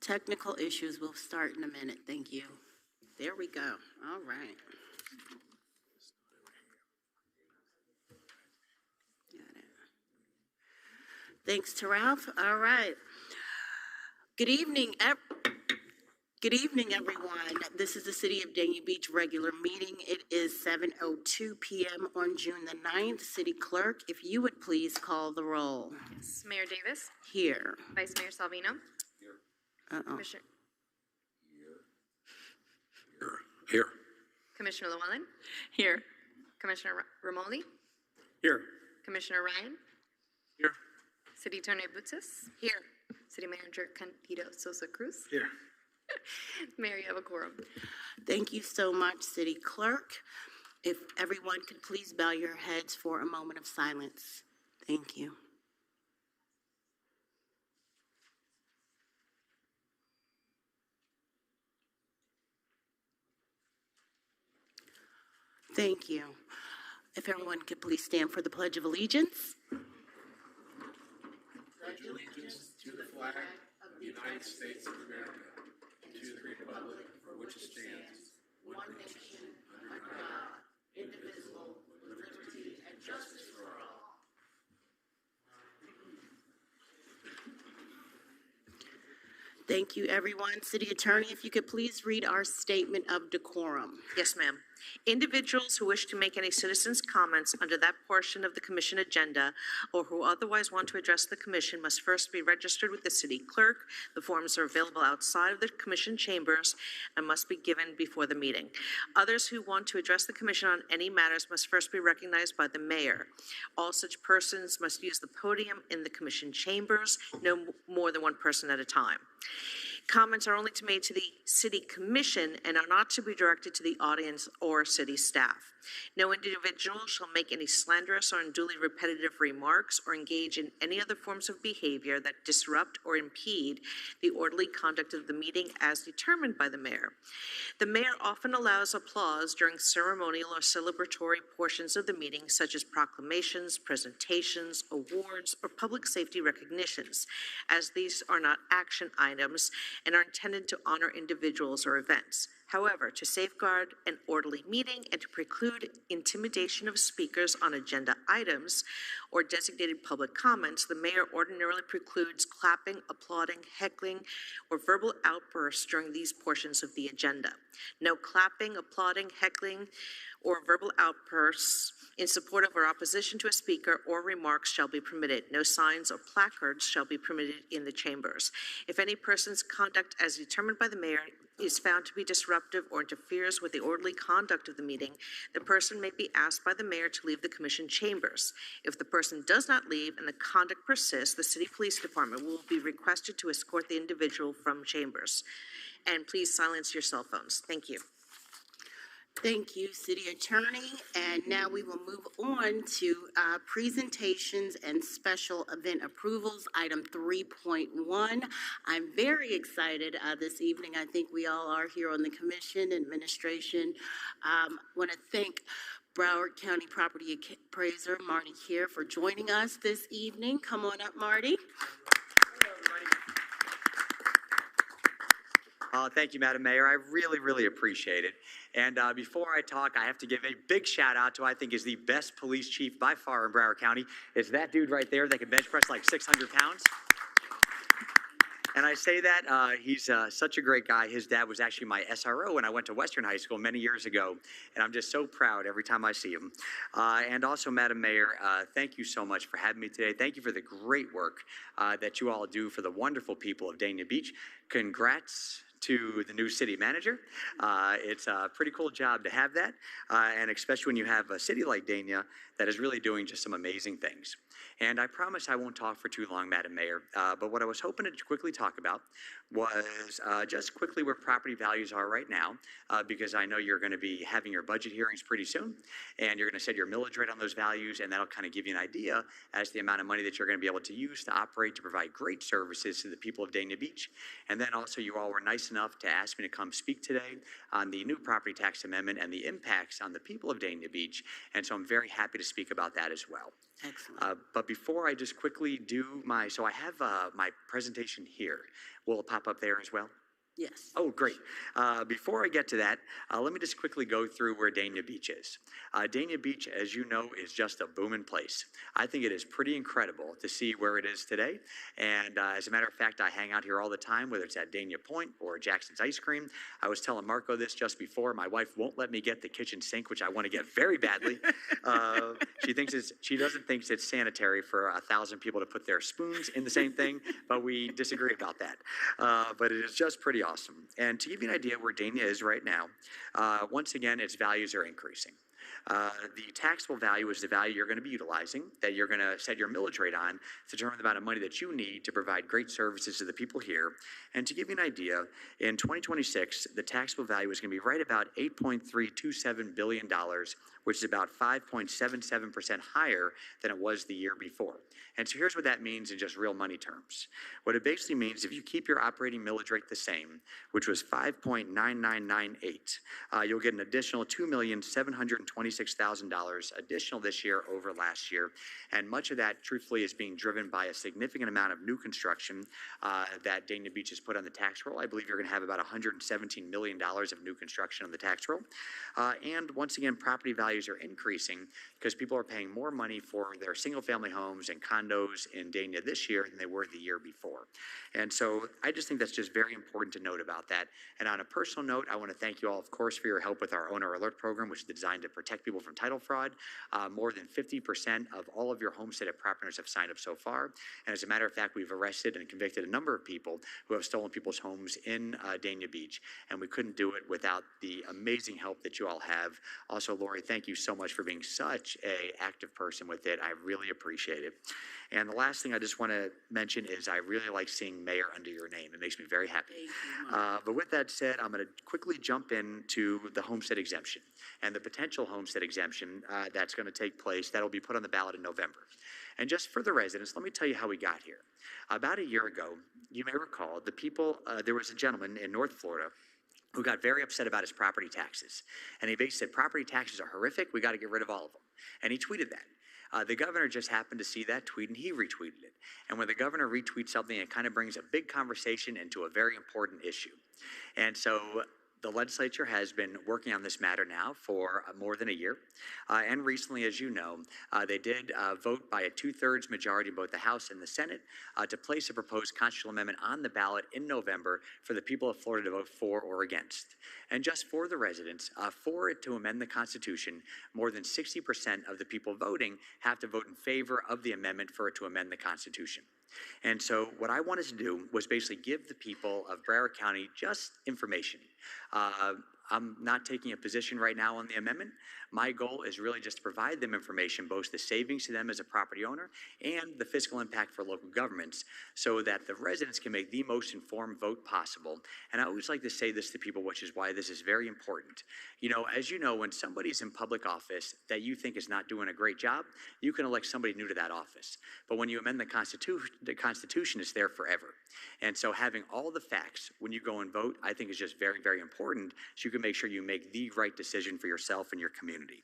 Technical issues. We'll start in a minute. Thank you. There we go. All right. Got it. Thanks to Ralph. All right. Good evening, Good evening, everyone. This is the City of Dania Beach regular meeting. It is 7:02 p.m. on June the 9th. City Clerk, if you would please call the roll. Yes. Mayor Davis. Here. Vice Mayor Salvino. Here. Commissioner. Here. Commissioner Llewellyn. Here. Commissioner Romoli. Here. Commissioner Ryan. Here. City Attorney Butsis. Here. City Manager Candido Sosa Cruz. Here. Mayor, you have a quorum. Thank you so much, City Clerk. If everyone could please bow your heads for a moment of silence. Thank you. Thank you. If everyone could please stand for the Pledge of Allegiance. Pledge allegiance to the flag of the United States of America and to the republic for which it stands, one nation, under God, indivisible, with liberty and justice for all. Thank you, everyone. City Attorney, if you could please read our statement of decorum. Yes, ma'am. Individuals who wish to make any citizens' comments under that portion of the commission agenda or who otherwise want to address the commission must first be registered with the city clerk. The forms are available outside of the commission chambers and must be given before the meeting. Others who want to address the commission on any matters must first be recognized by the mayor. All such persons must use the podium in the commission chambers, no more than one person at a time. Comments are only to be made to the city commission and are not to be directed to the audience or city staff. No individual shall make any slanderous or unduly repetitive remarks or engage in any other forms of behavior that disrupt or impede the orderly conduct of the meeting as determined by the mayor. The mayor often allows applause during ceremonial or celebratory portions of the meeting, such as proclamations, presentations, awards, or public safety recognitions, as these are not action items and are intended to honor individuals or events. However, to safeguard an orderly meeting and to preclude intimidation of speakers on agenda items or designated public comments, the mayor ordinarily precludes clapping, applauding, heckling, or verbal outbursts during these portions of the agenda. No clapping, applauding, heckling, or verbal outbursts in support of or opposition to a speaker or remarks shall be permitted. No signs or placards shall be permitted in the chambers. If any person's conduct as determined by the mayor is found to be disruptive or interferes with the orderly conduct of the meeting, the person may be asked by the mayor to leave the commission chambers. If the person does not leave and the conduct persists, the city police department will be requested to escort the individual from chambers. And please silence your cell phones. Thank you. Thank you, City Attorney. And now we will move on to presentations and special event approvals, item 3.1. I'm very excited this evening. I think we all are here on the commission, administration. Want to thank Broward County Property Appraiser Marty Keir for joining us this evening. Come on up, Marty. Thank you, Madam Mayor. I really appreciate it. And before I talk, I have to give a big shout out to, I think, is the best police chief by far in Broward County. It's that dude right there that can bench press like 600 pounds. And I say that, he's such a great guy. His dad was actually my SRO when I went to Western High School many years ago. And I'm just so proud every time I see him. And also, Madam Mayor, thank you so much for having me today. Thank you for the great work that you all do for the wonderful people of Dania Beach. Congrats to the new city manager. It's a pretty cool job to have that, and especially when you have a city like Dania that is really doing just some amazing things. And I promise I won't talk for too long, Madam Mayor, but what I was hoping to quickly talk about was just quickly where property values are right now, because I know you're going to be having your budget hearings pretty soon, and you're going to set your millage rate on those values, and that'll kind of give you an idea as to the amount of money that you're going to be able to use to operate to provide great services to the people of Dania Beach. And then also you all were nice enough enough to ask me to come speak today on the new property tax amendment and the impacts on the people of Dania Beach. And so I'm very happy to speak about that as well. Excellent. But before I just quickly do so I have my presentation here. Will it pop up there as well? Yes. Oh, great. Before I get to that, let me just quickly go through where Dania Beach is. Dania Beach, as you know, is just a booming place. I think it is pretty incredible to see where it is today. And as a matter of fact, I hang out here all the time, whether it's at Dania Point or Jackson's Ice Cream. I was telling Marco this just before. My wife won't let me get the kitchen sink, which I want to get very badly. She doesn't think it's sanitary for 1,000 people to put their spoons in the same thing, but we disagree about that. But it is just pretty awesome. And to give you an idea where Dania is right now, once again, its values are increasing. The taxable value is the value you're going to be utilizing, that you're going to set your millage rate on to determine the amount of money that you need to provide great services to the people here. And to give you an idea, in 2026, the taxable value is going to be right about $8.327 billion, which is about 5.77% higher than it was the year before. And so here's what that means in just real money terms. What it basically means, if you keep your operating millage rate the same, which was 5.9998, you'll get an additional $2,726,000 additional this year over last year. And much of that, truthfully, is being driven by a significant amount of new construction that Dania Beach has put on the tax roll. I believe you're going to have about $117 million of new construction on the tax roll. And once again, property values are increasing because people are paying more money for their single-family homes and condos in Dania this year than they were the year before. And so I just think that's just very important to note about that. And on a personal note, I want to thank you all, of course, for your help with our Owner Alert program, which is designed to protect people from title fraud. More than 50% of all of your homesteaded property owners have signed up so far. And as a matter of fact, we've arrested and convicted a number of people who have stolen people's homes in Dania Beach. And we couldn't do it without the amazing help that you all have. Also, Lori, thank you so much for being such an active person with it. I really appreciate it. And the last thing I just want to mention is I really like seeing Mayor under your name. It makes me very happy. Thank you, Mark. But with that said, I'm going to quickly jump into the homestead exemption and the potential homestead exemption that's going to take place that will be put on the ballot in November. And just for the residents, let me tell you how we got here. About a year ago, you may recall, there was a gentleman in North Florida who got very upset about his property taxes. And he basically said, property taxes are horrific, we got to get rid of all of them. And he tweeted that. The governor just happened to see that tweet and he retweeted it. And when the governor retweets something, it kind of brings a big conversation into a very important issue. And so the legislature has been working on this matter now for more than a year. And recently, as you know, they did vote by a 2/3 majority in both the House and the Senate to place a proposed constitutional amendment on the ballot in November for the people of Florida to vote for or against. And just for the residents, for it to amend the Constitution, more than 60% of the people voting have to vote in favor of the amendment for it to amend the Constitution. And so what I wanted to do was basically give the people of Broward County just information. I'm not taking a position right now on the amendment. My goal is really just to provide them information, both the savings to them as a property owner and the fiscal impact for local governments, so that the residents can make the most informed vote possible. And I always like to say this to people, which is why this is very important. You know, as you know, when somebody's in public office that you think is not doing a great job, you can elect somebody new to that office. But when you amend the Constitution is there forever. And so having all the facts when you go and vote, I think is just very, very important, so you can make sure you make the right decision for yourself and your community.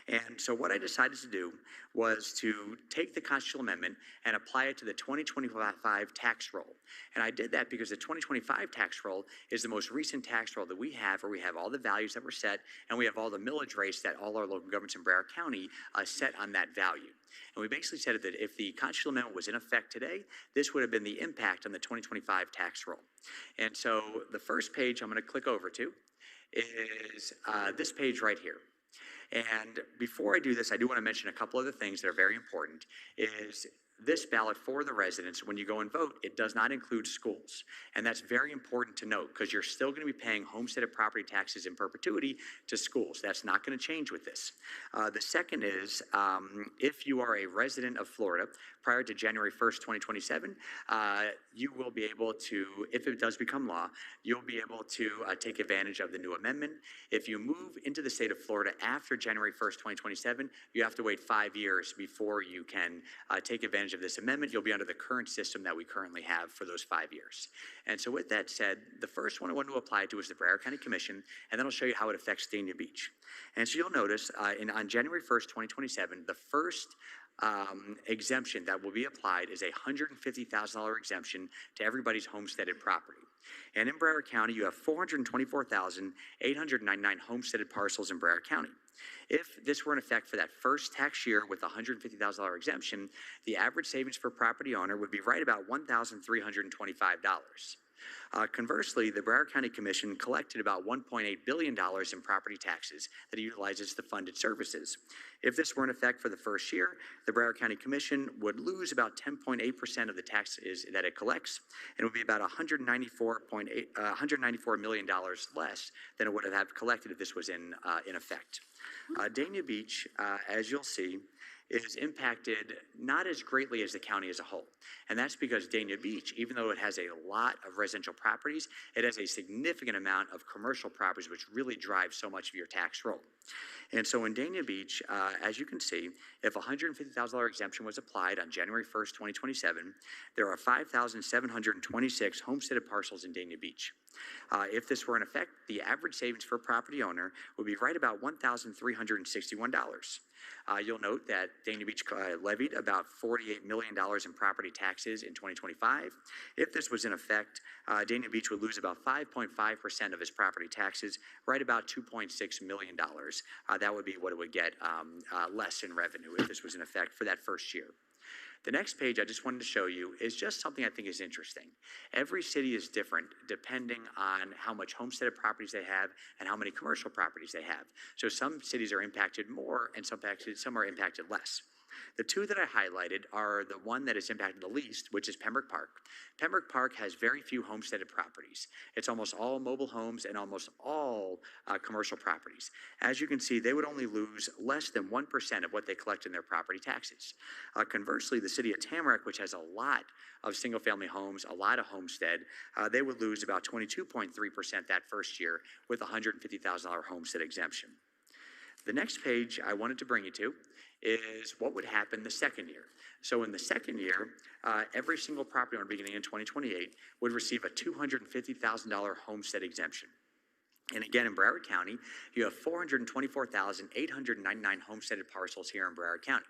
And so what I decided to do was to take the constitutional amendment and apply it to the 2025 tax roll. And I did that because the 2025 tax roll is the most recent tax roll that we have, where we have all the values that were set, and we have all the millage rates that all our local governments in Broward County set on that value. And we basically said that if the constitutional amendment was in effect today, this would have been the impact on the 2025 tax roll. And so the first page I'm going to click over to is this page right here. And before I do this, I do want to mention a couple other things that are very important. Is this ballot for the residents, when you go and vote, it does not include schools. And that's very important to note, because you're still going to be paying homesteaded property taxes in perpetuity to schools. That's not going to change with this. The second is, if you are a resident of Florida prior to January 1st, 2027, you will be able to, if it does become law, you'll be able to take advantage of the new amendment. If you move into the state of Florida after January 1st, 2027, you have to wait 5 years before you can take advantage advantage of this amendment, you'll be under the current system that we currently have for those 5 years. And so with that said, the first one I want to apply to is the Broward County Commission, and then I'll show you how it affects Dania Beach. And so you'll notice on January 1st, 2027, the first exemption that will be applied is a $150,000 exemption to everybody's homesteaded property. And in Broward County, you have 424,899 homesteaded parcels in Broward County. If this were in effect for that first tax year with a $150,000 exemption, the average savings for a property owner would be right about $1,325. Conversely, the Broward County Commission collected about $1.8 billion in property taxes that it utilizes to fund its services. If this were in effect for the first year, the Broward County Commission would lose about 10.8% of the taxes that it collects, and it would be about $194 million less than it would have collected if this was in effect. Dania Beach, as you'll see, is impacted not as greatly as the county as a whole. And that's because Dania Beach, even though it has a lot of residential properties, it has a significant amount of commercial properties, which really drive so much of your tax roll. And so in Dania Beach, as you can see, if a $150,000 exemption was applied on January 1st, 2027, there are 5,726 homesteaded parcels in Dania Beach. If this were in effect, the average savings for a property owner would be right about $1,361. You'll note that Dania Beach levied about $48 million in property taxes in 2025. If this was in effect, Dania Beach would lose about 5.5% of its property taxes, right about $2.6 million. That would be what it would get less in revenue if this was in effect for that first year. The next page I just wanted to show you is just something I think is interesting. Every city is different depending on how much homesteaded properties they have and how many commercial properties they have. So some cities are impacted more and some are impacted less. The two that I highlighted are the one that is impacted the least, which is Pembroke Park. Pembroke Park has very few homesteaded properties. It's almost all mobile homes and almost all commercial properties. As you can see, they would only lose less than 1% of what they collect in their property taxes. Conversely, the city of Tamarack, which has a lot of single-family homes, a lot of homestead, they would lose about 22.3% that first year with a $150,000 homestead exemption. The next page I wanted to bring you to is what would happen the second year. So in the second year, every single property owner beginning in 2028 would receive a $250,000 homestead exemption. And again, in Broward County, you have 424,899 homesteaded parcels here in Broward County.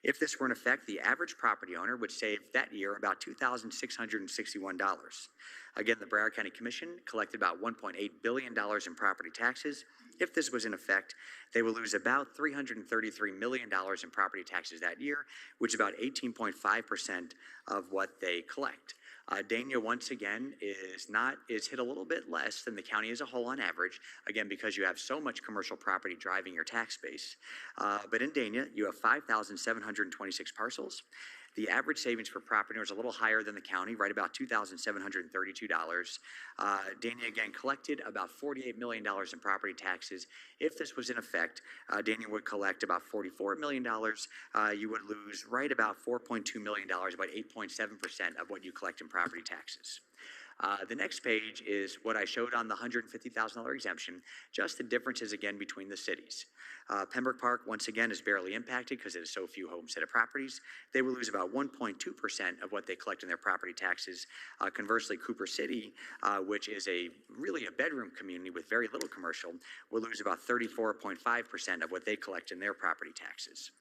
If this were in effect, the average property owner would save that year about $2,661. Again, the Broward County Commission collected about $1.8 billion in property taxes. If this was in effect, they would lose about $333 million in property taxes that year, which is about 18.5% of what they collect. Dania, once again, is hit a little bit less than the county as a whole on average, again, because you have so much commercial property driving your tax base. But in Dania, you have 5,726 parcels. The average savings for property owners is a little higher than the county, right about $2,732. Dania, again, collected about $48 million in property taxes. If this was in effect, Dania would collect about $44 million. You would lose right about $4.2 million, about 8.7% of what you collect in property taxes. The next page is what I showed on the $150,000 exemption, just the differences again between the cities. Pembroke Park, once again, is barely impacted because it has so few homesteaded properties. They will lose about 1.2% of what they collect in their property taxes. Conversely, Cooper City, which is really a bedroom community with very little commercial, will lose about 34.5% of what they collect in their property taxes.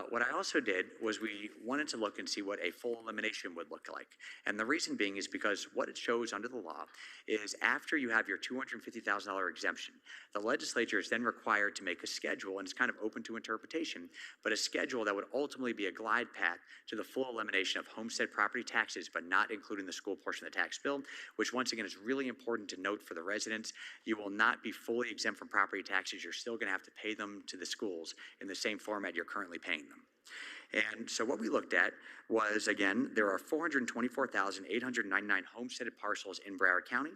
What I also did was we wanted to look and see what a full elimination would look like. And the reason being is because what it shows under the law is after you have your $250,000 exemption, the legislature is then required to make a schedule, and it's kind of open to interpretation, but a schedule that would ultimately be a glide path to the full elimination of homestead property taxes, but not including the school portion of the tax bill, which once again is really important to note for the residents. You will not be fully exempt from property taxes. You're still going to have to pay them to the schools in the same format you're currently paying them. And so what we looked at was, again, there are 424,899 homesteaded parcels in Broward County.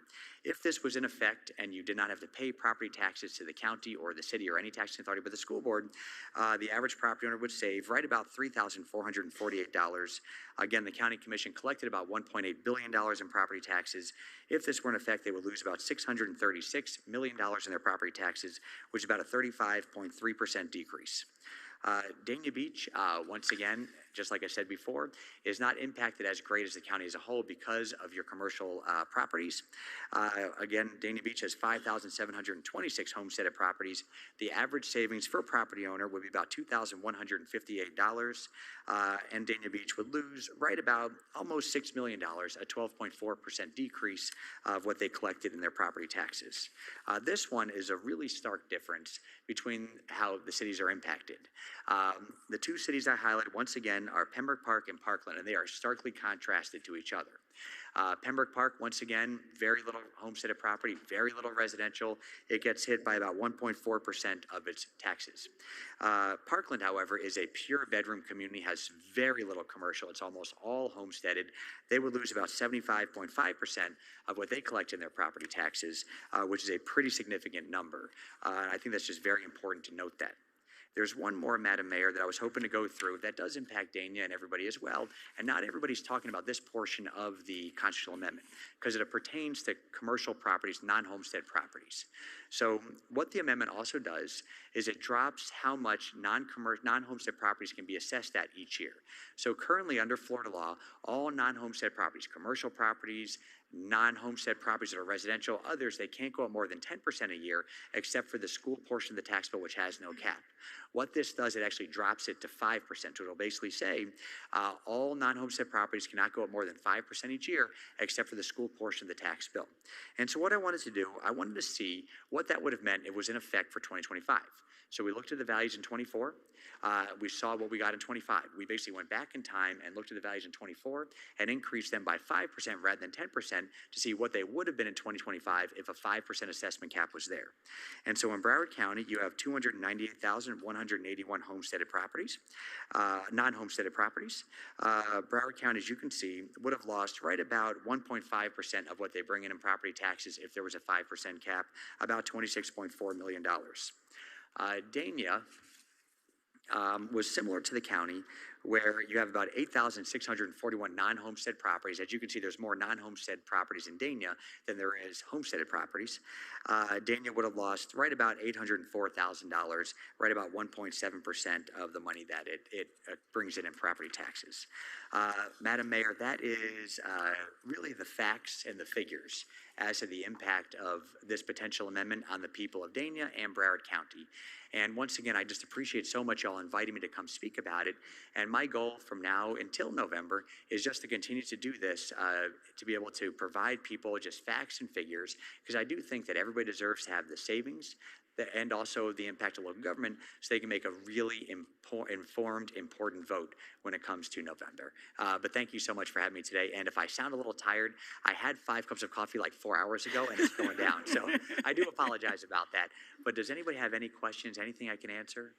If this was in effect and you did not have to pay property taxes to the county or the city or any taxing authority but the school board, the average property owner would save right about $3,448. Again, the county commission collected about $1.8 billion in property taxes. If this were in effect, they would lose about $636 million in their property taxes, which is about a 35.3% decrease. Dania Beach, once again, just like I said before, is not impacted as great as the county as a whole because of your commercial properties. Again, Dania Beach has 5,726 homesteaded properties. The average savings for a property owner would be about $2,158, and Dania Beach would lose right about almost $6 million, a 12.4% decrease of what they collected in their property taxes. This one is a really stark difference between how the cities are impacted. The two cities I highlighted once again are Pembroke Park and Parkland, and they are starkly contrasted to each other. Pembroke Park, once again, very little homesteaded property, very little residential. It gets hit by about 1.4% of its taxes. Parkland, however, is a pure bedroom community, has very little commercial. It's almost all homesteaded. They would lose about 75.5% of what they collect in their property taxes, which is a pretty significant number. I think that's just very important to note that. There's one more, Madam Mayor, that I was hoping to go through that does impact Dania and everybody as well. And not everybody's talking about this portion of the constitutional amendment because it pertains to commercial properties, non-homestead properties. So what the amendment also does is it drops how much non-homestead properties can be assessed at each year. So currently under Florida law, all non-homestead properties, commercial properties, non-homestead properties that are residential, others, they can't go up more than 10% a year except for the school portion of the tax bill, which has no cap. What this does, it actually drops it to 5%. So it'll basically say all non-homestead properties cannot go up more than 5% each year except for the school portion of the tax bill. And so what I wanted to do, I wanted to see what that would have meant if it was in effect for 2025. So we looked at the values in 24. We saw what we got in 25. We basically went back in time and looked at the values in 24 and increased them by 5% rather than 10% to see what they would have been in 2025 if a 5% assessment cap was there. And so in Broward County, you have 298,181 homesteaded properties, non-homesteaded properties. Broward County, as you can see, would have lost right about 1.5% of what they bring in property taxes if there was a 5% cap, about $26.4 million. Dania was similar to the county, where you have about 8,641 non-homestead properties. As you can see, there's more non-homestead properties in Dania than there is homesteaded properties. Dania would have lost right about $804,000, right about 1.7% of the money that it brings in property taxes. Madam Mayor, that is really the facts and the figures as to the impact of this potential amendment on the people of Dania and Broward County. And once again, I just appreciate so much y'all inviting me to come speak about it. And my goal from now until November is just to continue to do this, to be able to provide people just facts and figures, because I do think that everybody deserves to have the savings and also the impact of local government so they can make a really informed, important vote when it comes to November. But thank you so much for having me today. And if I sound a little tired, I had 5 cups of coffee like 4 hours ago and it's going down. So I do apologize about that. But does anybody have any questions, anything I can answer?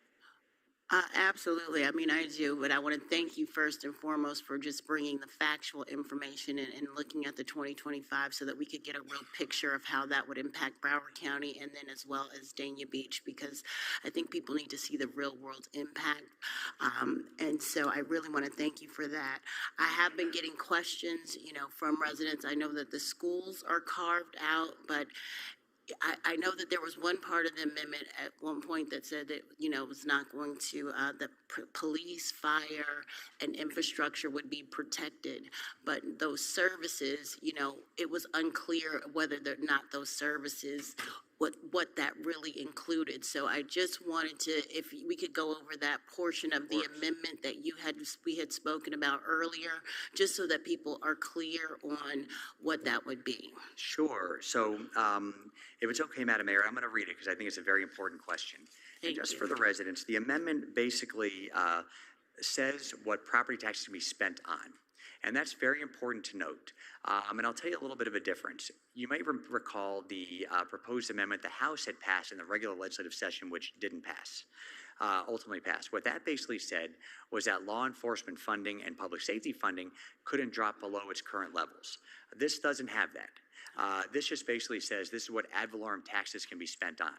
Absolutely. I mean, I do, but I want to thank you first and foremost for just bringing the factual information and looking at the 2025 so that we could get a real picture of how that would impact Broward County and then as well as Dania Beach, because I think people need to see the real world impact. And so I really want to thank you for that. I have been getting questions, from residents. I know that the schools are carved out, but I know that there was one part of the amendment at one point that said that, it was not going to, the police, fire, and infrastructure would be protected. But those services, it was unclear whether or not those services, what that really included. So I just wanted to, if we could go over that portion of the amendment that we had spoken about earlier, just so that people are clear on what that would be. Sure. So if it's okay, Madam Mayor, I'm going to read it because I think it's a very important question. And just for the residents, the amendment basically says what property taxes can be spent on. And that's very important to note. And I'll tell you a little bit of a difference. You may recall the proposed amendment the House had passed in the regular legislative session, which didn't pass, ultimately passed. What that basically said was that law enforcement funding and public safety funding couldn't drop below its current levels. This doesn't have that. This just basically says this is what ad valorem taxes can be spent on.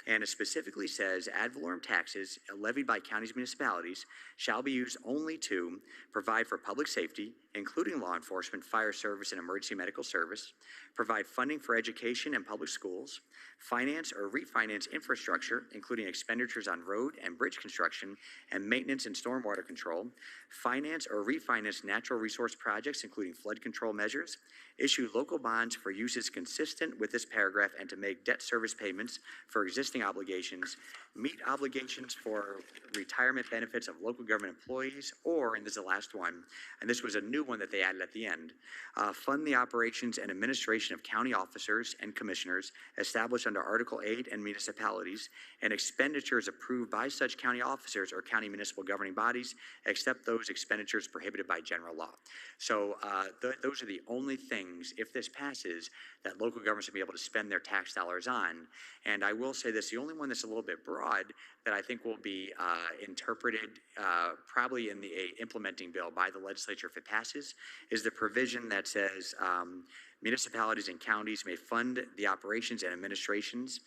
And it specifically says ad valorem taxes levied by counties and municipalities shall be used only to provide for public safety, including law enforcement, fire service, and emergency medical service, provide funding for education and public schools, finance or refinance infrastructure, including expenditures on road and bridge construction and maintenance and stormwater control, finance or refinance natural resource projects, including flood control measures, issue local bonds for uses consistent with this paragraph, and to make debt service payments for existing obligations, meet obligations for retirement benefits of local government employees, or, and this is the last one, and this was a new one that they added at the end, fund the operations and administration of county officers and commissioners established under Article 8 and municipalities, and expenditures approved by such county officers or county municipal governing bodies, except those expenditures prohibited by general law. So those are the only things, if this passes, that local governments will be able to spend their tax dollars on. And I will say this, the only one that's a little bit broad that I think will be interpreted probably in the implementing bill by the legislature if it passes is the provision that says municipalities and counties may fund the operations and administrations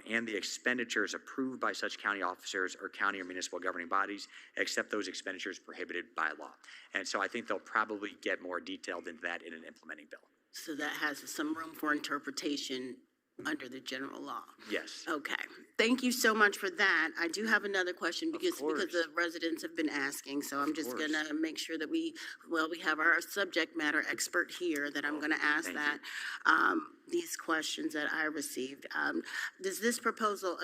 and the expenditures approved by such county officers or county or municipal governing bodies, except those expenditures prohibited by law. And so I think they'll probably get more detailed into that in an implementing bill. So that has some room for interpretation under the general law. Yes. Okay. Thank you so much for that. I do have another question because course. the residents have been asking. So I'm just going to make sure that we have our subject matter expert here that I'm going to ask thank these questions that I received. Does this proposal,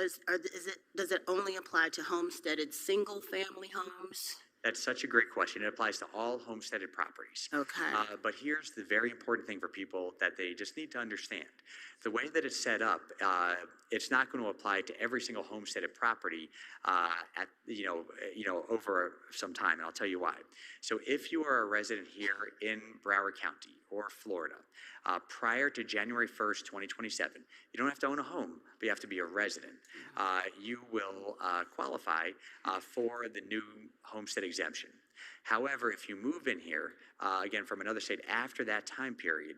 does it only apply to homesteaded single family homes? That's such a great question. It applies to all homesteaded properties. Okay. But here's the very important thing for people that they just need to understand. The way that it's set up, it's not going to apply to every single homesteaded property at over some time, and I'll tell you why. So if you are a resident here in Broward County or Florida, prior to January 1st, 2027, you don't have to own a home, but you have to be a resident. You will qualify for the new homestead exemption. However, if you move in here, again, from another state after that time period,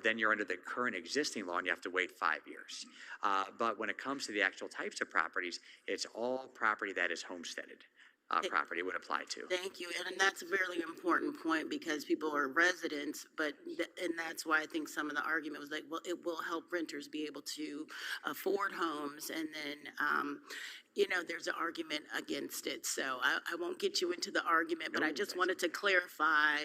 then you're under the current existing law and you have to wait 5 years. But when it comes to the actual types of properties, it's all property that is homesteaded. Property would apply to. Thank you, and that's a really important point because people are residents, and that's why I think some of the argument was like, well, it will help renters be able to afford homes, and then, there's an argument against it. So I won't get you into the argument, but I just wanted to clarify,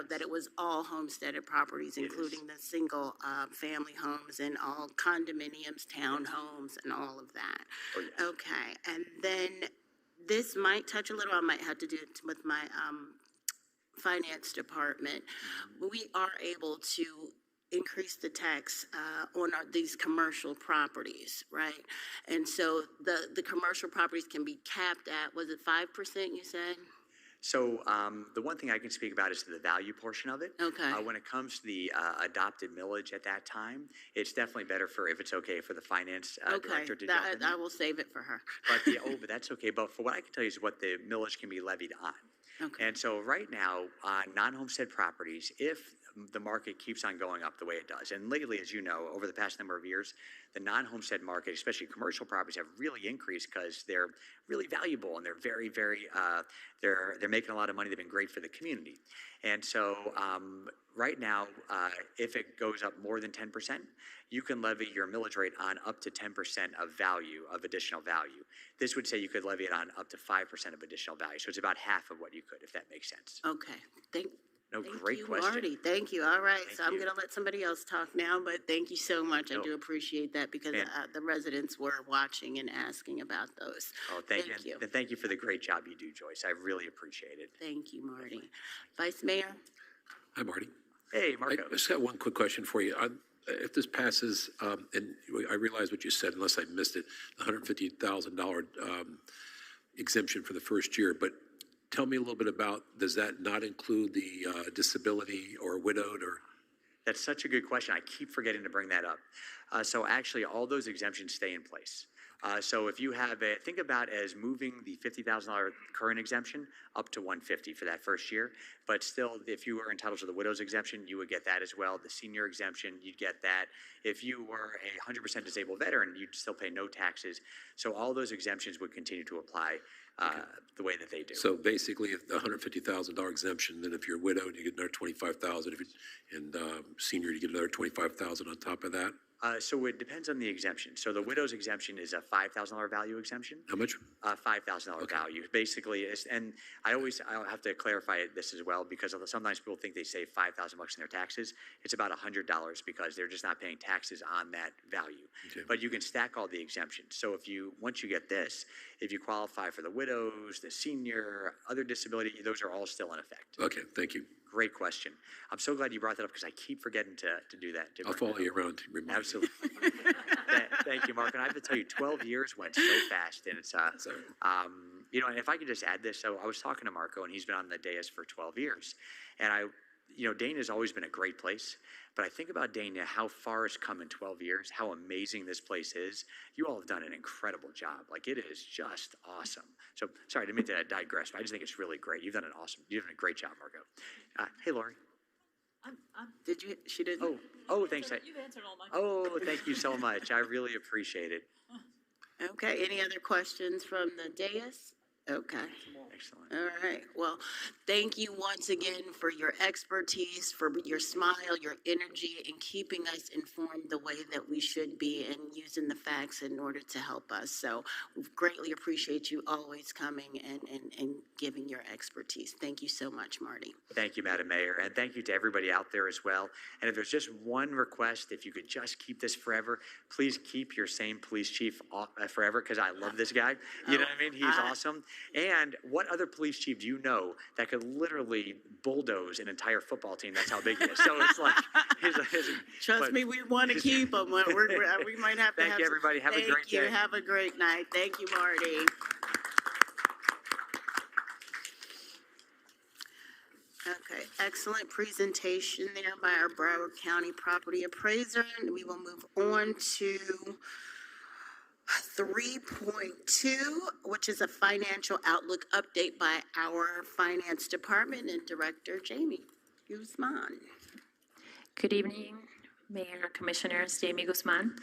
that it was all homesteaded properties, including the single family homes and all condominiums, townhomes, and all of that. Oh, yes. Okay, and then this might touch a little, I might have to do it with my finance department. We are able to increase the tax on these commercial properties, right? And so the commercial properties can be capped at, was it 5% you said? So the one thing I can speak about is the value portion of it. Okay. When it comes to the adopted millage at that time, it's definitely better if it's okay for the finance director to jump in. I will save it for her. But that's okay. But for what I can tell you is what the millage can be levied on. Okay. And so right now, on non-homestead properties, if the market keeps on going up the way it does, and lately, as you know, over the past number of years, the non-homestead market, especially commercial properties, have really increased because they're really valuable and they're very, very, they're making a lot of money. They've been great for the community. And so right now, if it goes up more than 10%, you can levy your millage rate on up to 10% of value, of additional value. This would say you could levy it on up to 5% of additional value. So it's about half of what you could, if that makes sense. Okay. Thank Great you, question. Marty. Thank you. All right. So I'm you. going to let somebody else talk now, but thank you so much. I do appreciate that because the residents were watching and asking about those. Oh, thank you. And thank you for the great job you do, Joyce. I really appreciate it. Thank you, Marty. Vice Mayor? Hi, Marty. Hey, I Marco. just got one quick question for you. If this passes, and I realize what you said, unless I missed it, the $150,000 exemption for the first year, but tell me a little bit about, does that not include the disability or widowed or? That's such a good question. I keep forgetting to bring that up. So actually, all those exemptions stay in place. So if you have think about as moving the $50,000 current exemption up to $150,000 for that first year. But still, if you were entitled to the widow's exemption, you would get that as well. The senior exemption, you'd get that. If you were a 100% disabled veteran, you'd still pay no taxes. So all those exemptions would continue to apply the way that they do. So basically, if the $150,000 exemption, then if you're widowed, you get another $25,000, and senior, you get another $25,000 on top of that? So it depends on the exemption. So the widow's exemption is a $5,000 value exemption. How much? $5,000 value. Basically, and I have to clarify this as well, because sometimes people think they save $5,000 in their taxes. It's about $100 because they're just not paying taxes on that value. Okay. But you can stack all the exemptions. So once you get this, if you qualify for the widows, the senior, other disability, those are all still in effect. Okay, thank you. Great question. I'm so glad you brought that up because I keep forgetting to do that. I'll follow you around to remind you. Absolutely. Thank you, Mark. And I have to tell you, 12 years went so fast, and it's and if I could just add this, so I was talking to Marco, and he's been on the dais for 12 years, and Dana's always been a great place, but I think about Dana, how far it's come in 12 years, how amazing this place is. You all have done an incredible job. Like, it is just awesome. So, sorry, I didn't mean to digress, but I just think it's really great. You've done a great job, Marco. Hey, Lori. Did you, she didn't? Oh, thanks. You've answered all my questions. Oh, thank you so much. I really appreciate it. Okay, any other questions from the dais? Okay. Excellent. All right. Well, thank you once again for your expertise, for your smile, your energy, and keeping us informed the way that we should be and using the facts in order to help us. So we greatly appreciate you always coming and giving your expertise. Thank you so much, Marty. Thank you, Madam Mayor, and thank you to everybody out there as well. And if there's just one request, if you could just keep this forever, please keep your same police chief forever, because I love this guy. You know what I mean? He's awesome. And what other police chief do you know that could literally bulldoze an entire football team? That's how big he is. So it's like, Trust me, we want to keep them. We might have to Thank you, everybody. Have a great day. Thank you. Have a great night. Thank you, Marty. Okay, excellent presentation there by our Broward County property appraiser. And we will move on to 3.2, which is a financial outlook update by our finance department and Director Jamie Guzman. Good evening, Mayor, Commissioners, Jamie Guzman,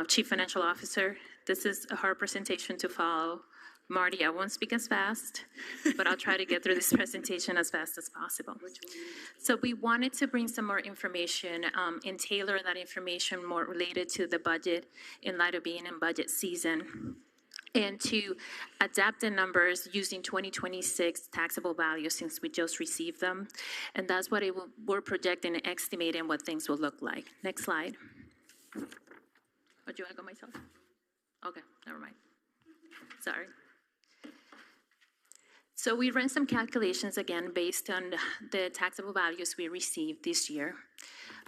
Chief Financial Officer. This is a hard presentation to follow. Marty, I won't speak as fast, but I'll try to get through this presentation as fast as possible. So we wanted to bring some more information and tailor that information more related to the budget in light of being in budget season, and to adapt the numbers using 2026 taxable values since we just received them. And that's what we're projecting and estimating what things will look like. Next slide. Oh, do you want to go myself? Okay, never mind. Sorry. So we ran some calculations again based on the taxable values we received this year.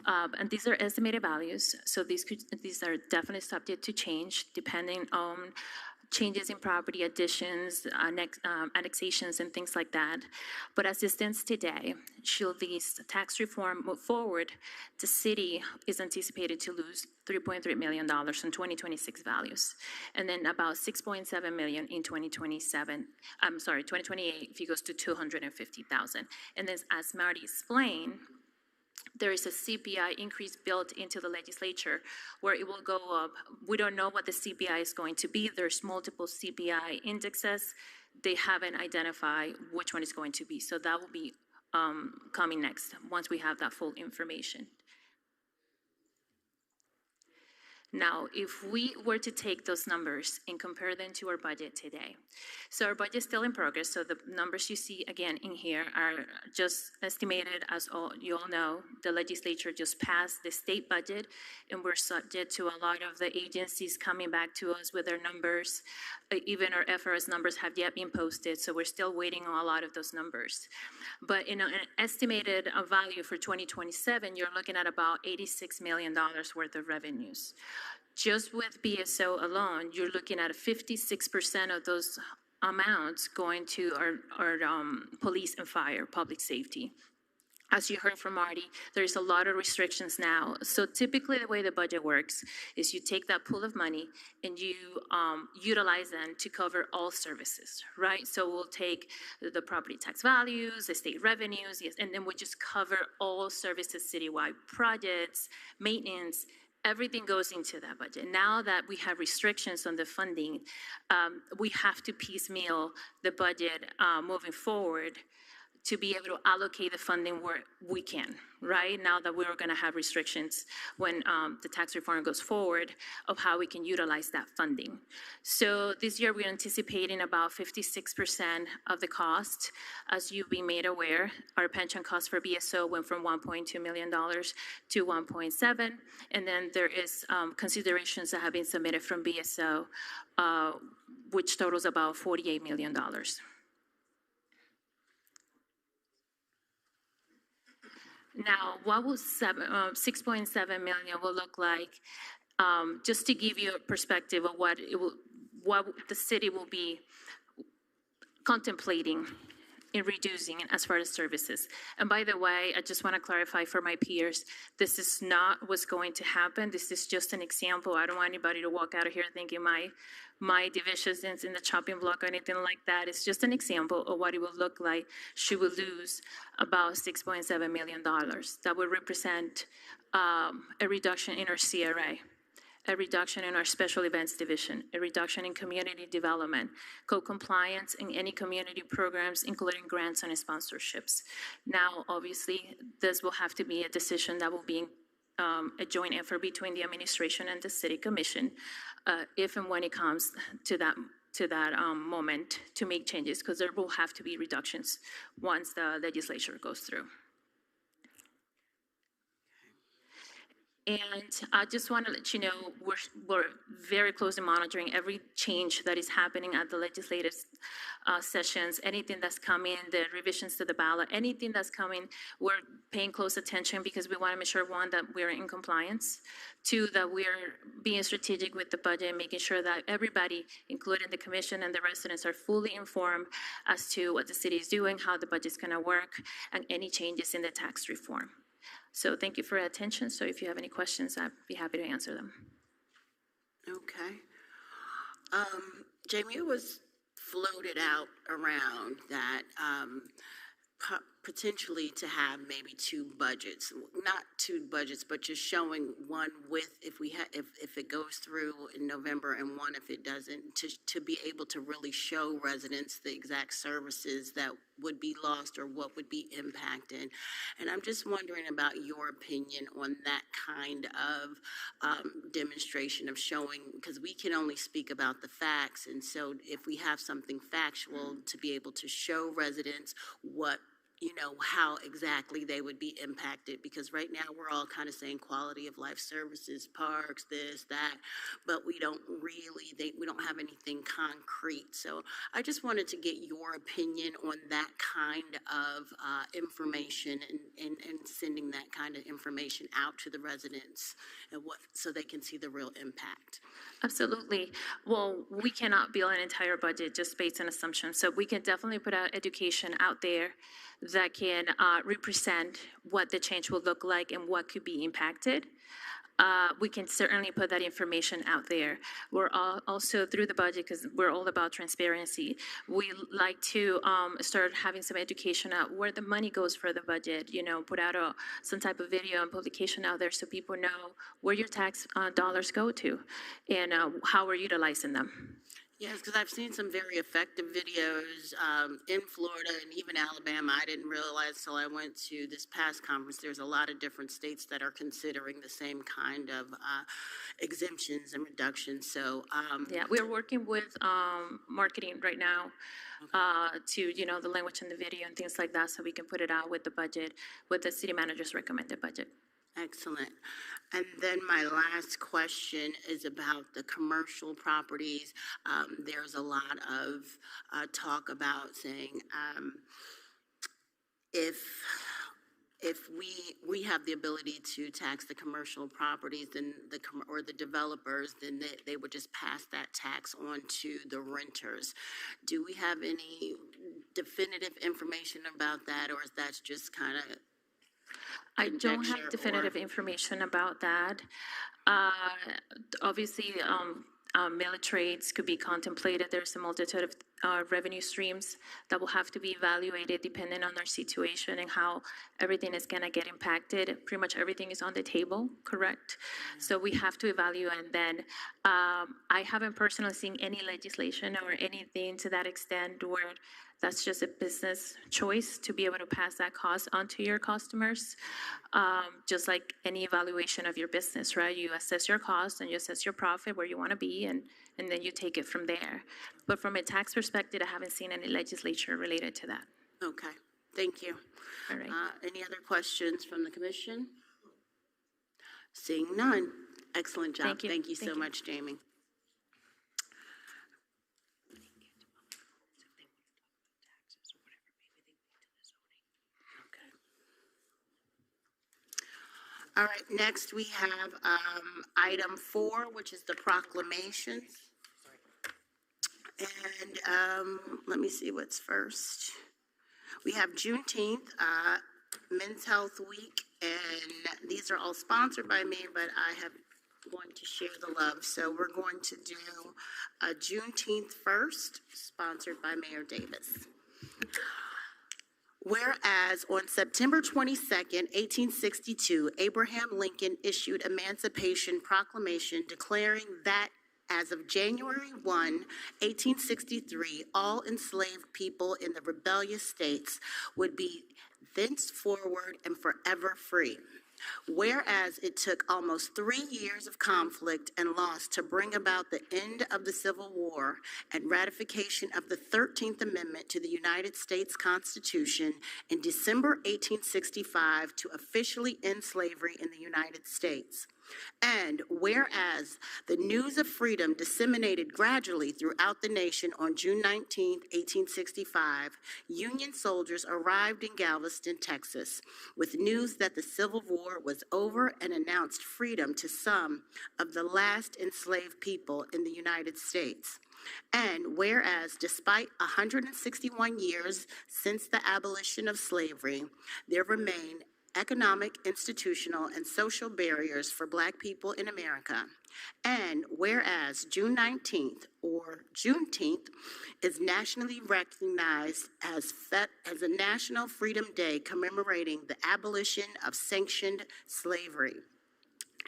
And these are estimated values, so these are definitely subject to change depending on changes in property additions, annexations, and things like that. But as it stands today, should these tax reform move forward, the city is anticipated to lose $3.3 million in 2026 values, and then about $6.7 million in 2027. 2028, if it goes to $250,000. And then, as Marty explained, there is a CPI increase built into the legislature where it will go up. We don't know what the CPI is going to be. There's multiple CPI indexes. They haven't identified which one is going to be. So that will be coming next once we have that full information. Now, if we were to take those numbers and compare them to our budget today, so our budget is still in progress, so the numbers you see again in here are just estimated. As you all know, the legislature just passed the state budget, and we're subject to a lot of the agencies coming back to us with their numbers. Even our FRS numbers have yet been posted, so we're still waiting on a lot of those numbers. But in an estimated value for 2027, you're looking at about $86 million worth of revenues. Just with BSO alone, you're looking at 56% of those amounts going to our police and fire, public safety. As you heard from Marty, there's a lot of restrictions now. So typically the way the budget works is you take that pool of money and you utilize them to cover all services, right? So we'll take the property tax values, the state revenues, yes, and then we just cover all services citywide, projects, maintenance, everything goes into that budget. Now that we have restrictions on the funding, we have to piecemeal the budget moving forward to be able to allocate the funding where we can, right? Now that we're gonna have restrictions when the tax reform goes forward of how we can utilize that funding. So this year, we're anticipating about 56% of the cost. As you've been made aware, our pension cost for BSO went from $1.2 million to 1.7, and then there is considerations that have been submitted from BSO, which totals about $48 million. Now, what will 6.7 million will look like? Just to give you a perspective of what the city will be contemplating in reducing as far as services. And by the way, I just want to clarify for my peers, this is not what's going to happen. This is just an example. I don't want anybody to walk out of here thinking my division is in the chopping block or anything like that. It's just an example of what it will look like should we lose about $6.7 million. That would represent a reduction in our CRA, a reduction in our special events division, a reduction in community development, co-compliance in any community programs, including grants and sponsorships. Now, obviously, this will have to be a decision that will be a joint effort between the administration and the city commission, if and when it comes to that moment to make changes, because there will have to be reductions once the legislature goes through. And I just want to let you know, we're very closely monitoring every change that is happening at the legislative sessions, anything that's coming, the revisions to the ballot, anything that's coming, we're paying close attention because we want to make sure, one, that we're in compliance, two, that we're being strategic with the budget and making sure that everybody, including the commission and the residents, are fully informed as to what the city is doing, how the budget's going to work, and any changes in the tax reform. So thank you for your attention. So if you have any questions, I'd be happy to answer them. Okay. Jamie, it was floated out around that potentially to have maybe two budgets, not two budgets, but just showing one with, if it goes through in November and one if it doesn't, to be able to really show residents the exact services that would be lost or what would be impacted. And I'm just wondering about your opinion on that kind of demonstration of showing, because we can only speak about the facts. And so if we have something factual to be able to show residents what, how exactly they would be impacted, because right now we're all kind of saying quality of life services, parks, this, that, but we don't have anything concrete. So I just wanted to get your opinion on that kind of information and sending that kind of information out to the residents and so they can see the real impact. Absolutely. Well, we cannot build an entire budget just based on assumptions. So we can definitely put out education out there that can represent what the change will look like and what could be impacted. We can certainly put that information out there. We're also through the budget, because we're all about transparency. We like to start having some education out where the money goes for the budget, put out some type of video and publication out there so people know where your tax dollars go to and how we're utilizing them. Yes, because I've seen some very effective videos in Florida and even Alabama. I didn't realize till I went to this past conference, there's a lot of different states that are considering the same kind of exemptions and reductions. So yeah, we're working with marketing right now to, the language in the video and things like that, so we can put it out with the budget, with the city manager's recommended budget. Excellent. And then my last question is about the commercial properties. There's a lot of talk about saying if we have the ability to tax the commercial properties, then or the developers, then they would just pass that tax on to the renters. Do we have any definitive information about that, or is that just kind of I don't conjecture have definitive or- information about that. Obviously, militaries could be contemplated. There's a multitude of revenue streams that will have to be evaluated depending on their situation and how everything is going to get impacted. Pretty much everything is on the table, correct? So we have to evaluate. And then I haven't personally seen any legislation or anything to that extent where that's just a business choice to be able to pass that cost on to your customers. Just like any evaluation of your business, right? You assess your cost and you assess your profit where you want to be, and then you take it from there. But from a tax perspective, I haven't seen any legislature related to that. Okay, thank you. All right. Any other questions from the commission? Seeing none. Excellent job. Thank you. Thank you so Thank you. much, Jamie. All right, next we have item 4, which is the proclamations. And let me see what's first. We have Juneteenth, Men's Health Week, and these are all sponsored by me, but I have going to share the love. So we're going to do Juneteenth first, sponsored by Mayor Davis. Whereas on September 22nd, 1862, Abraham Lincoln issued Emancipation Proclamation declaring that as of January 1, 1863, all enslaved people in the rebellious states would be thenceforward and forever free. Whereas it took almost 3 years of conflict and loss to bring about the end of the Civil War and ratification of the 13th Amendment to the United States Constitution in December 1865 to officially end slavery in the United States. And whereas the news of freedom disseminated gradually throughout the nation on June 19, 1865, Union soldiers arrived in Galveston, Texas, with news that the Civil War was over and announced freedom to some of the last enslaved people in the United States. And whereas, despite 161 years since the abolition of slavery, there remain economic, institutional, and social barriers for Black people in America. And whereas June 19th, or Juneteenth, is nationally recognized as a National Freedom Day commemorating the abolition of sanctioned slavery.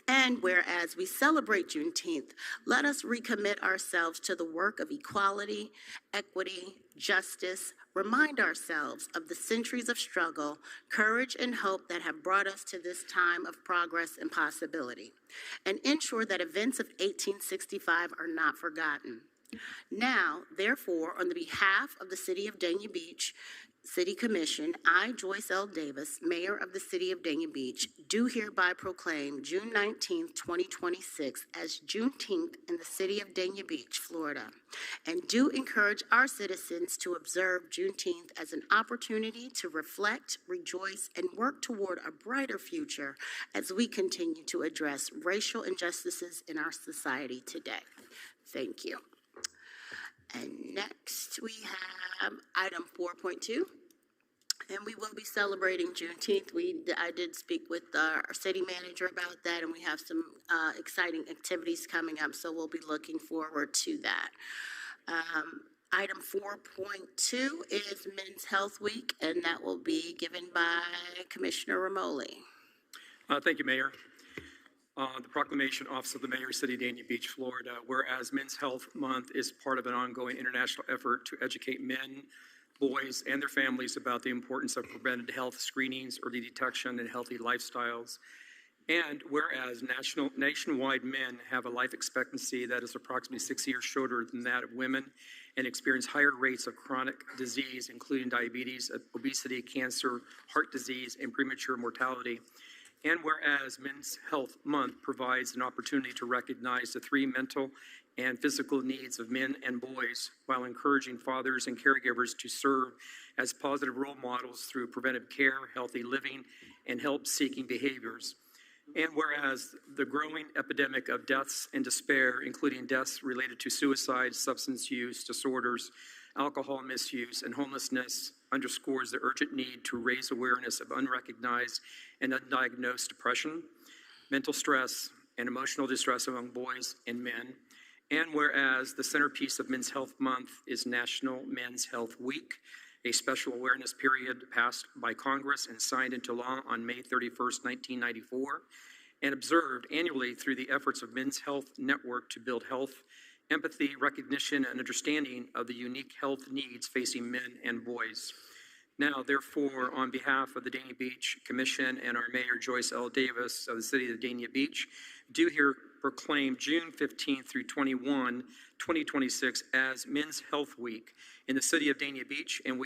And whereas we celebrate Juneteenth, let us recommit ourselves to the work of equality, equity, justice, remind ourselves of the centuries of struggle, courage, and hope that have brought us to this time of progress and possibility, and ensure that events of 1865 are not forgotten. Now, therefore, on the behalf of the City of Dania Beach City Commission, I, Joyce L. Davis, Mayor of the City of Dania Beach, do hereby proclaim June 19, 2026 as Juneteenth in the City of Dania Beach, Florida, and do encourage our citizens to observe Juneteenth as an opportunity to reflect, rejoice, and work toward a brighter future as we continue to address racial injustices in our society today. Thank you. And next we have item 4.2, and we will be celebrating Juneteenth. I did speak with our city manager about that, and we have some exciting activities coming up, so we'll be looking forward to that. Item 4.2 is Men's Health Week, and that will be given by Commissioner Ramoli. Thank you, Mayor. The proclamation, Office of the Mayor, City of Dania Beach, Florida, whereas Men's Health Month is part of an ongoing international effort to educate men, boys, and their families about the importance of preventative health screenings, early detection, and healthy lifestyles. And whereas nationwide men have a life expectancy that is approximately 6 years shorter than that of women and experience higher rates of chronic disease, including diabetes, obesity, cancer, heart disease, and premature mortality. And whereas Men's Health Month provides an opportunity to recognize the 3 mental and physical needs of men and boys while encouraging fathers and caregivers to serve as positive role models through preventive care, healthy living, and help-seeking behaviors. And whereas the growing epidemic of deaths and despair, including deaths related to suicide, substance use disorders, alcohol misuse, and homelessness, underscores the urgent need to raise awareness of unrecognized and undiagnosed depression, mental stress, and emotional distress among boys and men. And whereas the centerpiece of Men's Health Month is National Men's Health Week, a special awareness period passed by Congress and signed into law on May 31st, 1994, and observed annually through the efforts of Men's Health Network to build health, empathy, recognition, and understanding of the unique health needs facing men and boys. Now, therefore, on behalf of the Dania Beach Commission and our Mayor Joyce L. Davis of the City of Dania Beach, do here proclaim June 15th through 2026 as Men's Health Week in the City of Dania Beach, and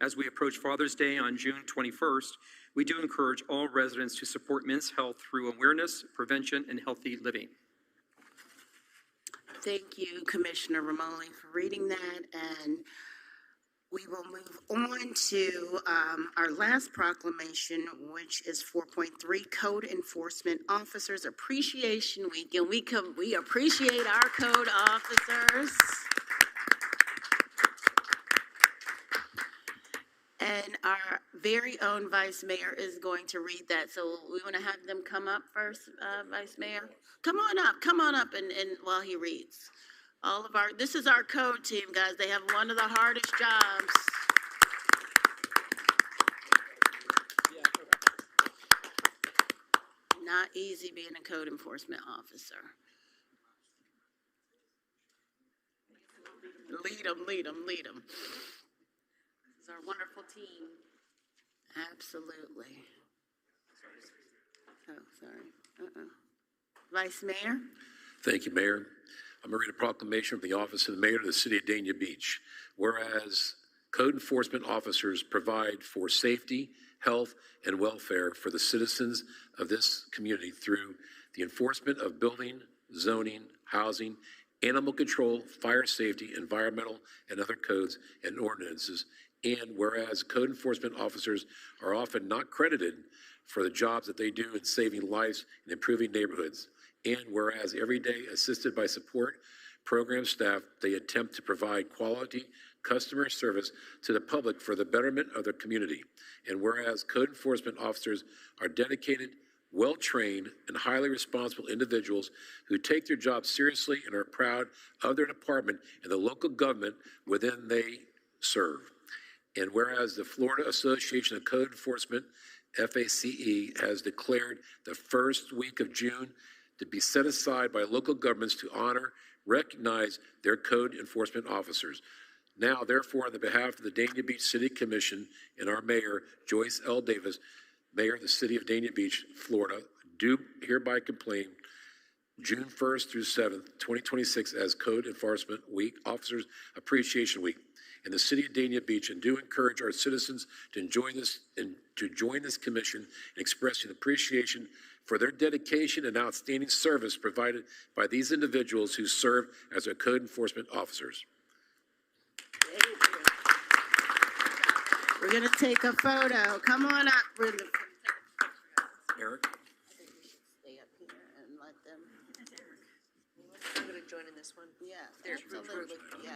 as we approach Father's Day on June 21st, we do encourage all residents to support men's health through awareness, prevention, and healthy living. Thank you, Commissioner Romoli, for reading that, and we will move on to our last proclamation, which is 4.3, Code Enforcement Officers Appreciation Week, and we appreciate our code officers. And our very own Vice Mayor is going to read that, so we want to have them come up first, Vice Mayor? Come on up and while he reads. This is our code team, guys. They have one of the hardest jobs. Not easy being a code enforcement officer. Lead them. This is our wonderful team. Absolutely. Oh, sorry. Vice Mayor? Thank you, Mayor. I'm going to read a proclamation from the Office of the Mayor of the City of Dania Beach. Whereas code enforcement officers provide for safety, health, and welfare for the citizens of this community through the enforcement of building, zoning, housing, animal control, fire safety, environmental, and other codes and ordinances. And whereas code enforcement officers are often not credited for the jobs that they do in saving lives and improving neighborhoods. And whereas every day, assisted by support program staff, they attempt to provide quality customer service to the public for the betterment of their community. And whereas code enforcement officers are dedicated, well-trained, and highly responsible individuals who take their job seriously and are proud of their department and the local government within they serve. And whereas the Florida Association of Code Enforcement, FACE, has declared the first week of June to be set aside by local governments to honor, recognize their code enforcement officers. Now, therefore, on the behalf of the Dania Beach City Commission and our Mayor, Joyce L. Davis, Mayor of the City of Dania Beach, Florida, do hereby proclaim June 1st through 7th, 2026 as Code Enforcement Week, Officers Appreciation Week in the City of Dania Beach, and do encourage our citizens to join this commission in expressing appreciation for their dedication and outstanding service provided by these individuals who serve as our code enforcement officers. We're going to take a photo. Come on up. Eric? Stay up here and let them. I'm going to join in this one. Yeah, There's absolutely. Yeah.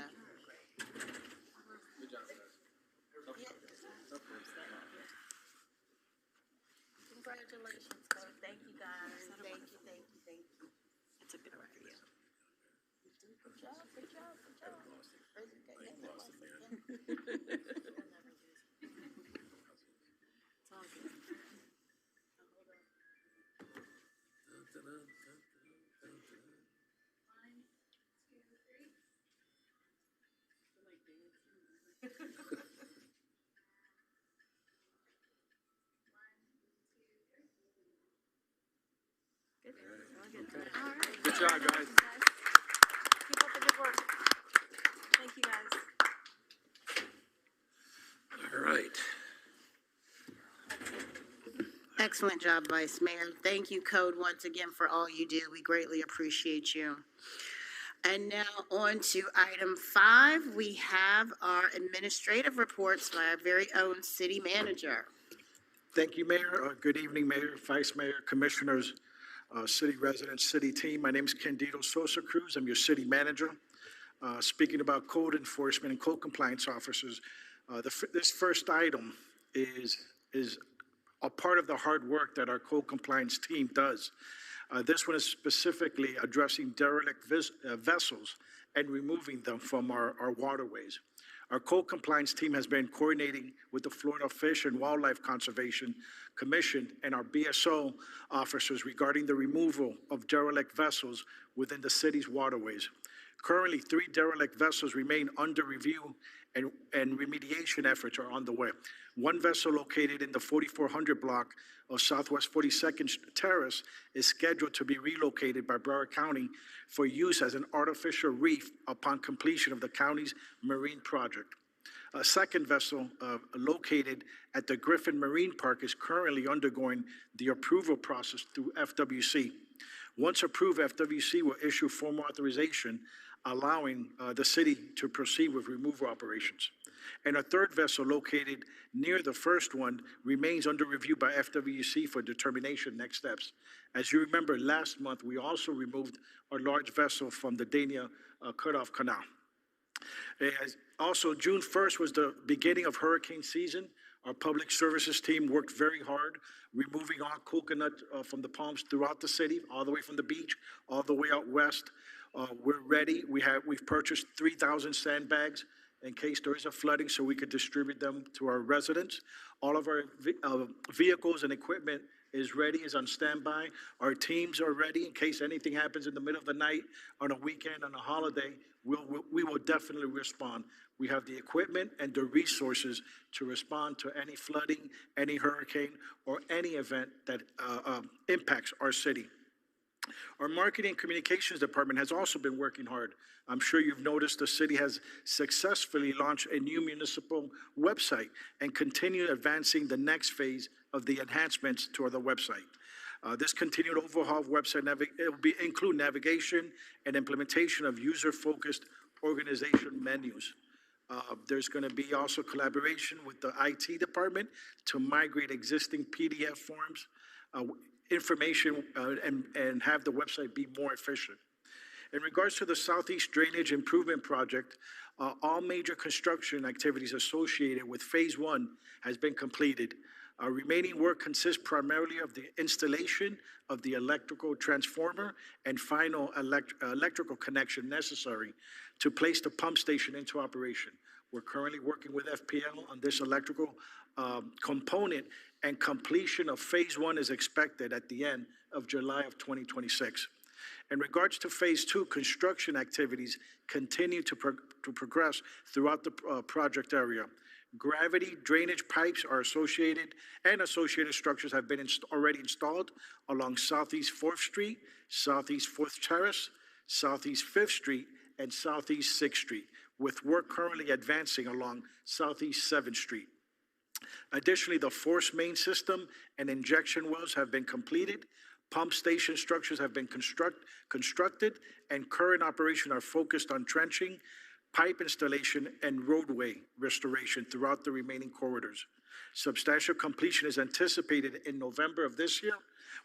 Congratulations, Code. Thank you, guys. Thank you. It's a good idea. Good job. Good job, guys. Keep up the good work. Thank you, guys. All right. Excellent job, Vice Mayor. Thank you, Code, once again for all you do. We greatly appreciate you. And now on to item 5. We have our administrative reports by our very own city manager. Thank you, Mayor. Good evening, Mayor, Vice Mayor, Commissioners, city residents, city team. My name is Candido Sosa Cruz. I'm your city manager. Speaking about code enforcement and code compliance officers, This first item is a part of the hard work that our code compliance team does. This one is specifically addressing derelict vessels and removing them from our waterways. Our code compliance team has been coordinating with the Florida Fish and Wildlife Conservation Commission and our BSO officers regarding the removal of derelict vessels within the city's waterways. Currently, 3 derelict vessels remain under review and remediation efforts are on the way. One vessel located in the 4400 block of Southwest 42nd Terrace is scheduled to be relocated by Broward County for use as an artificial reef upon completion of the county's marine project. A second vessel located at the Griffin Marine Park is currently undergoing the approval process through FWC. Once approved, FWC will issue formal authorization allowing the city to proceed with removal operations. And a third vessel located near the first one remains under review by FWC for determination next steps. As you remember, last month, we also removed a large vessel from the Dania Cutoff Canal. Also, June 1st was the beginning of hurricane season. Our public services team worked very hard, removing all coconut from the palms throughout the city, all the way from the beach, all the way out west. We're ready. We've purchased 3,000 sandbags in case there is a flooding so we could distribute them to our residents. All of our vehicles and equipment is ready, is on standby. Our teams are ready in case anything happens in the middle of the night, on a weekend, on a holiday. We will definitely respond. We have the equipment and the resources to respond to any flooding, any hurricane, or any event that impacts our city. Our marketing and communications department has also been working hard. I'm sure you've noticed the city has successfully launched a new municipal website and continue advancing the next phase of the enhancements to the website. This continued overhaul of website, it will include navigation and implementation of user-focused organization menus. There's going to be also collaboration with the IT department to migrate existing PDF forms, information, and have the website be more efficient. In regards to the Southeast Drainage Improvement Project, all major construction activities associated with Phase 1 has been completed. Remaining work consists primarily of the installation of the electrical transformer and final electrical connection necessary to place the pump station into operation. We're currently working with FPL on this electrical component, and completion of Phase 1 is expected at the end of July of 2026. In regards to Phase 2, construction activities continue to progress throughout the project area. Gravity drainage pipes are associated, and associated structures have been already installed along Southeast 4th Street, Southeast 4th Terrace, Southeast 5th Street, and Southeast 6th Street, with work currently advancing along Southeast 7th Street. Additionally, the force main system and injection wells have been completed. Pump station structures have been constructed, and current operation are focused on trenching, pipe installation, and roadway restoration throughout the remaining corridors. Substantial completion is anticipated in November of this year,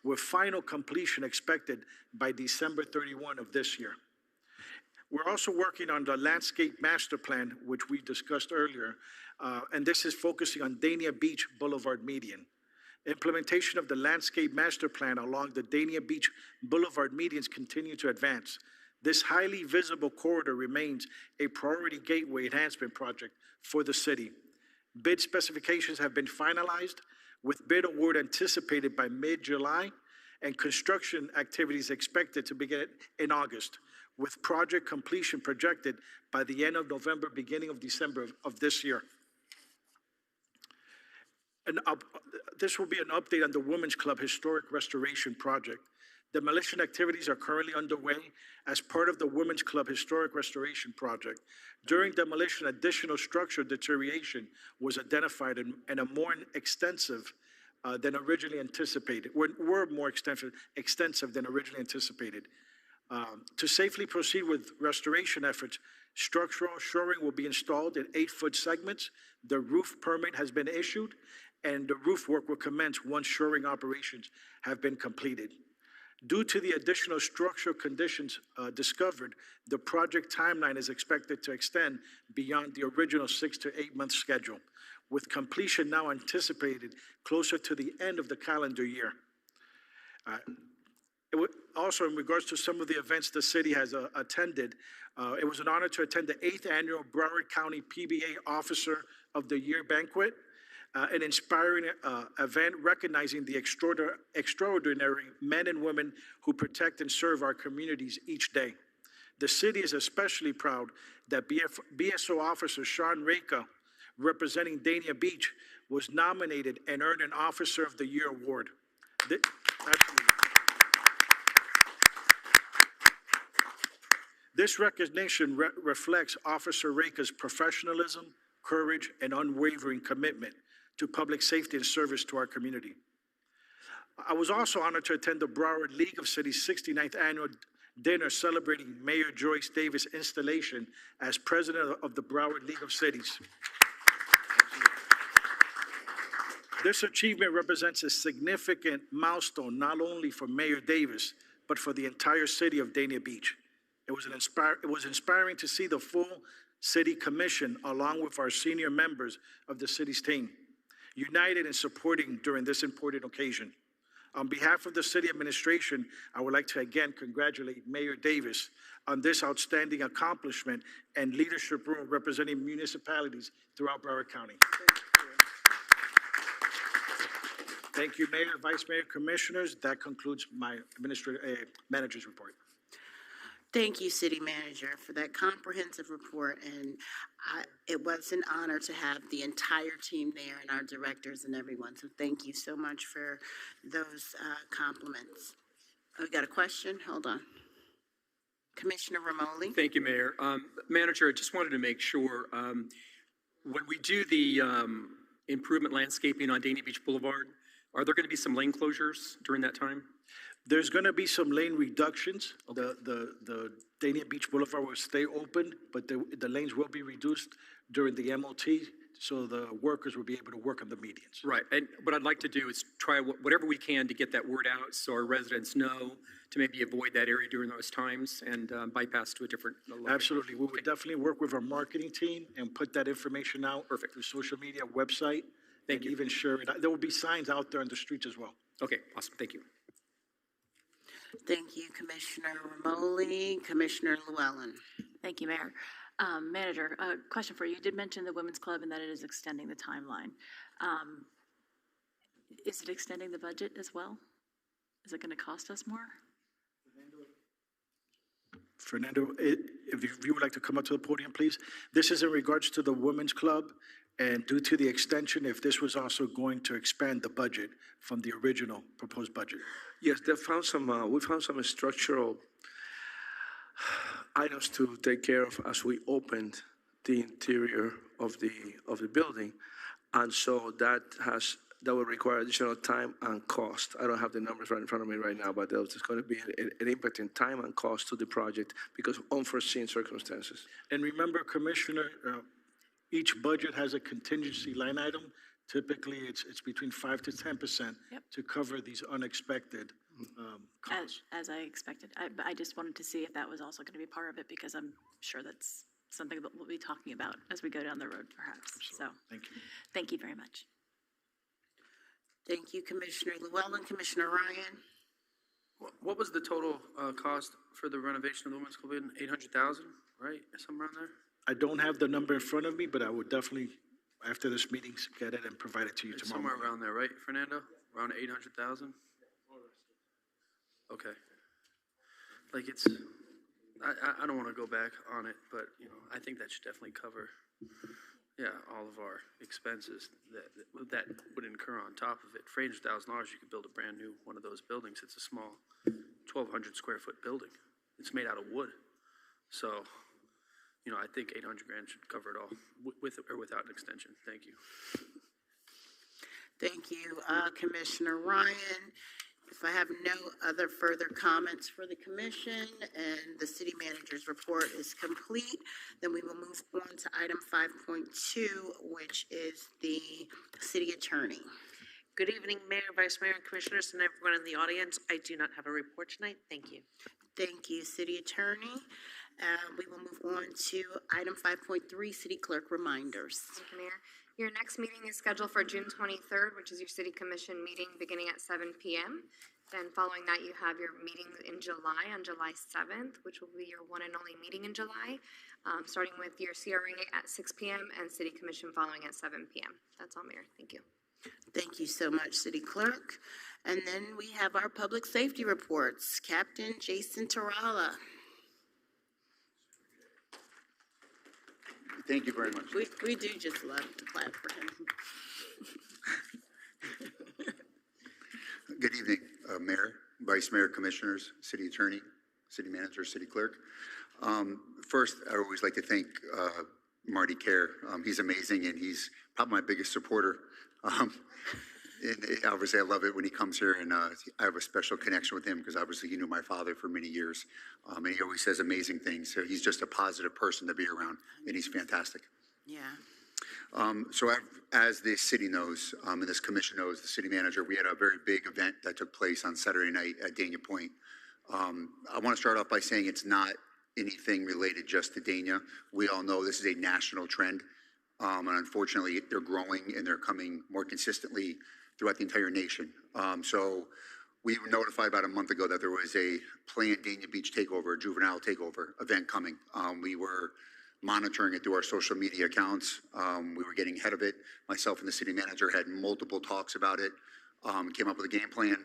with final completion expected by December 31 of this year. We're also working on the landscape master plan, which we discussed earlier, and this is focusing on Dania Beach Boulevard median. Implementation of the landscape master plan along the Dania Beach Boulevard medians continue to advance. This highly visible corridor remains a priority gateway enhancement project for the city. Bid specifications have been finalized, with bid award anticipated by mid-July, and construction activities expected to begin in August, with project completion projected by the end of November, beginning of December of this year. This will be an update on the Women's Club Historic Restoration Project. Demolition activities are currently underway as part of the Women's Club Historic Restoration Project. During demolition, additional structural deterioration was identified and a more extensive than originally anticipated. Were more extensive than originally anticipated. To safely proceed with restoration efforts, structural shoring will be installed in 8-foot segments. The roof permit has been issued, and the roof work will commence once shoring operations have been completed. Due to the additional structural conditions discovered, the project timeline is expected to extend beyond the original 6 to 8 month schedule, with completion now anticipated closer to the end of the calendar year. Also, in regards to some of the events the city has attended, it was an honor to attend the 8th Annual Broward County PBA Officer of the Year Banquet, an inspiring event recognizing the extraordinary men and women who protect and serve our communities each day. The city is especially proud that BSO Officer Sean Reka, representing Dania Beach, was nominated and earned an Officer of the Year award. Absolutely. This recognition reflects Officer Reka's professionalism, courage, and unwavering commitment to public safety and service to our community. I was also honored to attend the Broward League of Cities 69th Annual Dinner celebrating Mayor Joyce Davis' installation as president of the Broward League of Cities. This achievement represents a significant milestone not only for Mayor Davis, but for the entire city of Dania Beach. It was inspiring to see the full city commission, along with our senior members of the city's team, united in supporting during this important occasion. On behalf of the city administration, I would like to again congratulate Mayor Davis on this outstanding accomplishment and leadership role representing municipalities throughout Broward County. Thank you, Mayor, Vice Mayor, Commissioners. That concludes my manager's report. Thank you, City Manager, for that comprehensive report, and it was an honor to have the entire team there and our directors and everyone, so thank you so much for those compliments. We got a question? Hold on. Commissioner Romoli. Thank you, Mayor. Manager, I just wanted to make sure, when we do the improvement landscaping on Dania Beach Boulevard, are there going to be some lane closures during that time? There's going to be some lane reductions. Okay. The Dania Beach Boulevard will stay open, but the lanes will be reduced during the MOT, so the workers will be able to work on the medians. Right, and what I'd like to do is try whatever we can to get that word out so our residents know to maybe avoid that area during those times and bypass to a different location. Absolutely, we would definitely work with our marketing team and put that information out. Perfect. Through social media, website. Thank you. Even share it. There will be signs out there on the streets as well. Okay, awesome, thank you. Thank you, Commissioner Romoli. Commissioner Llewellyn. Thank you, Mayor. Manager, a question for you. You did mention the Women's Club and that it is extending the timeline. Is it extending the budget as well? Is it going to cost us more? Fernando, if you would like to come up to the podium, please. This is in regards to the Women's Club, and due to the extension, if this was also going to expand the budget from the original proposed budget. Yes, they found some. We found some structural items to take care of as we opened the interior of the building, and so that will require additional time and cost. I don't have the numbers right in front of me right now, but there's going to be an impact in time and cost to the project because of unforeseen circumstances. And remember, Commissioner, each budget has a contingency line item. Typically, it's between 5 to 10% to cover these unexpected costs. As I expected. I just wanted to see if that was also going to be part of it because I'm sure that's something that we'll be talking about as we go down the road, perhaps. Absolutely. So, thank you. Thank you very much. Thank you, Commissioner Llewellyn. Commissioner Ryan. What was the total cost for the renovation of the Women's Club? 800,000, right? Somewhere around there? I don't have the number in front of me, but I would definitely, after this meeting, get it and provide it to you It's tomorrow. somewhere around there, right, Fernando? Around 800,000? Okay. Like I don't want to go back on it, but I think that should definitely cover, all of our expenses that would incur on top of it. For $800,000, you could build a brand new one of those buildings. It's a small 1,200 square foot building. It's made out of wood. So, I think 800 grand should cover it all with or without an extension. Thank you. Thank you, Commissioner Ryan. If I have no other further comments for the commission and the city manager's report is complete, then we will move on to item 5.2, which is the city attorney. Good evening, Mayor, Vice Mayor, and Commissioners, and everyone in the audience. I do not have a report tonight. Thank you. Thank you, City Attorney. We will move on to item 5.3, City Clerk reminders. Thank you, Mayor. Your next meeting is scheduled for June 23rd, which is your City Commission meeting beginning at 7 p.m. Then following that, you have your meeting in July on July 7th, which will be your one and only meeting in July, starting with your CRA at 6 p.m. and City Commission following at 7 p.m. That's all, Mayor. Thank you. Thank you so much, City Clerk. And then we have our public safety reports. Captain Jason Tarala. Thank you very much. We do just love to clap for him. Good evening, Mayor, Vice Mayor, Commissioners, City Attorney, City Manager, City Clerk. First, I always like to thank Marty Kerr. He's amazing, and he's probably my biggest supporter. And obviously, I love it when he comes here, and I have a special connection with him because obviously he knew my father for many years, and he always says amazing things. So he's just a positive person to be around, and he's fantastic. Yeah. So as the city knows, and this commission knows, the city manager, we had a very big event that took place on Saturday night at Dania Point. I want to start off by saying it's not anything related just to Dania. We all know this is a national trend, and unfortunately they're growing and they're coming more consistently throughout the entire nation. So we were notified about a month ago that there was a planned Dania Beach takeover, juvenile takeover event coming. We were monitoring it through our social media accounts. We were getting ahead of it. Myself and the city manager had multiple talks about it, came up with a game plan.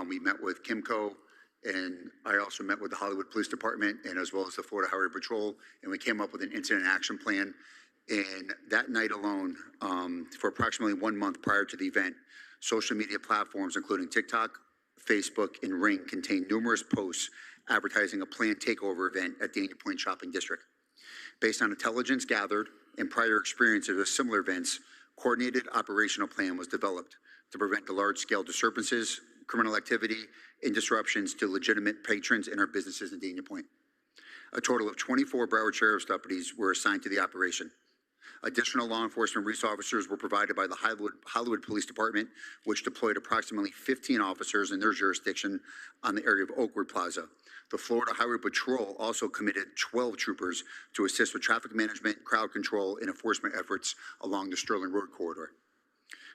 We met with Kimco, and I also met with the Hollywood Police Department and as well as the Florida Highway Patrol, and we came up with an incident action plan. And that night alone, for approximately 1 month prior to the event, social media platforms including TikTok, Facebook, and Ring contained numerous posts advertising a planned takeover event at Dania Point Shopping District. Based on intelligence gathered and prior experiences with similar events, coordinated operational plan was developed to prevent the large-scale disturbances, criminal activity, and disruptions to legitimate patrons and our businesses in Dania Point. A total of 24 Broward Sheriff's deputies were assigned to the operation. Additional law enforcement resource officers were provided by the Hollywood Police Department, which deployed approximately 15 officers in their jurisdiction on the area of Oakwood Plaza. The Florida Highway Patrol also committed 12 troopers to assist with traffic management, crowd control, and enforcement efforts along the Sterling Road corridor.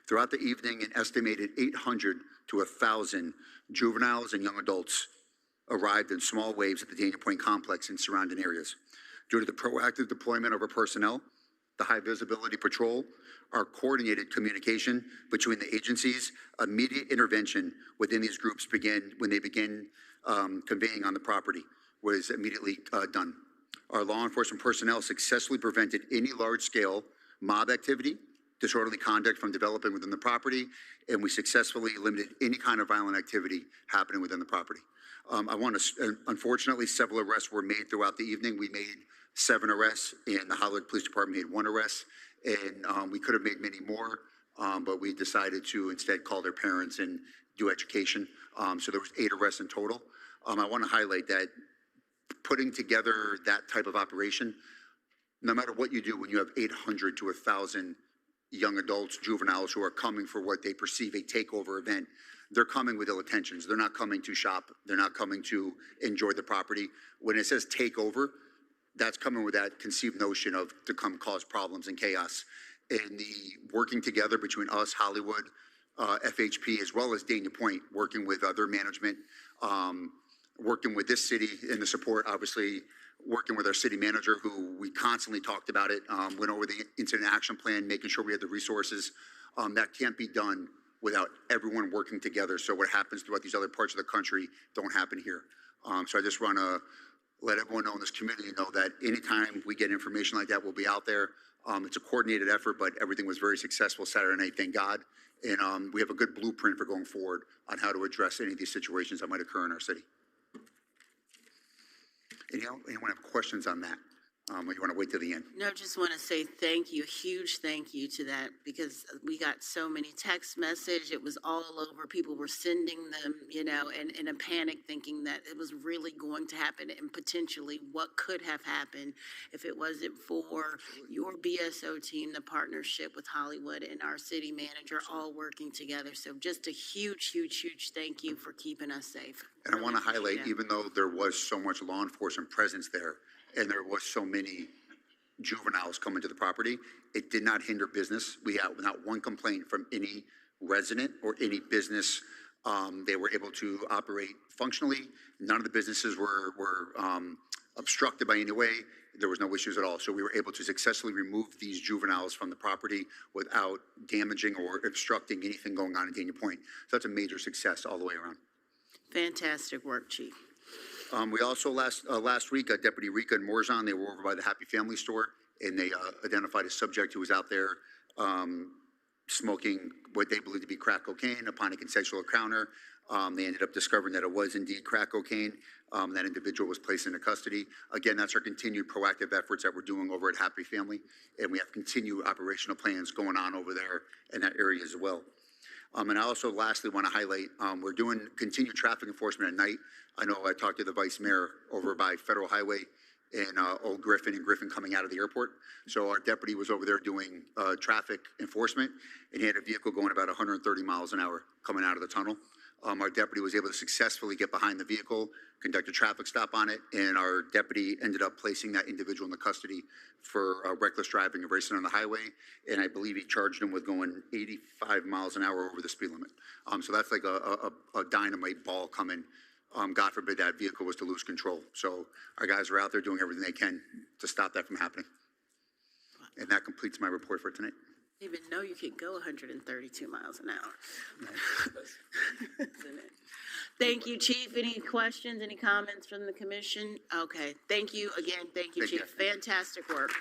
Throughout the evening, an estimated 800 to 1,000 juveniles and young adults arrived in small waves at the Dania Point complex and surrounding areas. Due to the proactive deployment of our personnel, the high visibility patrol, our coordinated communication between the agencies, immediate intervention within these groups when they begin conveying on the property was immediately done. Our law enforcement personnel successfully prevented any large-scale mob activity, disorderly conduct from developing within the property, and we successfully limited any kind of violent activity happening within the property. Unfortunately, several arrests were made throughout the evening. We made 7 arrests, and the Hollywood Police Department made 1 arrest, and we could have made many more, but we decided to instead call their parents and do education. So there was 8 arrests in total. I want to highlight that putting together that type of operation, no matter what you do, when you have 800 to 1,000 young adults, juveniles who are coming for what they perceive a takeover event, they're coming with ill intentions. They're not coming to shop. They're not coming to enjoy the property. When it says takeover, that's coming with that conceived notion of to come cause problems and chaos. And the working together between us, Hollywood, FHP, as well as Dania Point, working with other management, working with this city and the support, obviously, working with our city manager, who we constantly talked about it, went over the incident action plan, making sure we had the resources. That can't be done without everyone working together. So what happens throughout these other parts of the country don't happen here. So I just want to let everyone know in this community know that anytime we get information like that, we'll be out there. It's a coordinated effort, but everything was very successful Saturday night, thank God. And we have a good blueprint for going forward on how to address any of these situations that might occur in our city. Anyone have questions on that? Or you want to wait till the end? No, just want to say thank you, huge thank you to that, because we got so many text message. It was all over. People were sending them, and in a panic, thinking that it was really going to happen, and potentially what could have happened if it wasn't for your BSO team, the partnership with Hollywood and our city manager all working together. So just a huge, huge, huge thank you for keeping us safe. And I want to Really appreciate highlight, it. even though there was so much law enforcement presence there, and there was so many juveniles coming to the property, it did not hinder business. We had not one complaint from any resident or any business. They were able to operate functionally. None of the businesses were obstructed by any way. There was no issues at all. So we were able to successfully remove these juveniles from the property without damaging or obstructing anything going on in Dania Point. So that's a major success all the way around. Fantastic work, Chief. We also, last week, Deputy Rika and Morzon, they were over by the Happy Family store, and they identified a subject who was out there smoking what they believed to be crack cocaine. Upon a consensual encounter, they ended up discovering that it was indeed crack cocaine. That individual was placed into custody. Again, that's our continued proactive efforts that we're doing over at Happy Family, and we have continued operational plans going on over there in that area as well. And I also lastly want to highlight, we're doing continued traffic enforcement at night. I know I talked to the Vice Mayor over by Federal Highway in Old Griffin and Griffin coming out of the airport. So our deputy was over there doing traffic enforcement, and he had a vehicle going about 130 miles an hour coming out of the tunnel. Our deputy was able to successfully get behind the vehicle, conduct a traffic stop on it, and our deputy ended up placing that individual into custody for reckless driving and racing on the highway. And I believe he charged him with going 85 miles an hour over the speed limit. So that's like a dynamite ball coming. God forbid that vehicle was to lose control. So our guys are out there doing everything they can to stop that from happening. And that completes my report for tonight. I didn't even know you could go 132 miles an hour. Isn't it? Thank you, Chief. Any questions, any comments from the commission? Okay, thank you again. Thank you, Thank you. Chief. Fantastic work.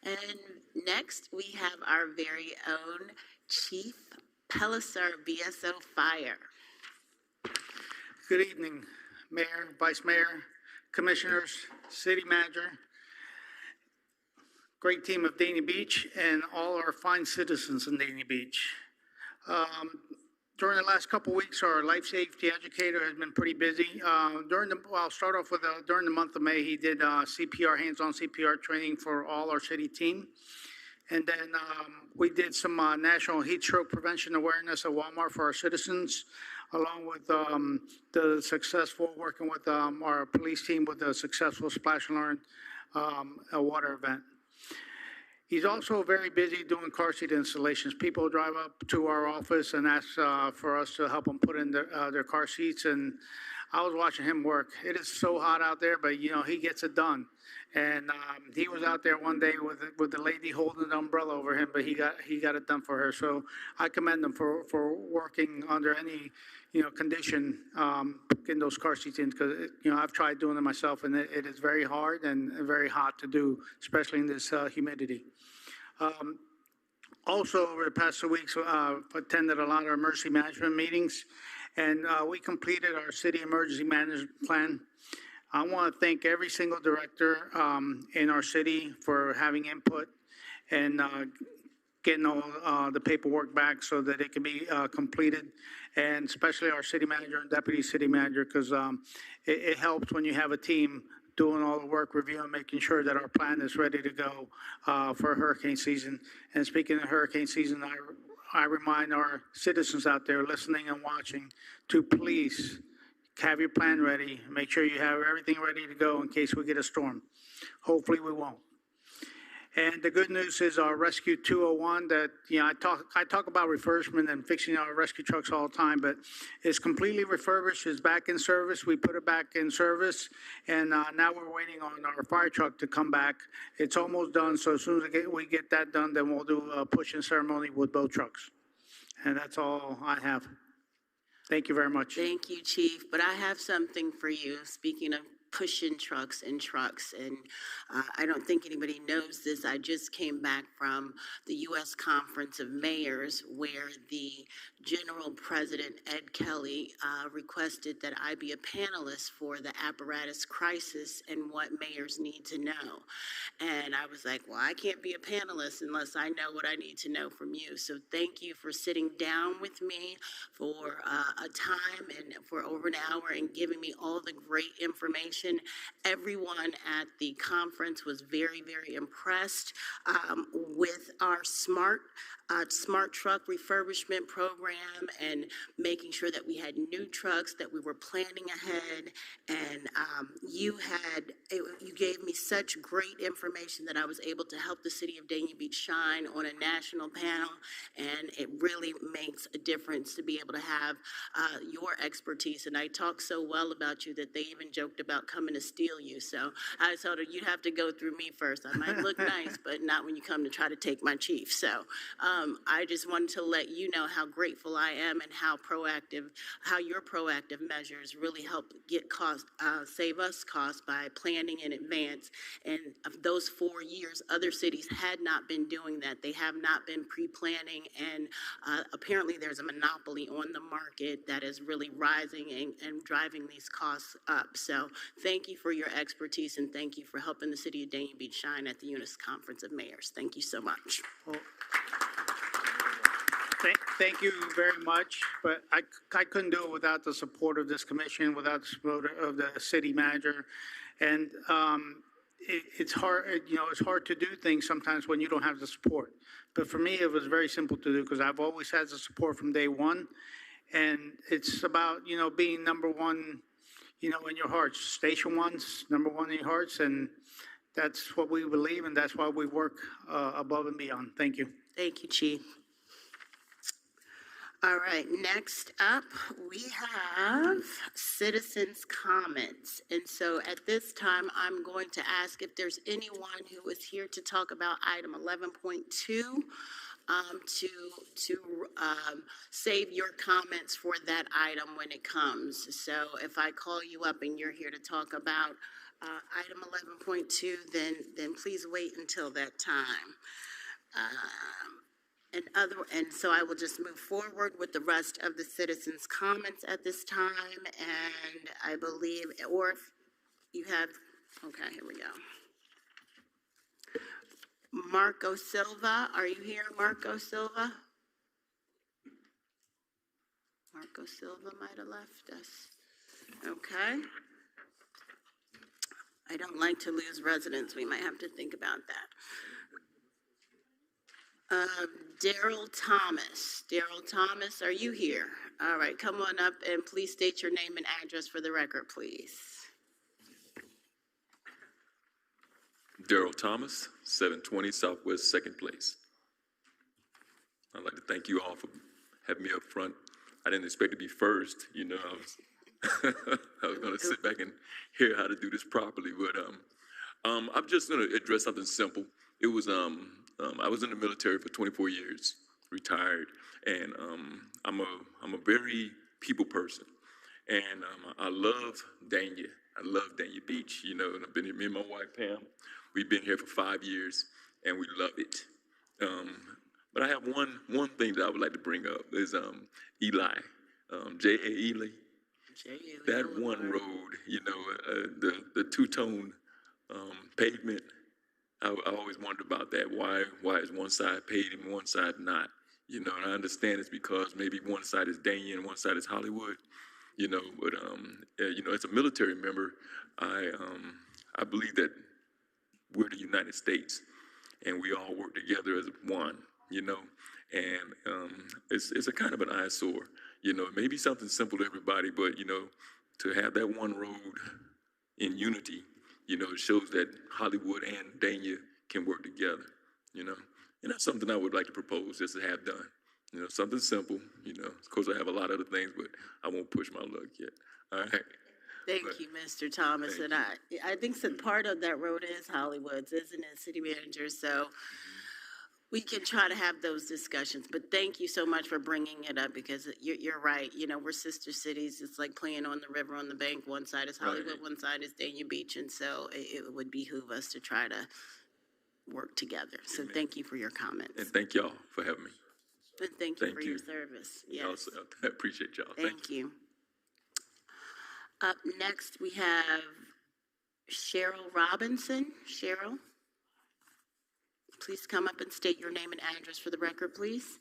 And next, we have our very own Chief Pelliser, BSO Fire. Good evening, Mayor, Vice Mayor, Commissioners, City Manager, great team of Dania Beach, and all our fine citizens in Dania Beach. During the last couple weeks, our life safety educator has been pretty busy. I'll start off with during the month of May, he did CPR, hands-on CPR training for all our city team. And then we did some national heat stroke prevention awareness at Walmart for our citizens, along with the successful working with our police team with the successful Splash and Learn water event. He's also very busy doing car seat installations. People drive up to our office and ask for us to help them put in their car seats. And I was watching him work. It is so hot out there, but he gets it done. And he was out there one day with the lady holding an umbrella over him, but he got it done for her. So I commend him for working under any condition, getting those car seats in, because I've tried doing it myself, and it is very hard and very hot to do, especially in this humidity. Also, over the past 2 weeks, attended a lot of emergency management meetings, and we completed our city emergency management plan. I want to thank every single director in our city for having input and getting all the paperwork back so that it can be completed, and especially our city manager and deputy city manager, because it helps when you have a team doing all the work, reviewing, making sure that our plan is ready to go for hurricane season. And speaking of hurricane season, I remind our citizens out there listening and watching to please have your plan ready. Make sure you have everything ready to go in case we get a storm. Hopefully we won't. And the good news is our Rescue 201 that, I talk about refurbishment and fixing our rescue trucks all the time, but it's completely refurbished, it's back in service. We put it back in service, and now we're waiting on our fire truck to come back. It's almost done, so as soon as we get that done, then we'll do a push-in ceremony with both trucks. And that's all I have. Thank you very much. Thank you, Chief. But I have something for you. Speaking of pushing trucks and trucks. And I don't think anybody knows this. I just came back from the U.S. Conference of Mayors, where the General President, Ed Kelly, requested that I be a panelist for the apparatus crisis and what mayors need to know. And I was like, well, I can't be a panelist unless I know what I need to know from you. So thank you for sitting down with me for a time and for over an hour and giving me all the great information. Everyone at the conference was very, very impressed with our smart truck refurbishment program and making sure that we had new trucks, that we were planning ahead. And you gave me such great information that I was able to help the city of Dania Beach shine on a national panel. And it really makes a difference to be able to have your expertise. And I talk so well about you that they even joked about coming to steal you. So I told her, you'd have to go through me first. I might look nice, but not when you come to try to take my chief. So I just wanted to let you know how grateful I am and how your proactive measures really help save us costs by planning in advance. And of those 4 years, other cities had not been doing that. They have not been pre-planning, and apparently there's a monopoly on the market that is really rising and driving these costs up. So thank you for your expertise, and thank you for helping the city of Dania Beach shine at the U.S. Conference of Mayors. Thank you so much. Well, thank you very much, but I couldn't do it without the support of this commission, without the support of the city manager. And it's hard, it's hard to do things sometimes when you don't have the support. But for me, it was very simple to do because I've always had the support from day one. And it's about, being number one, in your hearts. Station one's number one in your hearts. And that's what we believe, and that's why we work above and beyond. Thank you. Thank you, Chief. All right, next up, we have citizens' comments. And so at this time, I'm going to ask if there's anyone who is here to talk about item 11.2, to save your comments for that item when it comes. So if I call you up and you're here to talk about item 11.2, then please wait until that time. And so I will just move forward with the rest of the citizens' comments at this time. And I believe, or if you have, okay, here we go. Marco Silva, are you here, Marco Silva? Marco Silva might have left us. Okay. I don't like to lose residents. We might have to think about that. Daryl Thomas. Daryl Thomas, are you here? All right, come on up and please state your name and address for the record, please. Daryl Thomas, 720 Southwest 2nd Place. I'd like to thank you all for having me up front. I didn't expect to be first, I was going to sit back and hear how to do this properly, but I'm just going to address something simple. It was I was in the military for 24 years, retired, and I'm a very people person, and I love Dania. I love Dania Beach, and I've been here. Me and my wife Pam, we've been here for 5 years, and we love it. But I have one thing that I would like to bring up is Ely, J.A. Ely. That one road, the two-tone pavement. I always wondered about that. Why is one side paved and one side not? And I understand it's because maybe one side is Dania and one side is Hollywood. But as a military member, I believe that we're the United States, and we all work together as one. And it's a kind of an eyesore. It may be something simple to everybody, but to have that one road in unity. It shows that Hollywood and Dania can work together, and that's something I would like to propose just to have done. Something simple, Of course, I have a lot of other things, but I won't push my luck yet. All right. Thank you, Mr. Thomas. And I think some part of that road is Hollywood's, isn't it, city manager? So we can try to have those discussions, but thank you so much for bringing it up because you're right. You know, we're sister cities. It's like playing on the river on the bank. One side is Hollywood, one side is Dania Beach. And so it would behoove us to try to work together. So thank you for your comments. And thank y'all for having me. And thank you Thank for you. your service. Yes. Also, I appreciate y'all. Thank you. Up next, we have Cheryl Robinson. Cheryl, please come up and state your name and address for the record, please.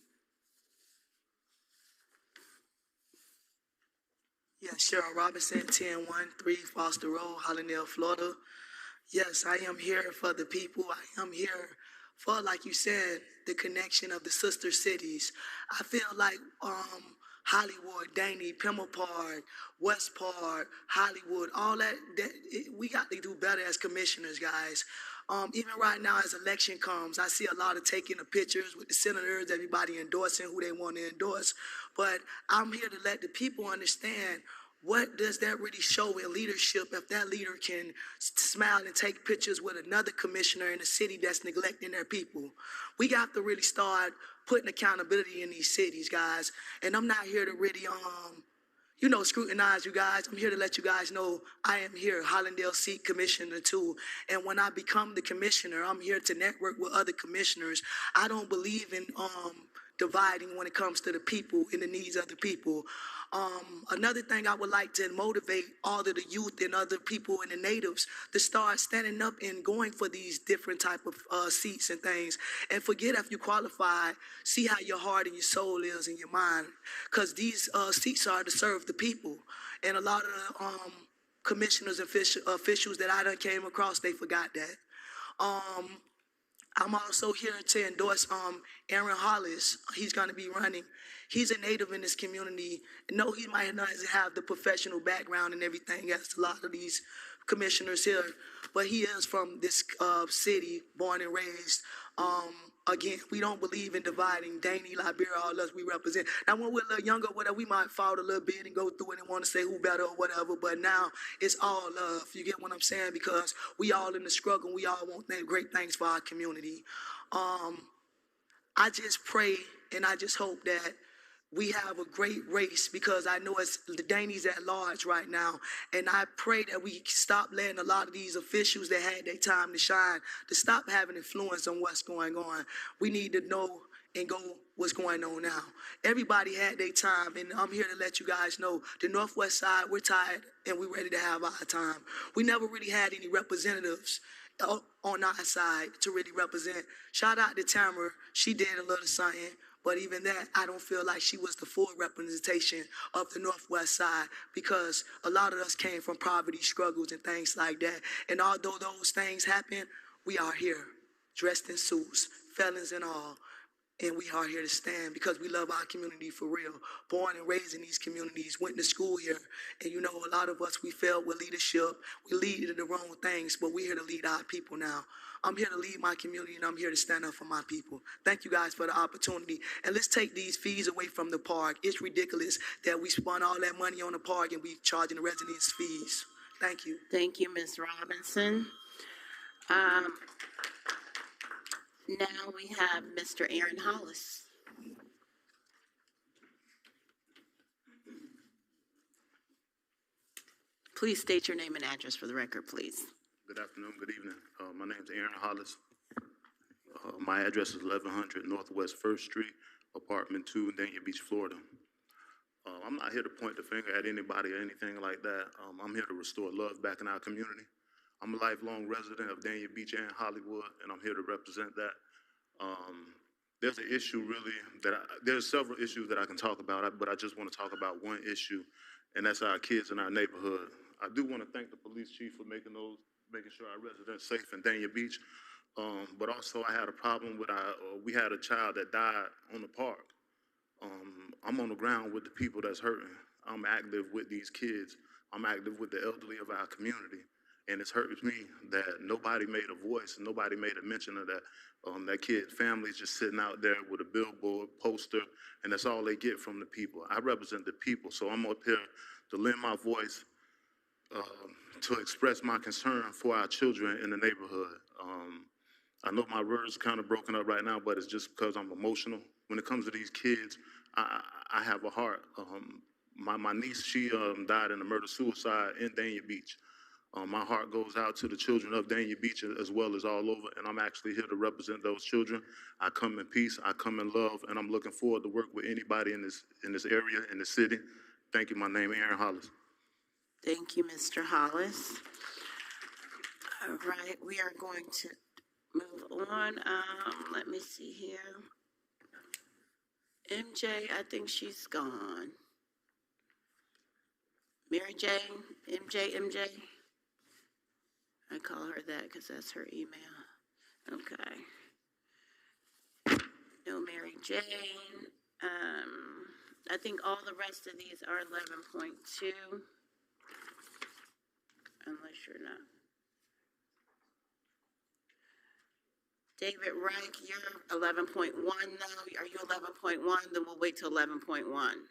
Yes, Cheryl Robinson, 1013 Foster Road, Hollandale, Florida. Yes, I am here for the people. I am here for, like you said, the connection of the sister cities. I feel like Hollywood, Danny, Pimble Park, West Park, Hollywood, all that, we got to do better as commissioners, guys. Even right now, as election comes, I see a lot of taking the pictures with the senators, everybody endorsing who they want to endorse. But I'm here to let the people understand what does that really show in leadership if that leader can smile and take pictures with another commissioner in a city that's neglecting their people. We got to really start putting accountability in these cities, guys. And I'm not here to really scrutinize you guys. I'm here to let you guys know I am here, Hollandale seat commissioner too. And when I become the commissioner, I'm here to network with other commissioners. I don't believe in dividing when it comes to the people and the needs of the people. Another thing I would like to motivate all of the youth and other people and the natives to start standing up and going for these different type of seats and things. And forget if you qualify, see how your heart and your soul is and your mind. Because these seats are to serve the people. And a lot of the commissioners and officials that I done came across, they forgot that. I'm also here to endorse Aaron Hollis. He's going to be running. He's a native in this community. No, he might not have the professional background and everything as a lot of these commissioners here, but he is from this city, born and raised. Again, we don't believe in dividing. Danny, Liberia, all us, we represent. Now, when we're a little younger, whatever, we might fight a little bit and go through it and want to say who better or whatever, but now it's all love. You get what I'm saying? Because we all in the struggle. We all want great things for our community. I just pray and I just hope that we have a great race because I know it's the Danie's at large right now. And I pray that we stop letting a lot of these officials that had their time to shine to stop having influence on what's going on. We need to know and go what's going on now. Everybody had their time, and I'm here to let you guys know the Northwest side, we're tired and we're ready to have our time. We never really had any representatives on our side to really represent. Shout out to Tamara. She did a little something. But even that, I don't feel like she was the full representation of the Northwest side because a lot of us came from poverty struggles and things like that. And although those things happen, we are here, dressed in suits, felons and all. And we are here to stand because we love our community for real. Born and raised in these communities, went to school here. And you know, a lot of us, we failed with leadership. We lead in the wrong things, but we're here to lead our people now. I'm here to lead my community and I'm here to stand up for my people. Thank you guys for the opportunity. And let's take these fees away from the park. It's ridiculous that we spend all that money on the park and we charging the residents fees. Thank you. Thank you, Ms. Robinson. Now we have Mr. Aaron Hollis. Please state your name and address for the record, please. Good afternoon, good evening. My name is Aaron Hollis. My address is 1100 Northwest 1st Street, apartment 2, Dania Beach, Florida. I'm not here to point the finger at anybody or anything like that. I'm here to restore love back in our community. I'm a lifelong resident of Dania Beach and Hollywood, and I'm here to represent that. There's an issue really there's several issues that I can talk about, but I just want to talk about one issue, and that's our kids in our neighborhood. I do want to thank the police chief for making sure our residents safe in Dania Beach. But also I had a problem with we had a child that died on the park. I'm on the ground with the people that's hurting. I'm active with these kids. I'm active with the elderly of our community. And it's hurts me that nobody made a voice and nobody made a mention of that. That kid's family's just sitting out there with a billboard poster, and that's all they get from the people. I represent the people, so I'm up here to lend my voice to express my concern for our children in the neighborhood. I know my words are kind of broken up right now, but it's just because I'm emotional. When it comes to these kids, I have a heart. My niece, she died in a murder-suicide in Dania Beach. My heart goes out to the children of Dania Beach as well as all over, and I'm actually here to represent those children. I come in peace, I come in love, and I'm looking forward to work with anybody in this area, in the city. Thank you. My name is Aaron Hollis. Thank you, Mr. Hollis. All right, we are going to move on. Let me see here. MJ, I think she's gone. Mary Jane, MJ. I call her that because that's her email. Okay. No Mary Jane. I think all the rest of these are 11.2. Unless you're not. David Reich, you're 11.1 though. Are you 11.1? Then we'll wait till 11.1.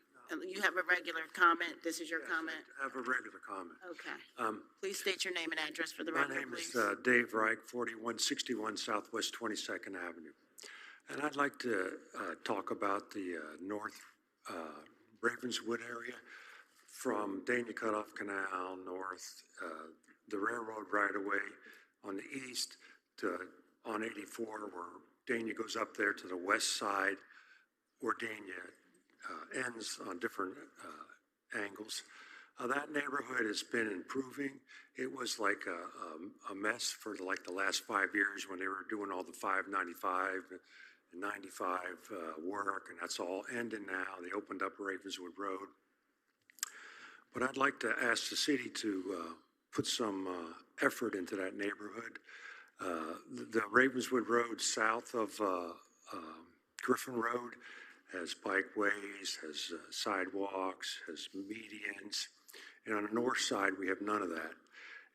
You have a regular comment. This is your comment? I have a regular comment. Okay. Please state your name and address for the My record, name please. is Dave Reich, 4161 Southwest 22nd Avenue. And I'd like to talk about the North Ravenswood area from Dania Cutoff Canal north, the railroad right-of-way on the east to on 84 where Dania goes up there to the west side where Dania ends on different angles. That neighborhood has been improving. It was like a mess for like the last 5 years when they were doing all the 595 and 95 work, and that's all ending now. They opened up Ravenswood Road. But I'd like to ask the city to put some effort into that neighborhood. The Ravenswood Road south of Griffin Road has bikeways, has sidewalks, has medians. And on the north side, we have none of that.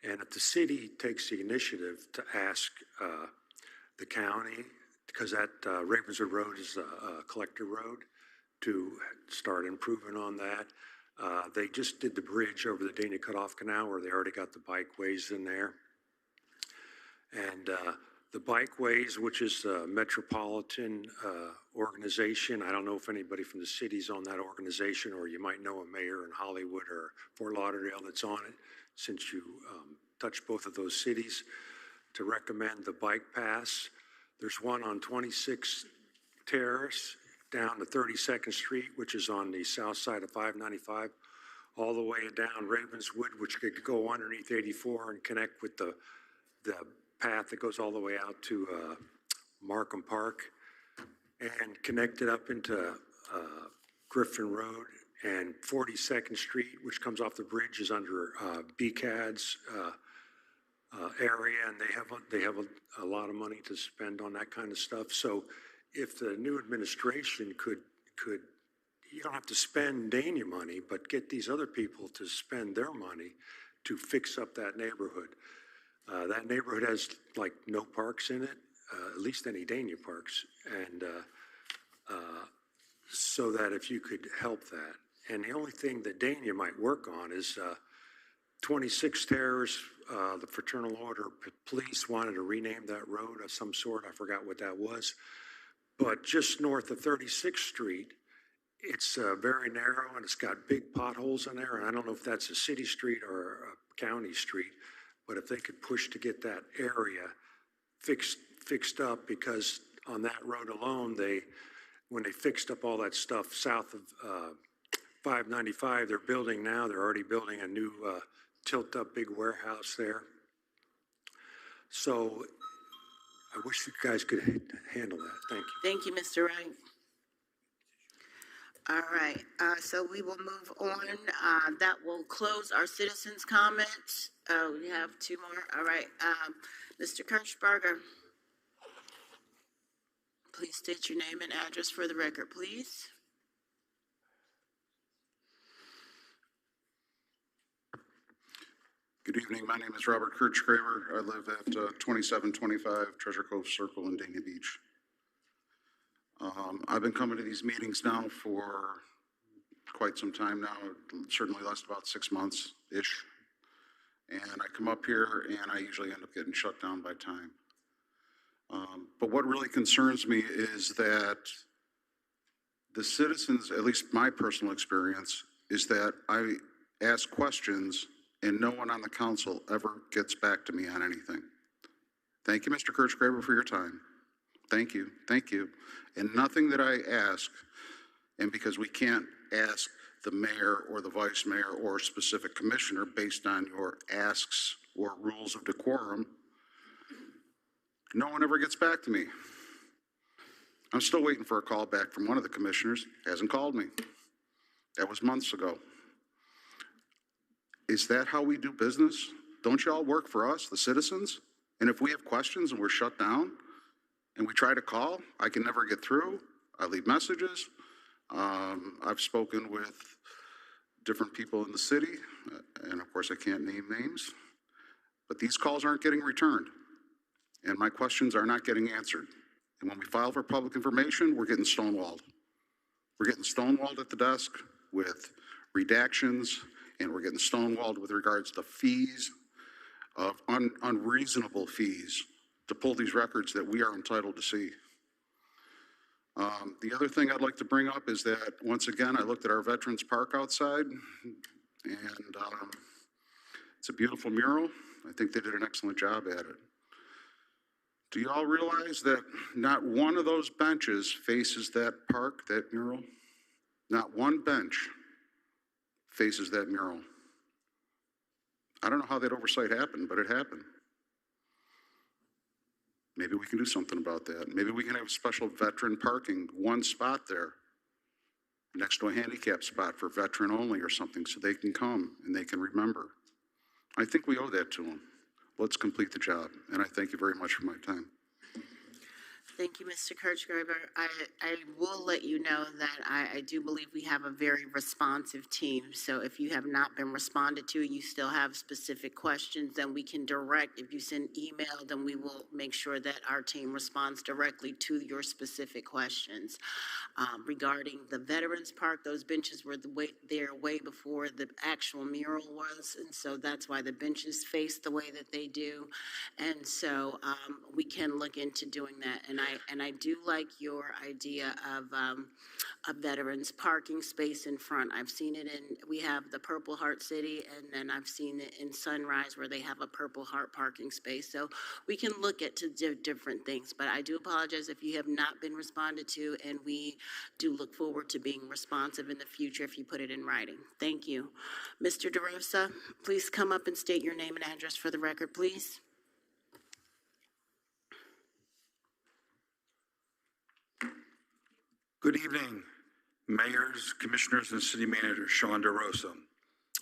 And if the city takes the initiative to ask the county, because that Ravenswood Road is a collector road, to start improving on that. They just did the bridge over the Dania Cutoff Canal where they already got the bikeways in there. And the bikeways, which is a metropolitan organization, I don't know if anybody from the city's on that organization, or you might know a mayor in Hollywood or Fort Lauderdale that's on it, since you touched both of those cities, to recommend the bike pass. There's one on 26th Terrace down to 32nd Street, which is on the south side of 595, all the way down Ravenswood, which could go underneath 84 and connect with the path that goes all the way out to Markham Park, and connected up into Griffin Road. And 42nd Street, which comes off the bridge, is under BCAD's area, and they have a lot of money to spend on that kind of stuff. So if the new administration could you don't have to spend Dania money, but get these other people to spend their money to fix up that neighborhood. That neighborhood has like no parks in it, at least any Dania parks, and so that if you could help that. And the only thing that Dania might work on is 26 Terrace, the Fraternal Order Police wanted to rename that road of some sort. I forgot what that was. But just north of 36th Street, it's very narrow and it's got big potholes in there. And I don't know if that's a city street or a county street, but if they could push to get that area fixed up, because on that road alone, when they fixed up all that stuff south of 595, they're already building a new tilt-up big warehouse there. So I wish you guys could handle that. Thank you. Thank you, Mr. Wright. All right, so we will move on. That will close our citizens' comments. We have two more. All right, Mr. Kirschberger. Please state your name and address for the record, please. Good evening. My name is Robert Kirchgraver. I live at 2725 Treasure Cove Circle in Dania Beach. I've been coming to these meetings now for quite some time now, certainly last about 6 months-ish. And I come up here and I usually end up getting shut down by time. But what really concerns me is that the citizens, at least my personal experience, is that I ask questions and no one on the council ever gets back to me on anything. Thank you, Mr. Kirchgraber, for your time. Thank you, thank you. And nothing that I ask, and because we can't ask the mayor or the vice mayor or a specific commissioner based on your asks or rules of decorum, no one ever gets back to me. I'm still waiting for a call back from one of the commissioners. Hasn't called me. That was months ago. Is that how we do business? Don't y'all work for us, the citizens? And if we have questions and we're shut down and we try to call, I can never get through. I leave messages. I've spoken with different people in the city, and of course I can't name names, but these calls aren't getting returned, and my questions are not getting answered. And when we file for public information, we're getting stonewalled. We're getting stonewalled at the desk with redactions, and we're getting stonewalled with regards to fees, of unreasonable fees to pull these records that we are entitled to see. The other thing I'd like to bring up is that, once again, I looked at our Veterans Park outside, and it's a beautiful mural. I think they did an excellent job at it. Do you all realize that not one of those benches faces that park, that mural? Not one bench faces that mural. I don't know how that oversight happened, but it happened. Maybe we can do something about that. Maybe we can have special veteran parking, one spot there, next to a handicap spot for veteran only or something, so they can come and they can remember. I think we owe that to them. Let's complete the job, and I thank you very much for my time. Thank you, Mr. Kirchgraber. I will let you know that I do believe we have a very responsive team. So if you have not been responded to, you still have specific questions, then we can direct. If you send email, then we will make sure that our team responds directly to your specific questions. Regarding the Veterans Park, those benches were there way before the actual mural was, and so that's why the benches face the way that they do. And so we can look into doing that. And I do like your idea of a veterans parking space in front. I've seen it we have the Purple Heart City, and then I've seen it in Sunrise where they have a Purple Heart parking space. So we can look at different things, but I do apologize if you have not been responded to, and we do look forward to being responsive in the future if you put it in writing. Thank you. Mr. DeRosa, please come up and state your name and address for the record, please. Good evening, mayors, commissioners, and city manager Sean DeRosa.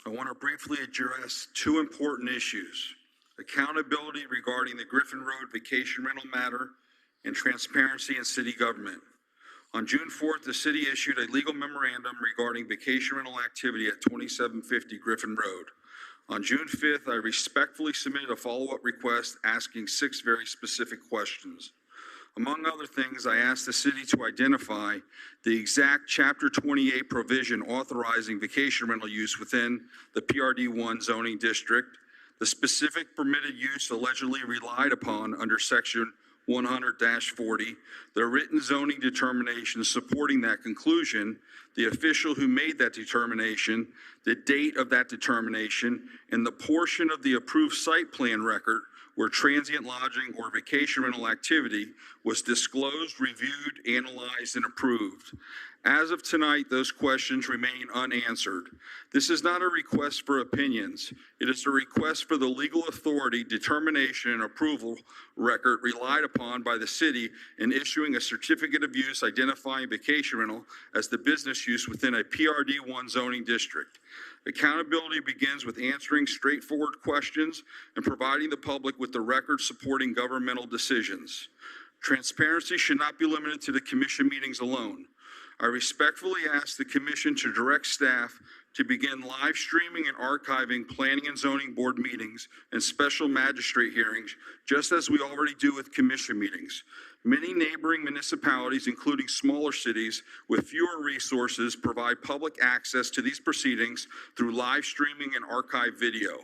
I want to briefly address two important issues: accountability regarding the Griffin Road vacation rental matter and transparency in city government. On June 4th, the city issued a legal memorandum regarding vacation rental activity at 2750 Griffin Road. On June 5th, I respectfully submitted a follow-up request asking 6 very specific questions. Among other things, I asked the city to identify the exact Chapter 28 provision authorizing vacation rental use within the PRD1 zoning district, the specific permitted use allegedly relied upon under Section 100-40, the written zoning determination supporting that conclusion, the official who made that determination, the date of that determination, and the portion of the approved site plan record where transient lodging or vacation rental activity was disclosed, reviewed, analyzed, and approved. As of tonight, those questions remain unanswered. This is not a request for opinions. It is a request for the legal authority, determination, and approval record relied upon by the city in issuing a certificate of use identifying vacation rental as the business use within a PRD1 zoning district. Accountability begins with answering straightforward questions and providing the public with the record supporting governmental decisions. Transparency should not be limited to the commission meetings alone. I respectfully ask the commission to direct staff to begin live streaming and archiving planning and zoning board meetings and special magistrate hearings, just as we already do with commission meetings. Many neighboring municipalities, including smaller cities with fewer resources, provide public access to these proceedings through live streaming and archive video.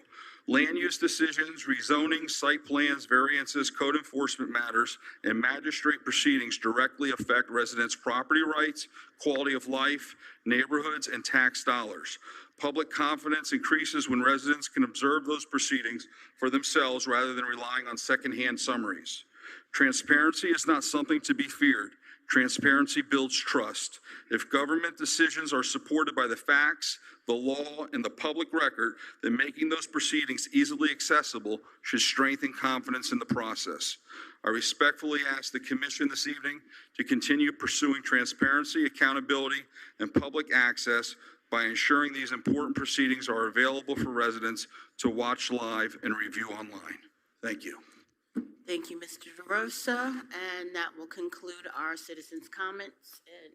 Land use decisions, rezoning, site plans, variances, code enforcement matters, and magistrate proceedings directly affect residents' property rights, quality of life, neighborhoods, and tax dollars. Public confidence increases when residents can observe those proceedings for themselves rather than relying on secondhand summaries. Transparency is not something to be feared. Transparency builds trust. If government decisions are supported by the facts, the law, and the public record, then making those proceedings easily accessible should strengthen confidence in the process. I respectfully ask the Commission this evening to continue pursuing transparency, accountability, and public access by ensuring these important proceedings are available for residents to watch live and review online. Thank you. Thank you, Mr. DeRosa, and that will conclude our citizens' comments. And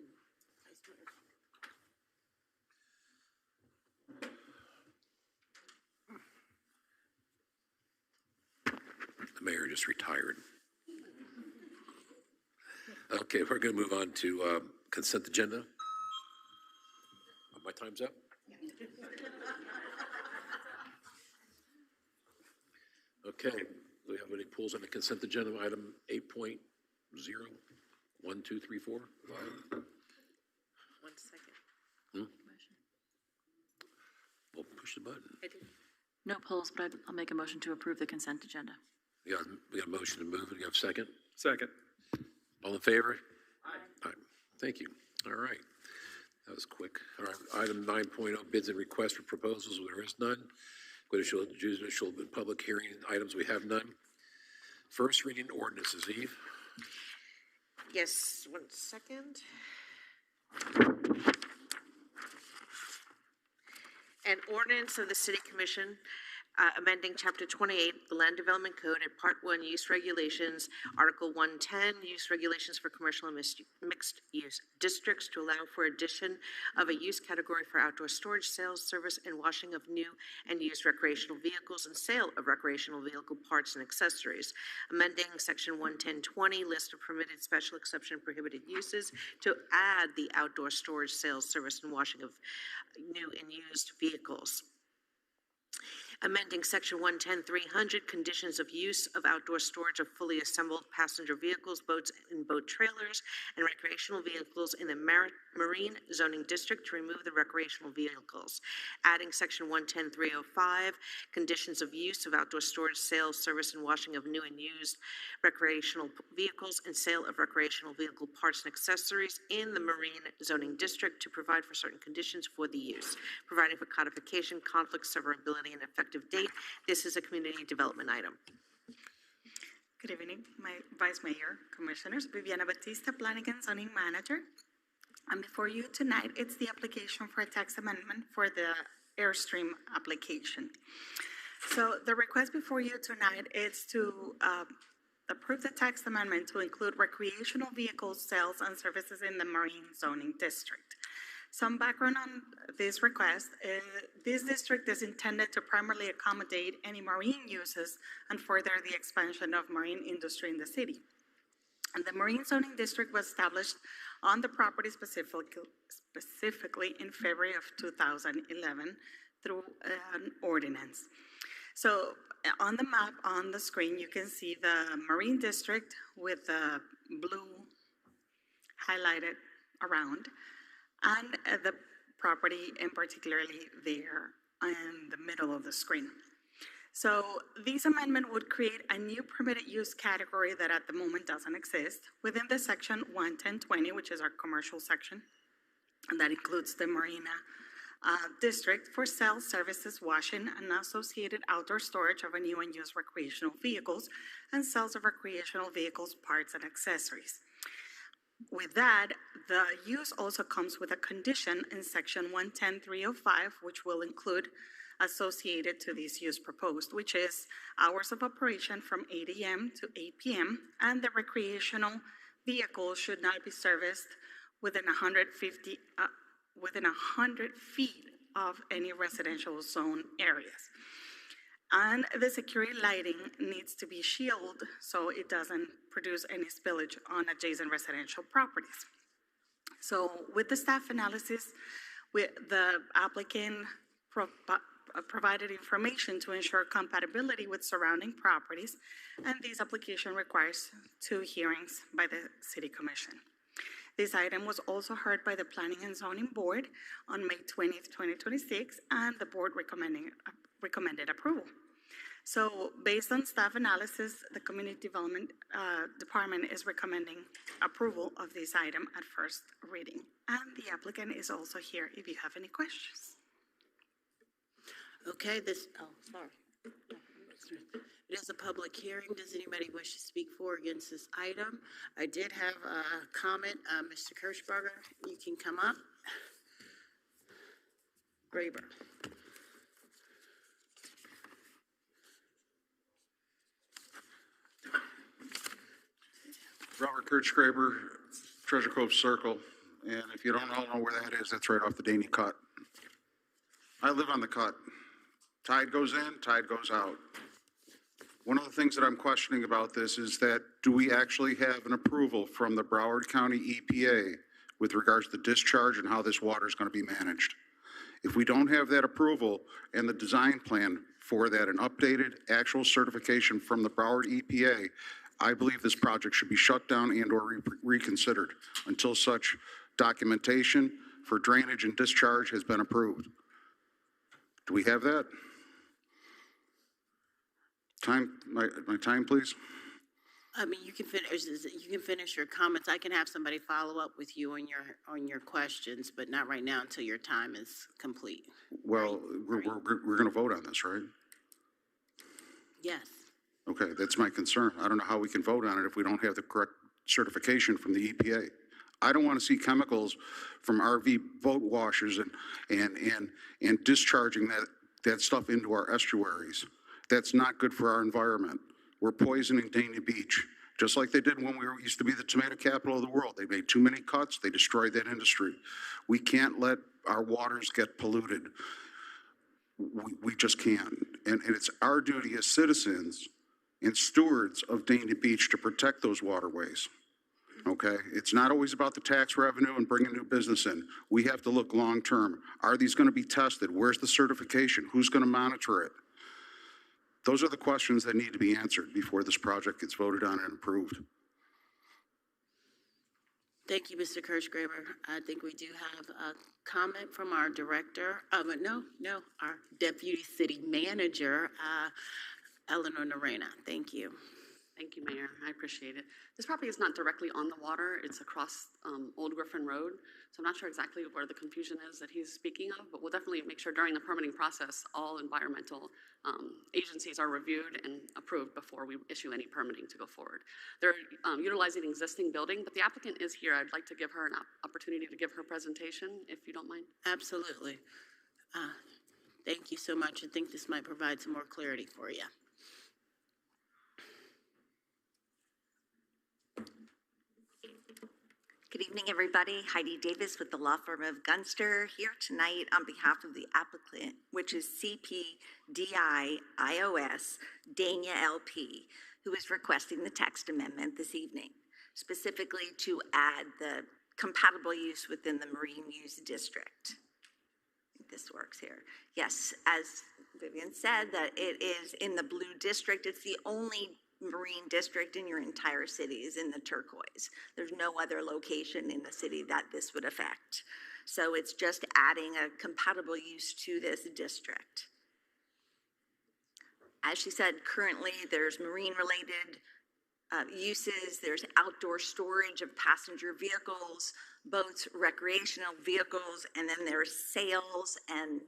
The mayor just retired. Okay, we're going to move on to consent agenda. My time's up? Okay, do we have any pulls on the consent agenda? Item 8.0, 1, 2, 3, 4, 5. 1 second. Well, push the button. No polls, but I'll make a motion to approve the consent agenda. We got a motion to move, and you have a second? Second. All in favor? Aye. Thank you. All right. That was quick. All right. Item 9.0, bids and requests for proposals. There is none. Judicial and public hearing items, we have none. First reading ordinances, Eve. Yes, 1 second. An ordinance of the City Commission amending Chapter 28, the Land Development Code at Part 1, Use Regulations, Article 110, Use Regulations for Commercial and Mixed-Use Districts to allow for addition of a use category for outdoor storage, sales, service, and washing of new and used recreational vehicles and sale of recreational vehicle parts and accessories. Amending Section 11020, List of Permitted Special Exception Prohibited Uses to add the outdoor storage, sales, service, and washing of new and used vehicles. Amending Section 110-300, conditions of use of outdoor storage of fully assembled passenger vehicles, boats, and boat trailers, and recreational vehicles in the Marine Zoning District to remove the recreational vehicles. Adding Section 110-305, conditions of use of outdoor storage, sale, service, and washing of new and used recreational vehicles, and sale of recreational vehicle parts and accessories in the Marine Zoning District to provide for certain conditions for the use. Providing for codification, conflict, severability, and effective date. This is a community development item. Good evening, my Vice Mayor, Commissioners. Viviana Batista, Planning and Zoning Manager. And before you tonight, it's the application for a text amendment for the Airstream application. So the request before you tonight is to approve the text amendment to include recreational vehicles, sales, and services in the Marine Zoning District. Some background on this request. This district is intended to primarily accommodate any marine uses and further the expansion of marine industry in the city. And the Marine Zoning District was established on the property specifically in February of 2011 through an ordinance. So on the map on the screen, you can see the Marine District with the blue highlighted around, and the property in particularly there in the middle of the screen. So this amendment would create a new permitted use category that at the moment doesn't exist within the section 11020, which is our commercial section, and that includes the Marina District for sales, services, washing, and associated outdoor storage of new and used recreational vehicles and sales of recreational vehicles, parts, and accessories. With that, the use also comes with a condition in section 110-305, which will include associated to this use proposed, which is hours of operation from 8 a.m. to 8 p.m., and the recreational vehicle should not be serviced within 100 feet of any residential zone areas. And the security lighting needs to be shielded so it doesn't produce any spillage on adjacent residential properties. So with the staff analysis, the applicant provided information to ensure compatibility with surrounding properties, and this application requires 2 hearings by the City Commission. This item was also heard by the Planning and Zoning Board on May 20th, 2026, and the board recommended approval. So based on staff analysis, the Community Development Department is recommending approval of this item at first reading. And the applicant is also here if you have any questions. Okay, sorry. It is a public hearing. Does anybody wish to speak for or against this item? I did have a comment. Mr. Kirschberger, you can come up. Graber. Robert Kirchgraber, Treasure Cove Circle, and if you don't all know where that is, that's right off the Danny Cut. I live on the cut. Tide goes in, tide goes out. One of the things that I'm questioning about this is that do we actually have an approval from the Broward County EPA with regards to discharge and how this water is going to be managed? If we don't have that approval and the design plan for that, an updated actual certification from the Broward EPA, I believe this project should be shut down and or reconsidered until such documentation for drainage and discharge has been approved. Do we have that? My time, please. I mean, you can finish your comments. I can have somebody follow up with you on your questions, but not right now until your time is complete. Well, we're going to vote on this, right? Yes. Okay, that's my concern. I don't know how we can vote on it if we don't have the correct certification from the EPA. I don't want to see chemicals from RV boat washers and discharging that stuff into our estuaries. That's not good for our environment. We're poisoning Dania Beach, just like they did when we used to be the tomato capital of the world. They made too many cuts. They destroyed that industry. We can't let our waters get polluted. We just can't. And it's our duty as citizens and stewards of Dania Beach to protect those waterways. Okay? It's not always about the tax revenue and bringing new business in. We have to look long term. Are these going to be tested? Where's the certification? Who's going to monitor it? Those are the questions that need to be answered before this project gets voted on and approved. Thank you, Mr. Kirschgraber. I think we do have a comment from our director. Our deputy city manager, Eleanor Norena. Thank you. Thank you, Mayor. I appreciate it. This property is not directly on the water. It's across Old Griffin Road. So I'm not sure exactly where the confusion is that he's speaking of, but we'll definitely make sure during the permitting process, all environmental agencies are reviewed and approved before we issue any permitting to go forward. They're utilizing an existing building, but the applicant is here. I'd like to give her an opportunity to give her presentation, if you don't mind. Absolutely. Thank you so much. I think this might provide some more clarity for you. Good evening, everybody. Heidi Davis with the law firm of Gunster here tonight on behalf of the applicant, which is CPDI IOS Dania LP, who is requesting the text amendment this evening, specifically to add the compatible use within the marine use district. I think this works here. Yes, as Vivian said, that it is in the blue district. It's the only marine district in your entire city is in the turquoise. There's no other location in the city that this would affect. So it's just adding a compatible use to this district. As she said, currently there's marine related uses, there's outdoor storage of passenger vehicles, boats, recreational vehicles, and then there's sales and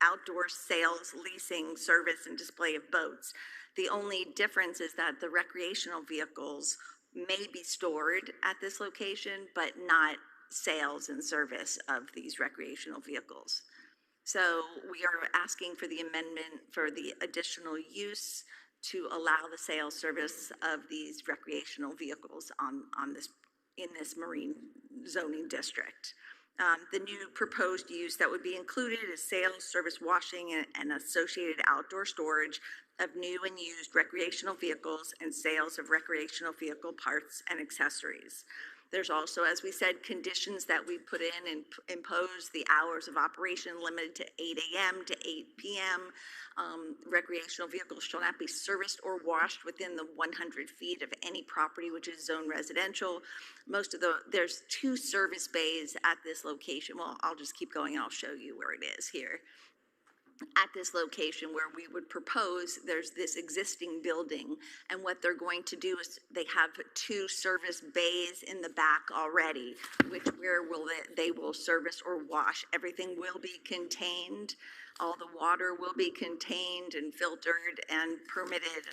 outdoor sales, leasing, service, and display of boats. The only difference is that the recreational vehicles may be stored at this location, but not sales and service of these recreational vehicles. So we are asking for the amendment for the additional use to allow the sales service of these recreational vehicles in this marine zoning district. The new proposed use that would be included is sales, service, washing, and associated outdoor storage of new and used recreational vehicles and sales of recreational vehicle parts and accessories. There's also, as we said, conditions that we put in and impose the hours of operation limited to 8 a.m. to 8 p.m. Recreational vehicles shall not be serviced or washed within the 100 feet of any property which is zone residential. There's 2 service bays at this location. Well, I'll just keep going and I'll show you where it is here. At this location where we would propose, there's this existing building, and what they're going to do is they have 2 service bays in the back already, where they will service or wash. Everything will be contained. All the water will be contained and filtered and permitted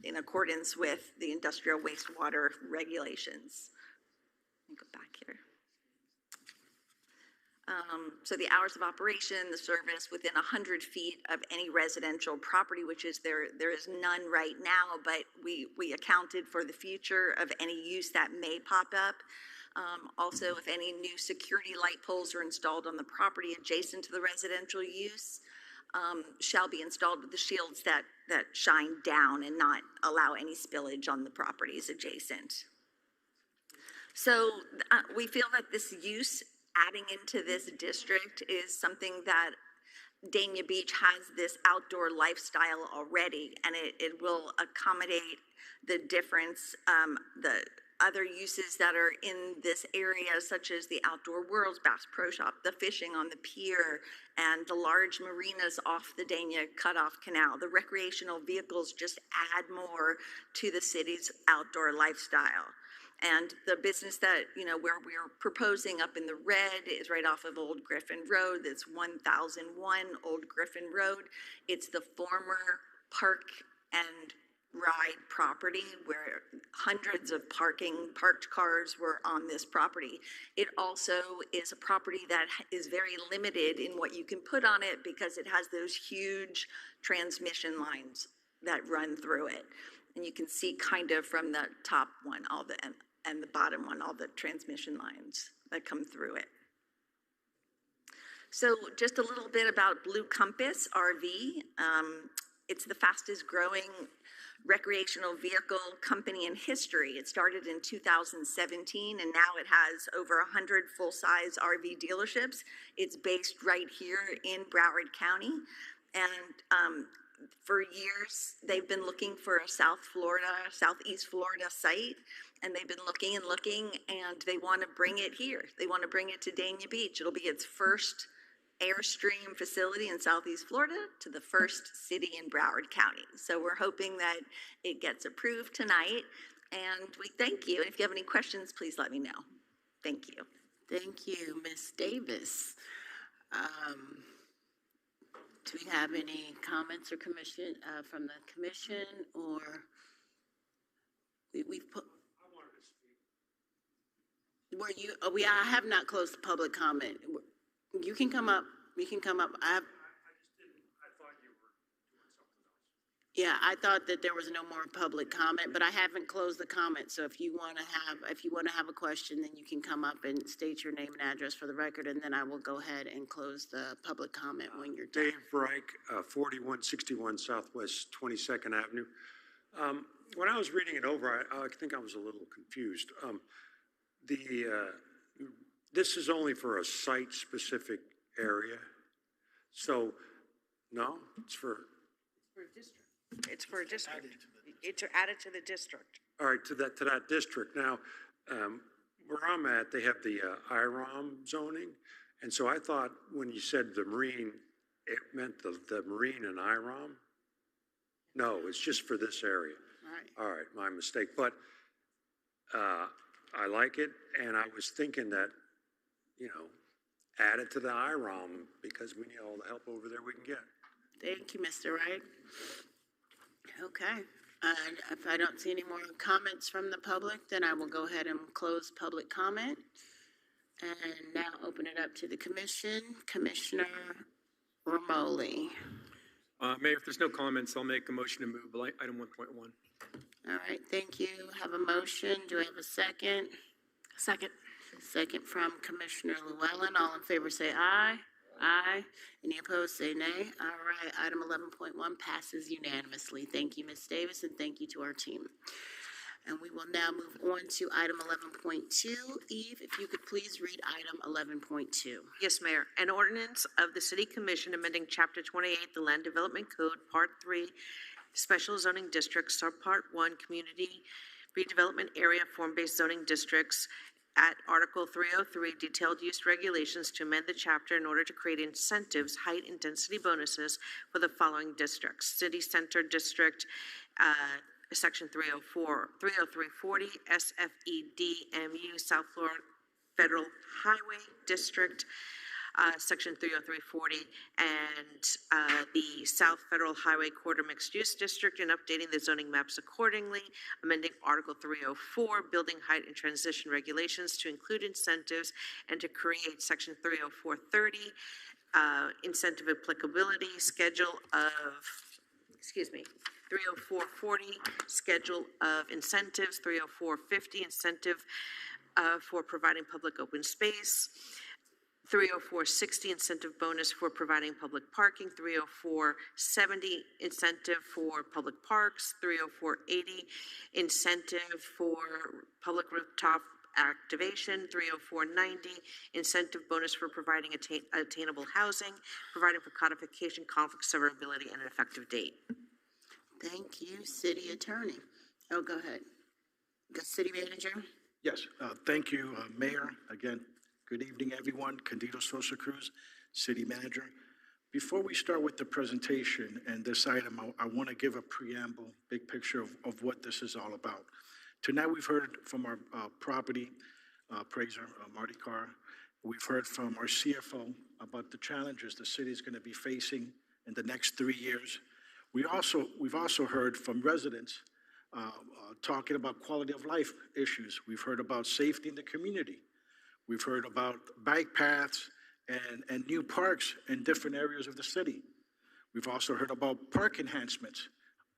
in accordance with the industrial wastewater regulations. Let me go back here. So the hours of operation, the service within 100 feet of any residential property, which is there is none right now, but we accounted for the future of any use that may pop up. Also, if any new security light poles are installed on the property adjacent to the residential use, shall be installed with the shields that shine down and not allow any spillage on the properties adjacent. So we feel that this use adding into this district is something that Dania Beach has this outdoor lifestyle already, and it will accommodate the difference, the other uses that are in this area, such as the Outdoor Worlds, Bass Pro Shop, the fishing on the pier, and the large marinas off the Dania Cutoff Canal. The recreational vehicles just add more to the city's outdoor lifestyle. And the business that, where we're proposing up in the red is right off of Old Griffin Road. That's 1001 Old Griffin Road. It's the former Park and Ride property where hundreds of parked cars were on this property. It also is a property that is very limited in what you can put on it because it has those huge transmission lines that run through it. And you can see kind of from the top one, and the bottom one, all the transmission lines that come through it. So just a little bit about Blue Compass RV. It's the fastest growing recreational vehicle company in history. It started in 2017, and now it has over 100 full-size RV dealerships. It's based right here in Broward County. And for years, they've been looking for a Southeast Florida site, and they've been looking and looking, and they want to bring it here. They want to bring it to Dania Beach. It'll be its first Airstream facility in Southeast Florida to the first city in Broward County. So we're hoping that it gets approved tonight, and we thank you. And if you have any questions, please let me know. Thank you. Thank you, Ms. Davis. Do we have any comments or commission from the commission, or we've put? Were you? Oh, I have not closed the public comment. You can come up. You can come up. I just didn't. I thought you were doing something else. Yeah, I thought that there was no more public comment, but I haven't closed the comment. So if you want to have a question, then you can come up and state your name and address for the record, and then I will go ahead and close the public comment when you're done. Dave Reich, 4161 Southwest 22nd Avenue. When I was reading it over, I think I was a little confused. This is only for a site-specific area, so no, it's for a district. It's for a district. It's added to the district. All right, to that district. Now, where I'm at, they have the IROM zoning, and so I thought when you said the marine, it meant the marine and IROM. No, it's just for this area. All right, my mistake. But I like it, and I was thinking that, add it to the IROM because we need all the help over there we can get. Thank you, Mr. Wright. Okay. And if I don't see any more comments from the public, then I will go ahead and close public comment. And now open it up to the commission. Commissioner Romoli. Mayor, if there's no comments, I'll make a motion to move item 1.1. All right, thank you. Have a motion. Do I have a second? Second. Second from Commissioner Llewellyn. All in favor say aye. Aye. Any opposed say nay. All right, item 11.1 passes unanimously. Thank you, Ms. Davis, and thank you to our team. And we will now move on to item 11.2. Eve, if you could please read item 11.2. Yes, Mayor. An ordinance of the City Commission amending Chapter 28, the Land Development Code, Part 3, Special Zoning Districts, Subpart 1, Community Redevelopment Area Form-Based Zoning Districts, at Article 303, Detailed Use Regulations, to amend the chapter in order to create incentives, height, and density bonuses for the following districts: City Center District, Section 304, 30340, SFED-MU, South Florida Federal Highway District, Section 30340, and the South Federal Highway Corridor Mixed Use District, and updating the zoning maps accordingly, amending Article 304, Building Height and Transition Regulations to include incentives, and to create Section 30430, Incentive Applicability, Schedule of, 30440, Schedule of Incentives, 30450, Incentive for providing public open space, 30460, incentive bonus for providing public parking, 30470, incentive for public parks, 30480, incentive for public rooftop activation, 30490, incentive bonus for providing attainable housing, providing for codification, conflict severability, and an effective date. Thank you, City Attorney. Oh, go ahead. The City Manager. Yes, thank you, Mayor. Again, good evening, everyone. Candido Sosa Cruz, City Manager. Before we start with the presentation and this item, I want to give a preamble, big picture of what this is all about. Tonight, we've heard from our property appraiser, Marty Carr. We've heard from our CFO about the challenges the city is going to be facing in the next 3 years. We've also heard from residents talking about quality of life issues. We've heard about safety in the community. We've heard about bike paths and new parks in different areas of the city. We've also heard about park enhancements,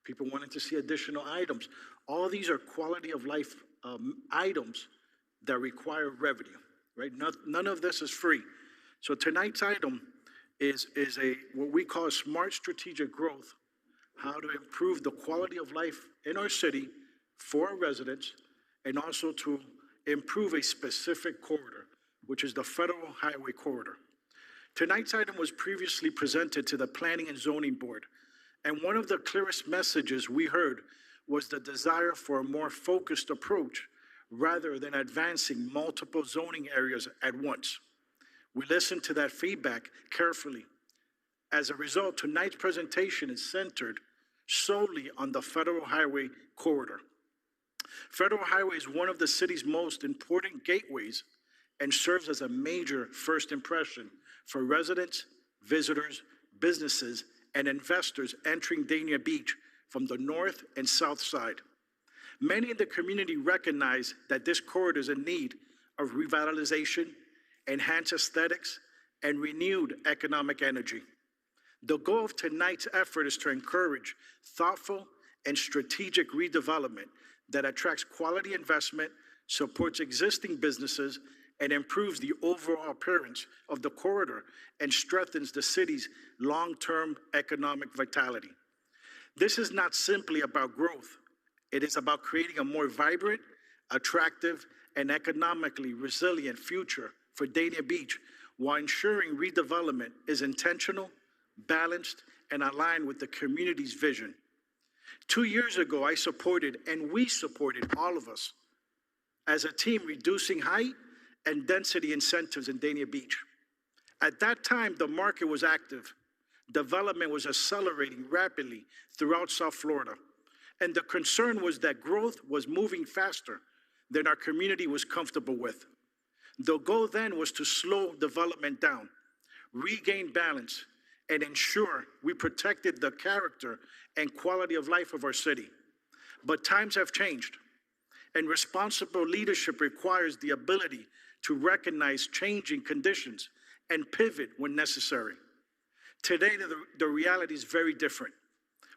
people wanting to see additional items. All of these are quality of life items that require revenue, right? None of this is free. So tonight's item is what we call smart strategic growth, how to improve the quality of life in our city for our residents, and also to improve a specific corridor, which is the Federal Highway Corridor. Tonight's item was previously presented to the Planning and Zoning Board, and one of the clearest messages we heard was the desire for a more focused approach rather than advancing multiple zoning areas at once. We listened to that feedback carefully. As a result, tonight's presentation is centered solely on the Federal Highway Corridor. Federal Highway is one of the city's most important gateways and serves as a major first impression for residents, visitors, businesses, and investors entering Dania Beach from the north and south side. Many in the community recognize that this corridor is in need of revitalization, enhanced aesthetics, and renewed economic energy. The goal of tonight's effort is to encourage thoughtful and strategic redevelopment that attracts quality investment, supports existing businesses, and improves the overall appearance of the corridor and strengthens the city's long-term economic vitality. This is not simply about growth. It is about creating a more vibrant, attractive, and economically resilient future for Dania Beach while ensuring redevelopment is intentional, balanced, and aligned with the community's vision. 2 years ago, I supported, and we supported, all of us, as a team, reducing height and density incentives in Dania Beach. At that time, the market was active. Development was accelerating rapidly throughout South Florida. And the concern was that growth was moving faster than our community was comfortable with. The goal then was to slow development down, regain balance, and ensure we protected the character and quality of life of our city. But times have changed, and responsible leadership requires the ability to recognize changing conditions and pivot when necessary. Today, the reality is very different.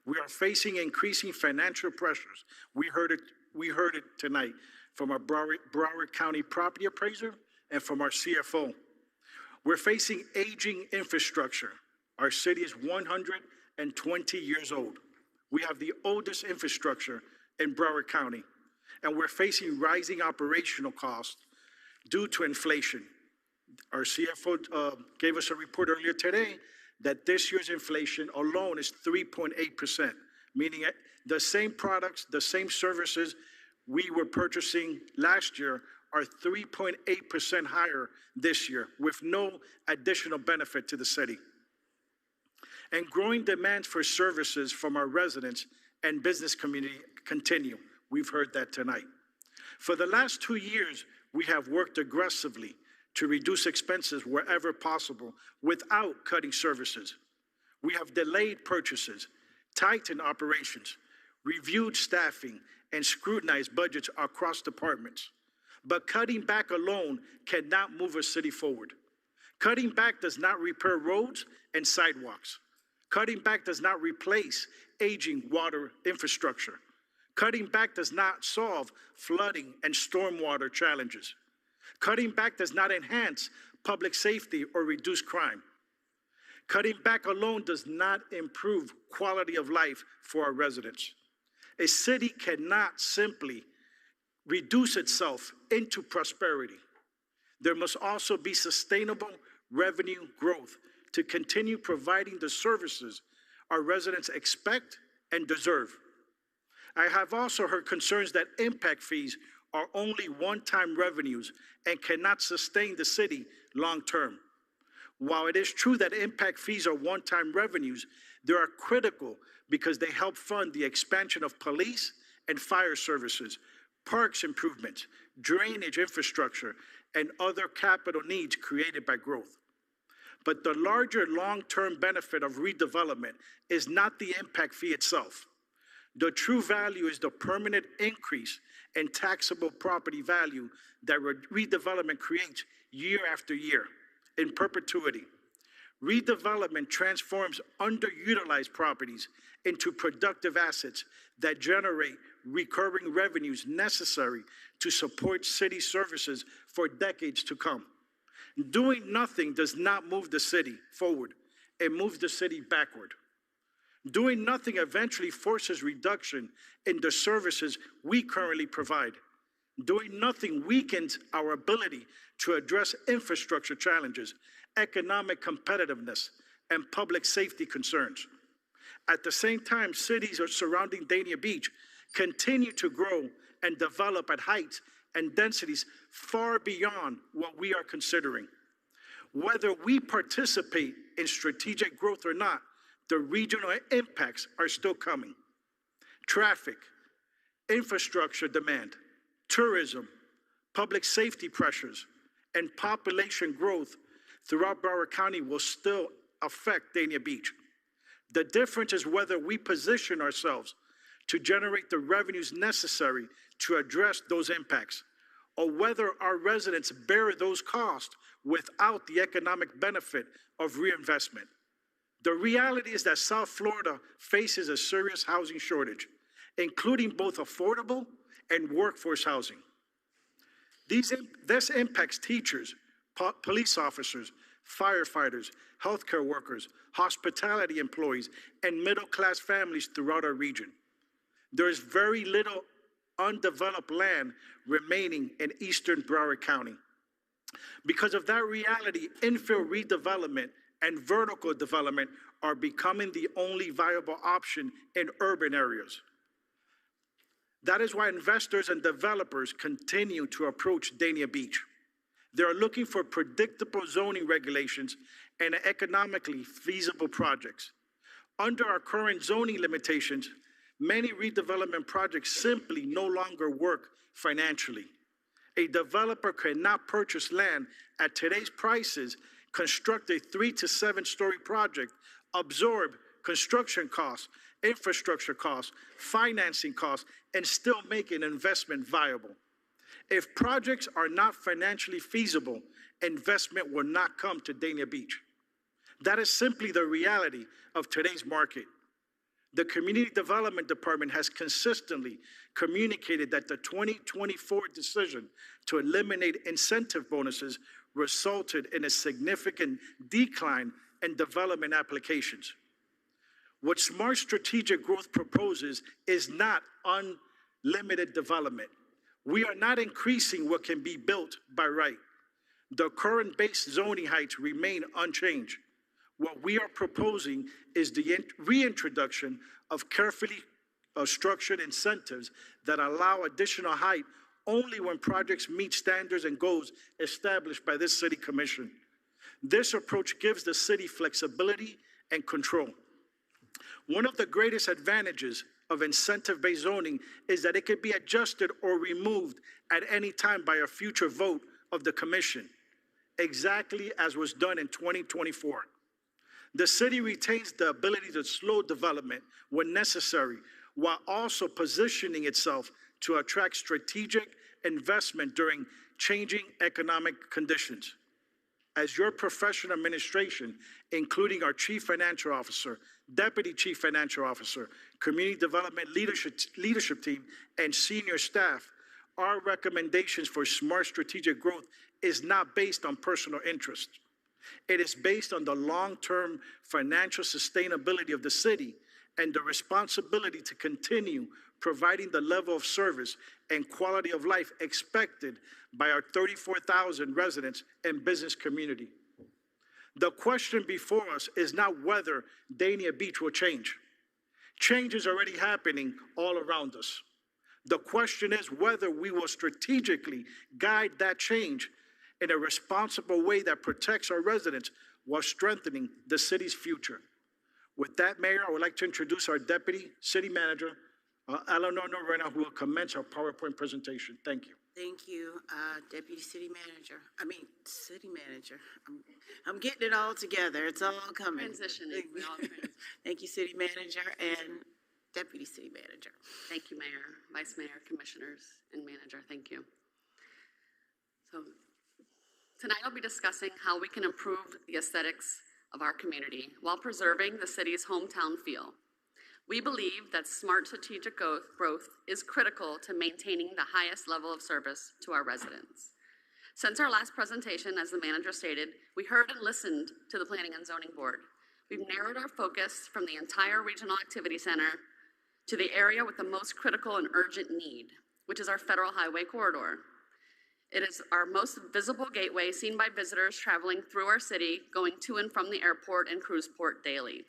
We are facing increasing financial pressures. We heard it tonight from our Broward County property appraiser and from our CFO. We're facing aging infrastructure. Our city is 120 years old. We have the oldest infrastructure in Broward County. and we're facing rising operational costs due to inflation. Our CFO gave us a report earlier today that this year's inflation alone is 3.8%, meaning the same products, the same services we were purchasing last year are 3.8% higher this year with no additional benefit to the city. And growing demands for services from our residents and business community continue. We've heard that tonight. For the last 2 years, we have worked aggressively to reduce expenses wherever possible without cutting services. We have delayed purchases, tightened operations, reviewed staffing, and scrutinized budgets across departments. But cutting back alone cannot move a city forward. Cutting back does not repair roads and sidewalks. Cutting back does not replace aging water infrastructure. Cutting back does not solve flooding and stormwater challenges. Cutting back does not enhance public safety or reduce crime. Cutting back alone does not improve quality of life for our residents. A city cannot simply reduce itself into prosperity. There must also be sustainable revenue growth to continue providing the services our residents expect and deserve. I have also heard concerns that impact fees are only one-time revenues and cannot sustain the city long-term. While it is true that impact fees are one-time revenues, they are critical because they help fund the expansion of police and fire services, parks improvements, drainage infrastructure, and other capital needs created by growth. But the larger long-term benefit of redevelopment is not the impact fee itself. The true value is the permanent increase in taxable property value that redevelopment creates year after year in perpetuity. Redevelopment transforms underutilized properties into productive assets that generate recurring revenues necessary to support city services for decades to come. Doing nothing does not move the city forward. It moves the city backward. Doing nothing eventually forces reduction in the services we currently provide. Doing nothing weakens our ability to address infrastructure challenges, economic competitiveness, and public safety concerns. At the same time, cities surrounding Dania Beach continue to grow and develop at heights and densities far beyond what we are considering. Whether we participate in strategic growth or not, the regional impacts are still coming. Traffic, infrastructure demand, tourism, public safety pressures, and population growth throughout Broward County will still affect Dania Beach. The difference is whether we position ourselves to generate the revenues necessary to address those impacts, or whether our residents bear those costs without the economic benefit of reinvestment. The reality is that South Florida faces a serious housing shortage, including both affordable and workforce housing. This impacts teachers, police officers, firefighters, healthcare workers, hospitality employees, and middle-class families throughout our region. There is very little undeveloped land remaining in eastern Broward County. Because of that reality, infill redevelopment and vertical development are becoming the only viable option in urban areas. That is why investors and developers continue to approach Dania Beach. They are looking for predictable zoning regulations and economically feasible projects. Under our current zoning limitations, many redevelopment projects simply no longer work financially. A developer cannot purchase land at today's prices, construct a 3 to 7 story project, absorb construction costs, infrastructure costs, financing costs, and still make an investment viable. If projects are not financially feasible, investment will not come to Dania Beach. That is simply the reality of today's market. The Community Development Department has consistently communicated that the 2024 decision to eliminate incentive bonuses resulted in a significant decline in development applications. What Smart Strategic Growth proposes is not unlimited development. We are not increasing what can be built by right. The current base zoning heights remain unchanged. What we are proposing is the reintroduction of carefully structured incentives that allow additional height only when projects meet standards and goals established by this city commission. This approach gives the city flexibility and control. One of the greatest advantages of incentive-based zoning is that it can be adjusted or removed at any time by a future vote of the commission, exactly as was done in 2024. The city retains the ability to slow development when necessary, while also positioning itself to attract strategic investment during changing economic conditions. As your professional administration, including our Chief Financial Officer, Deputy Chief Financial Officer, Community Development Leadership Team, and senior staff, our recommendations for smart strategic growth is not based on personal interest. It is based on the long-term financial sustainability of the city and the responsibility to continue providing the level of service and quality of life expected by our 34,000 residents and business community. The question before us is not whether Dania Beach will change. Change is already happening all around us. The question is whether we will strategically guide that change in a responsible way that protects our residents while strengthening the city's future. With that, Mayor, I would like to introduce our Deputy City Manager, Eleanor Norena, who will commence our PowerPoint presentation. Thank you. Thank you, Deputy City Manager. City Manager. I'm getting it all together. It's all coming. Transitioning. We all Thank you, City Manager and Deputy City Manager. Thank you, Mayor, Vice Mayor, Commissioners, and Manager. Thank you. So tonight I'll be discussing how we can improve the aesthetics of our community while preserving the city's hometown feel. We believe that smart strategic growth is critical to maintaining the highest level of service to our residents. Since our last presentation, as the manager stated, we heard and listened to the Planning and Zoning Board. We've narrowed our focus from the entire Regional Activity Center to the area with the most critical and urgent need, which is our Federal Highway Corridor. It is our most visible gateway seen by visitors traveling through our city, going to and from the airport and cruise port daily.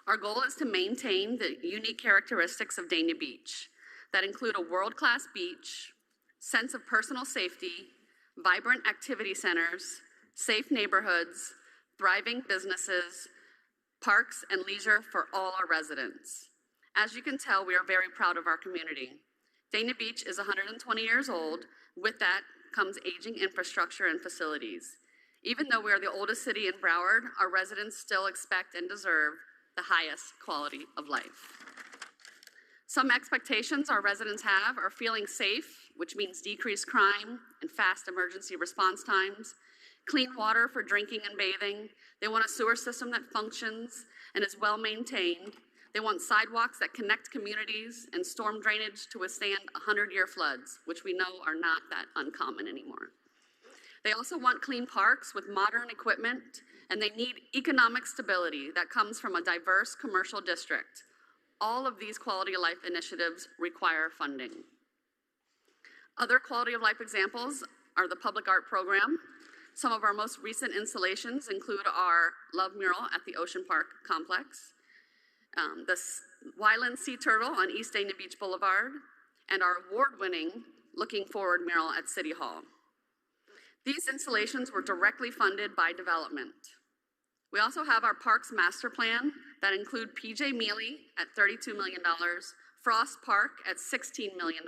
Our goal is to maintain the unique characteristics of Dania Beach that include a world-class beach, sense of personal safety, vibrant activity centers, safe neighborhoods, thriving businesses, parks, and leisure for all our residents. As you can tell, we are very proud of our community. Dania Beach is 120 years old. With that comes aging infrastructure and facilities. Even though we are the oldest city in Broward, our residents still expect and deserve the highest quality of life. Some expectations our residents have are feeling safe, which means decreased crime and fast emergency response times, clean water for drinking and bathing. They want a sewer system that functions and is well maintained. They want sidewalks that connect communities and storm drainage to withstand 100-year floods, which we know are not that uncommon anymore. They also want clean parks with modern equipment, and they need economic stability that comes from a diverse commercial district. All of these quality of life initiatives require funding. Other quality of life examples are the public art program. Some of our most recent installations include our Love Mural at the Ocean Park Complex, the Wyland Sea Turtle on East Dania Beach Boulevard, and our award-winning Looking Forward mural at City Hall. These installations were directly funded by development. We also have our Parks Master Plan that include PJ Mealy at $32 million, Frost Park at $16 million,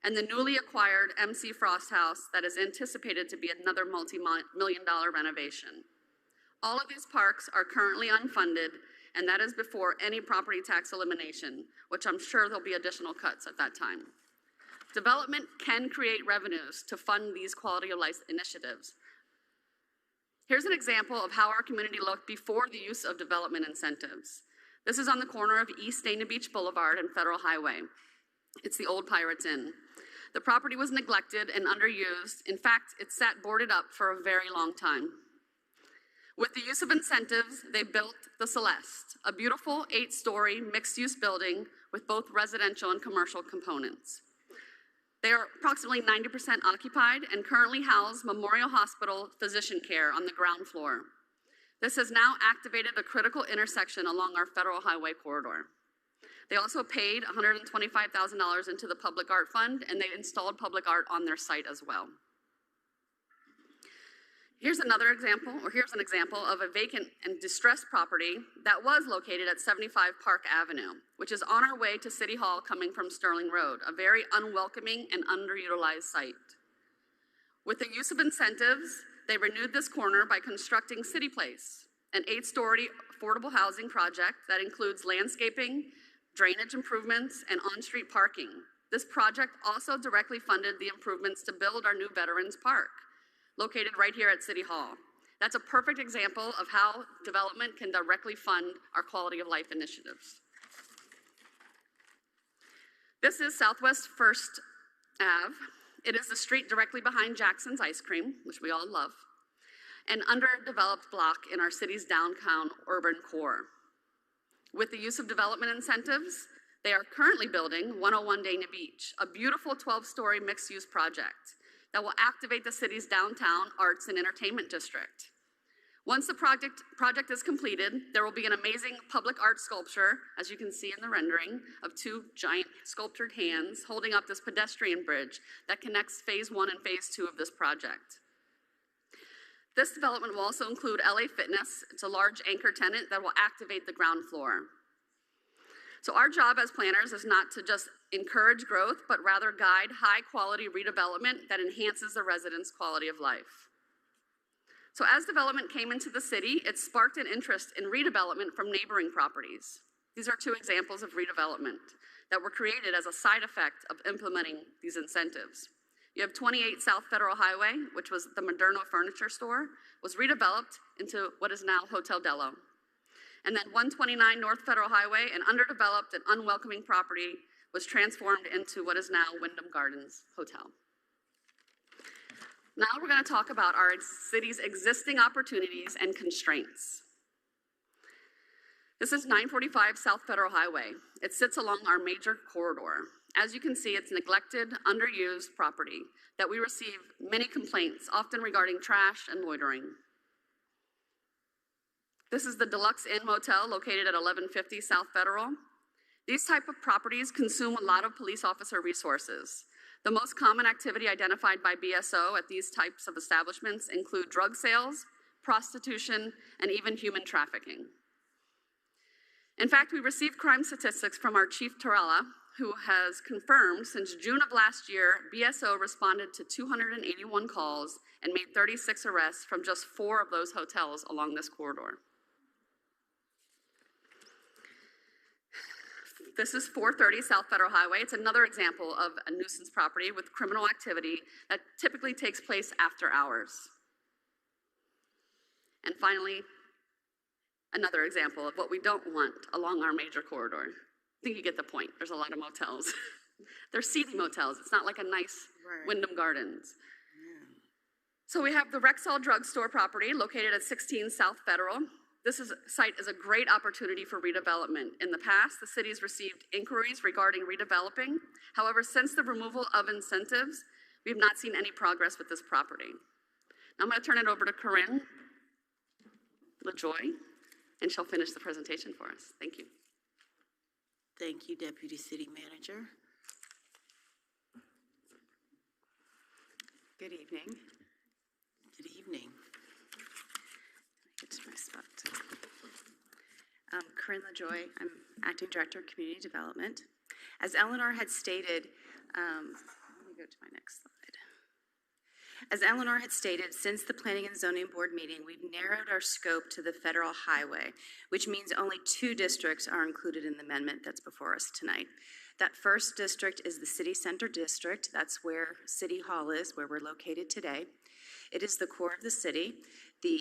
and the newly acquired MC Frost House that is anticipated to be another multi-million-dollar renovation. All of these parks are currently unfunded, and that is before any property tax elimination, which I'm sure there'll be additional cuts at that time. Development can create revenues to fund these quality of life initiatives. Here's an example of how our community looked before the use of development incentives. This is on the corner of East Dania Beach Boulevard and Federal Highway. It's the old Pirates Inn. The property was neglected and underused. In fact, it sat boarded up for a very long time. With the use of incentives, they built the Celeste, a beautiful 8-story mixed-use building with both residential and commercial components. They are approximately 90% occupied and currently house Memorial Hospital physician care on the ground floor. This has now activated a critical intersection along our federal highway corridor. They also paid $125,000 into the Public Art Fund, and they installed public art on their site as well. Here's an example of a vacant and distressed property that was located at 75 Park Avenue, which is on our way to City Hall coming from Sterling Road, a very unwelcoming and underutilized site. With the use of incentives, they renewed this corner by constructing City Place, an 8-story affordable housing project that includes landscaping, drainage improvements, and on-street parking. This project also directly funded the improvements to build our new Veterans Park, located right here at City Hall. That's a perfect example of how development can directly fund our quality of life initiatives. This is Southwest First Ave. It is the street directly behind Jackson's Ice Cream, which we all love, an underdeveloped block in our city's downtown urban core. With the use of development incentives, they are currently building 101 Dania Beach, a beautiful 12-story mixed-use project that will activate the city's downtown arts and entertainment district. Once the project is completed, there will be an amazing public art sculpture, as you can see in the rendering, of 2 giant sculptured hands holding up this pedestrian bridge that connects phase 1 and phase 2 of this project. This development will also include LA Fitness. It's a large anchor tenant that will activate the ground floor. So our job as planners is not to just encourage growth, but rather guide high-quality redevelopment that enhances the residents' quality of life. So as development came into the city, it sparked an interest in redevelopment from neighboring properties. These are 2 examples of redevelopment that were created as a side effect of implementing these incentives. You have 28 South Federal Highway, which was the Moderno furniture store, was redeveloped into what is now Hotel Dello. And then 129 North Federal Highway, an underdeveloped and unwelcoming property, was transformed into what is now Wyndham Gardens Hotel. Now we're going to talk about our city's existing opportunities and constraints. This is 945 South Federal Highway. It sits along our major corridor. As you can see, it's neglected, underused property that we receive many complaints, often regarding trash and loitering. This is the Deluxe Inn Motel located at 1150 South Federal. These type of properties consume a lot of police officer resources. The most common activity identified by BSO at these types of establishments include drug sales, prostitution, and even human trafficking. In fact, we received crime statistics from our Chief Tarala, who has confirmed since June of last year, BSO responded to 281 calls and made 36 arrests from just 4 of those hotels along this corridor. This is 430 South Federal Highway. It's another example of a nuisance property with criminal activity that typically takes place after hours. And finally, another example of what we don't want along our major corridor. I think you get the point. There's a lot of motels. They're seedy motels. It's not like a nice Wyndham Gardens. Yeah. So we have the Rexall drugstore property located at 16 South Federal. This site is a great opportunity for redevelopment. In the past, the city's received inquiries regarding redeveloping. However, since the removal of incentives, we have not seen any progress with this property. Now I'm going to turn it over to Corinne LaJoy, and she'll finish the presentation for us. Thank you. Thank you, Deputy City Manager. Good evening. Good evening. Get to my spot. Corinne LaJoy, I'm Acting Director of Community Development. As Eleanor had stated, let me go to my next slide. As Eleanor had stated, since the Planning and Zoning Board meeting, we've narrowed our scope to the federal highway, which means only 2 districts are included in the amendment that's before us tonight. That first district is the City Center District. That's where City Hall is, where we're located today. It is the core of the city. The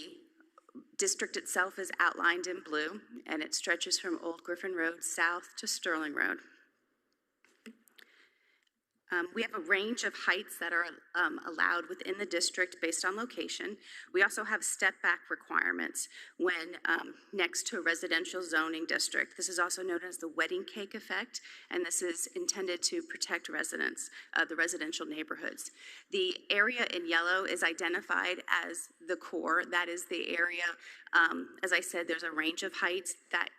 district itself is outlined in blue, and it stretches from Old Griffin Road south to Sterling Road. We have a range of heights that are allowed within the district based on location. We also have step-back requirements when next to a residential zoning district. This is also known as the wedding cake effect, and this is intended to protect residents, the residential neighborhoods. The area in yellow is identified as the core. That is the area, as I said, there's a range of heights that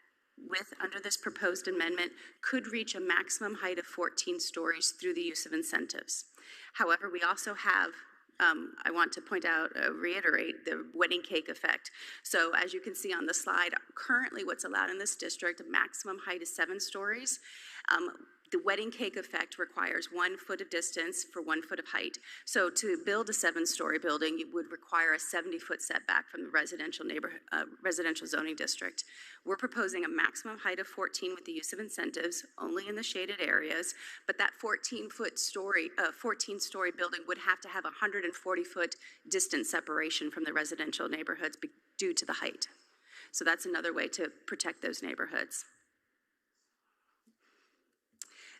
under this proposed amendment, could reach a maximum height of 14 stories through the use of incentives. However, we also have, I want to point out, reiterate the wedding cake effect. So as you can see on the slide, currently what's allowed in this district, a maximum height is 7 stories. The wedding cake effect requires 1 foot of distance for 1 foot of height. So to build a 7-story building, it would require a 70-foot setback from the residential zoning district. We're proposing a maximum height of 14 with the use of incentives, only in the shaded areas, but that 14-story building would have to have a 140-foot distance separation from the residential neighborhoods due to the height. So that's another way to protect those neighborhoods.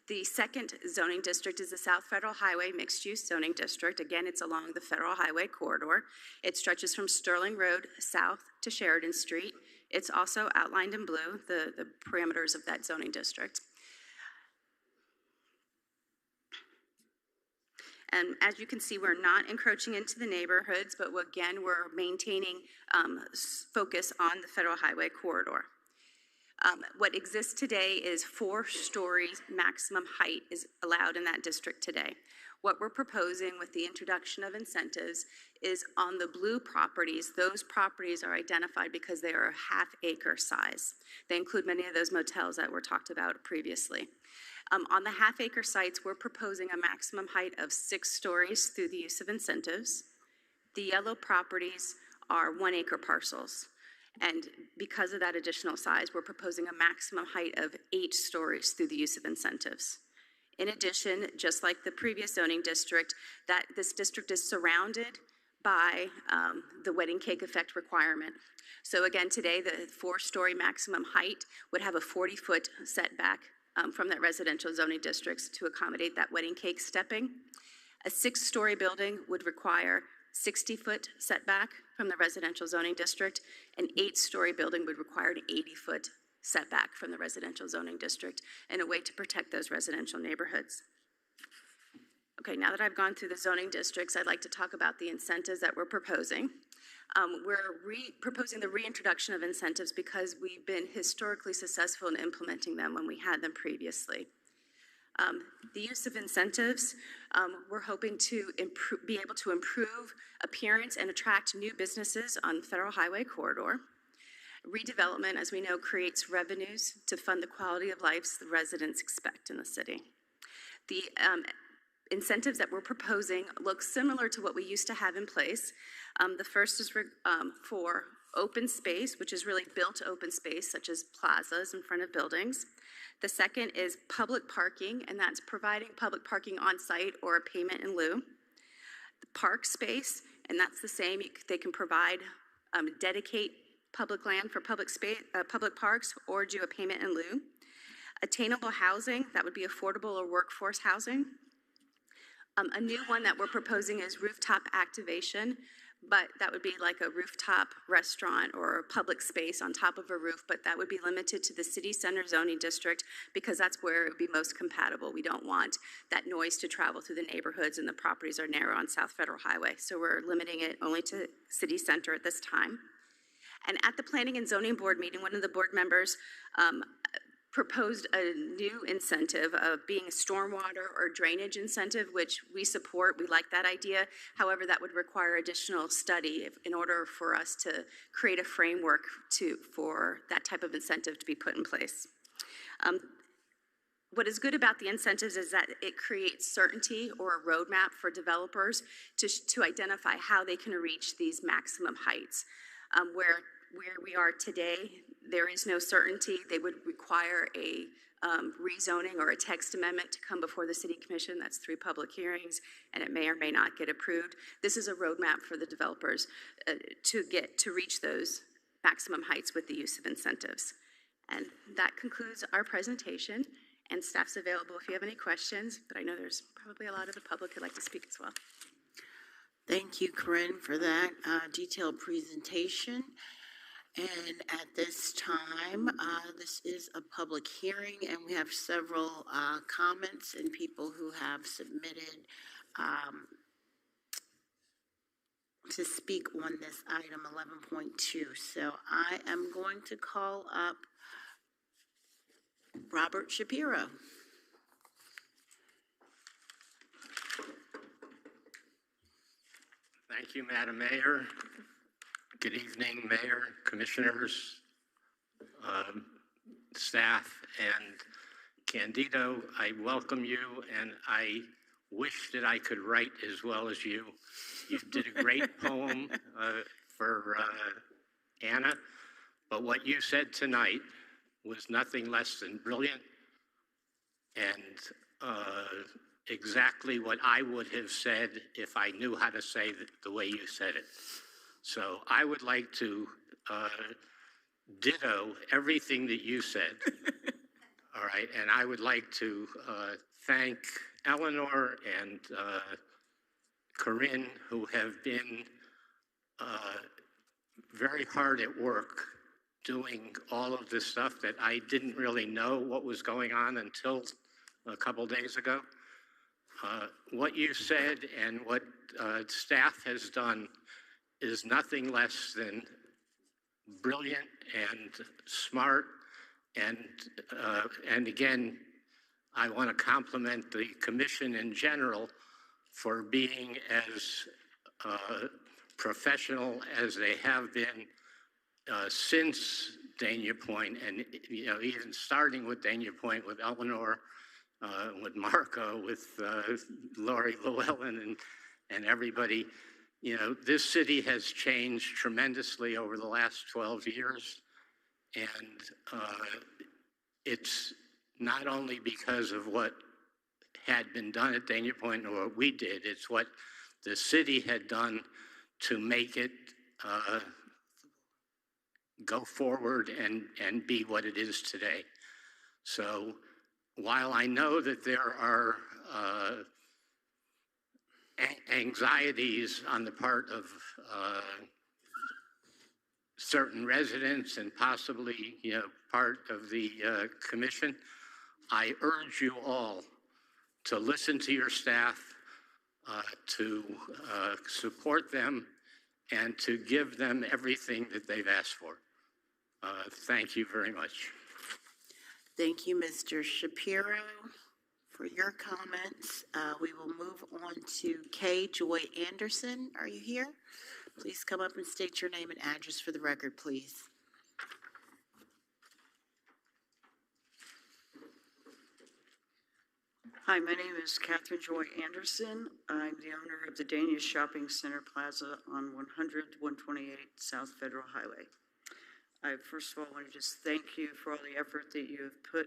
The second zoning district is the South Federal Highway Mixed-Use Zoning District. Again, it's along the Federal Highway corridor. It stretches from Sterling Road south to Sheridan Street. It's also outlined in blue, the parameters of that zoning district. And as you can see, we're not encroaching into the neighborhoods, but again, we're maintaining focus on the Federal Highway corridor. What exists today is 4 stories maximum height is allowed in that district today. What we're proposing with the introduction of incentives is on the blue properties. Those properties are identified because they are a half-acre size. They include many of those motels that were talked about previously. On the half-acre sites, we're proposing a maximum height of 6 stories through the use of incentives. The yellow properties are 1-acre parcels. And because of that additional size, we're proposing a maximum height of 8 stories through the use of incentives. In addition, just like the previous zoning district, this district is surrounded by the wedding cake effect requirement. So again, today, the 4-story maximum height would have a 40-foot setback from that residential zoning districts to accommodate that wedding cake stepping. A 6-story building would require 60-foot setback from the residential zoning district. An 8-story building would require an 80-foot setback from the residential zoning district in a way to protect those residential neighborhoods. Okay, now that I've gone through the zoning districts, I'd like to talk about the incentives that we're proposing. We're proposing the reintroduction of incentives because we've been historically successful in implementing them when we had them previously. The use of incentives, we're hoping to be able to improve appearance and attract new businesses on the Federal Highway corridor. Redevelopment, as we know, creates revenues to fund the quality of life the residents expect in the city. The incentives that we're proposing look similar to what we used to have in place. The first is for open space, which is really built open space, such as plazas in front of buildings. The second is public parking, and that's providing public parking on site or a payment in lieu. The park space, and that's the same. They can provide, dedicate public land for public parks or do a payment in lieu. Attainable housing, that would be affordable or workforce housing. A new one that we're proposing is rooftop activation, but that would be like a rooftop restaurant or a public space on top of a roof, but that would be limited to the city center zoning district because that's where it would be most compatible. We don't want that noise to travel through the neighborhoods, and the properties are narrow on South Federal Highway. So we're limiting it only to city center at this time. And at the Planning and Zoning Board meeting, one of the board members proposed a new incentive of being a stormwater or drainage incentive, which we support. We like that idea. However, that would require additional study in order for us to create a framework for that type of incentive to be put in place. What is good about the incentives is that it creates certainty or a roadmap for developers to identify how they can reach these maximum heights. Where we are today, there is no certainty. They would require a rezoning or a text amendment to come before the City Commission. That's 3 public hearings, and it may or may not get approved. This is a roadmap for the developers to reach those maximum heights with the use of incentives. And that concludes our presentation. And staff's available if you have any questions, but I know there's probably a lot of the public who'd like to speak as well. Thank you, Corinne, for that detailed presentation. And at this time, this is a public hearing, and we have several comments and people who have submitted to speak on this item 11.2. So I am going to call up Robert Shapiro. Thank you, Madam Mayor. Good evening, Mayor, Commissioners, staff, and Candido. I welcome you, and I wish that I could write as well as you. You did a great poem for Anna, but what you said tonight was nothing less than brilliant and exactly what I would have said if I knew how to say it the way you said it. So I would like to ditto everything that you said. All right, and I would like to thank Eleanor and Corinne, who have been very hard at work doing all of this stuff that I didn't really know what was going on until a couple days ago. What you said and what staff has done is nothing less than brilliant and smart. And again, I want to compliment the commission in general for being as professional as they have been since Dania Point, and even starting with Dania Point with Eleanor, with Marco, with Laurie Llewellyn, and everybody. This city has changed tremendously over the last 12 years, and it's not only because of what had been done at Dania Point or what we did, it's what the city had done to make it go forward and be what it is today. So while I know that there are anxieties on the part of certain residents and possibly part of the commission, I urge you all to listen to your staff, to support them, and to give them everything that they've asked for. Thank you very much. Thank you, Mr. Shapiro, for your comments. We will move on to Kay Joy Anderson. Are you here? Please come up and state your name and address for the record, please. Hi, my name is Catherine Joy Anderson. I'm the owner of the Dania Shopping Center Plaza on 100-128 South Federal Highway. I first of all want to just thank you for all the effort that you have put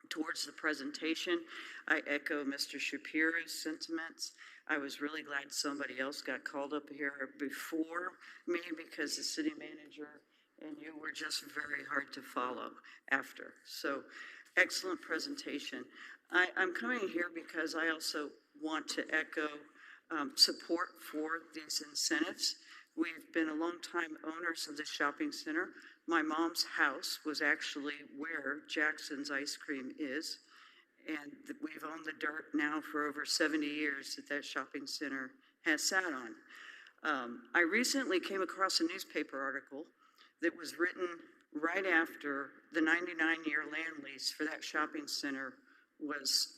towards the presentation. I echo Mr. Shapiro's sentiments. I was really glad somebody else got called up here before me because the city manager and you were just very hard to follow after. So excellent presentation. I'm coming here because I also want to echo support for these incentives. We've been a long-time owners of the shopping center. My mom's house was actually where Jackson's Ice Cream is, and we've owned the dirt now for over 70 years that shopping center has sat on. I recently came across a newspaper article that was written right after the 99-year land lease for that shopping center was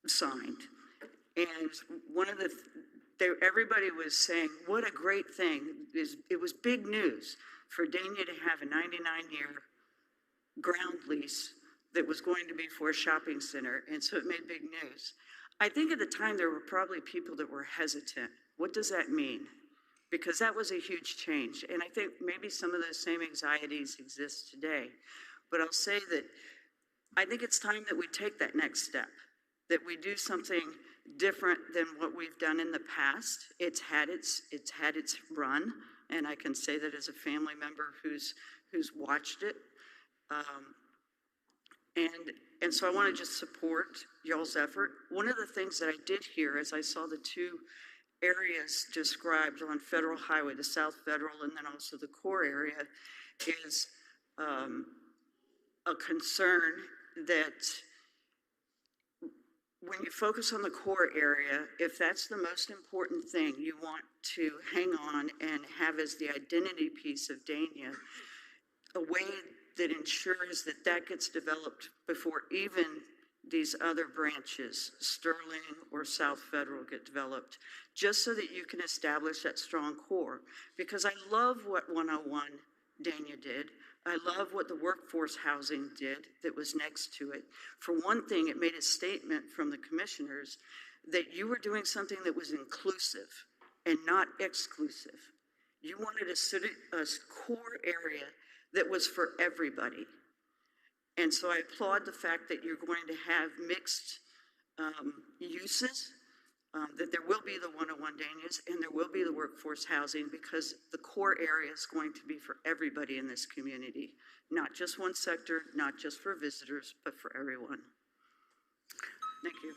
signed. And one of the everybody was saying, what a great thing. It was big news for Dania to have a 99-year ground lease that was going to be for a shopping center, and so it made big news. I think at the time there were probably people that were hesitant. What does that mean? Because that was a huge change, and I think maybe some of those same anxieties exist today. But I'll say that I think it's time that we take that next step, that we do something different than what we've done in the past. It's had its run, and I can say that as a family member who's watched it. And so I want to just support y'all's effort. One of the things that I did hear as I saw the two areas described on Federal Highway, the South Federal and then also the core area, is a concern that when you focus on the core area, if that's the most important thing you want to hang on and have as the identity piece of Dania, a way that ensures that that gets developed before even these other branches, Sterling or South Federal, get developed, just so that you can establish that strong core. Because I love what 101 Dania did. I love what the workforce housing did that was next to it. For one thing, it made a statement from the commissioners that you were doing something that was inclusive and not exclusive. You wanted a core area that was for everybody. And so I applaud the fact that you're going to have mixed uses, that there will be the 101 Danias and there will be the workforce housing, because the core area is going to be for everybody in this community, not just one sector, not just for visitors, but for everyone. Thank you.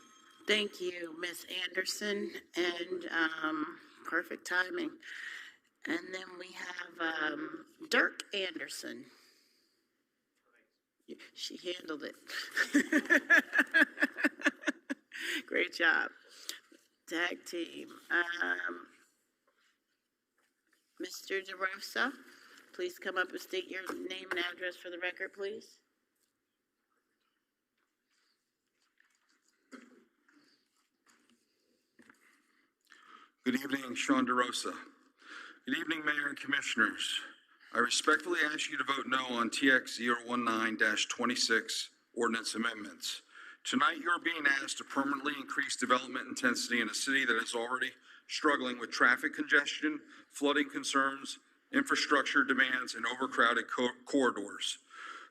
Thank you, Ms. Anderson, and perfect timing. And then we have Dirk Anderson. She handled it. Great job. Tag team. Mr. DeRosa, please come up and state your name and address for the record, please. Good evening, Sean DeRosa. Good evening, Mayor and Commissioners. I respectfully ask you to vote no on TX 019-26 ordinance amendments. Tonight, you are being asked to permanently increase development intensity in a city that is already struggling with traffic congestion, flooding concerns, infrastructure demands, and overcrowded corridors.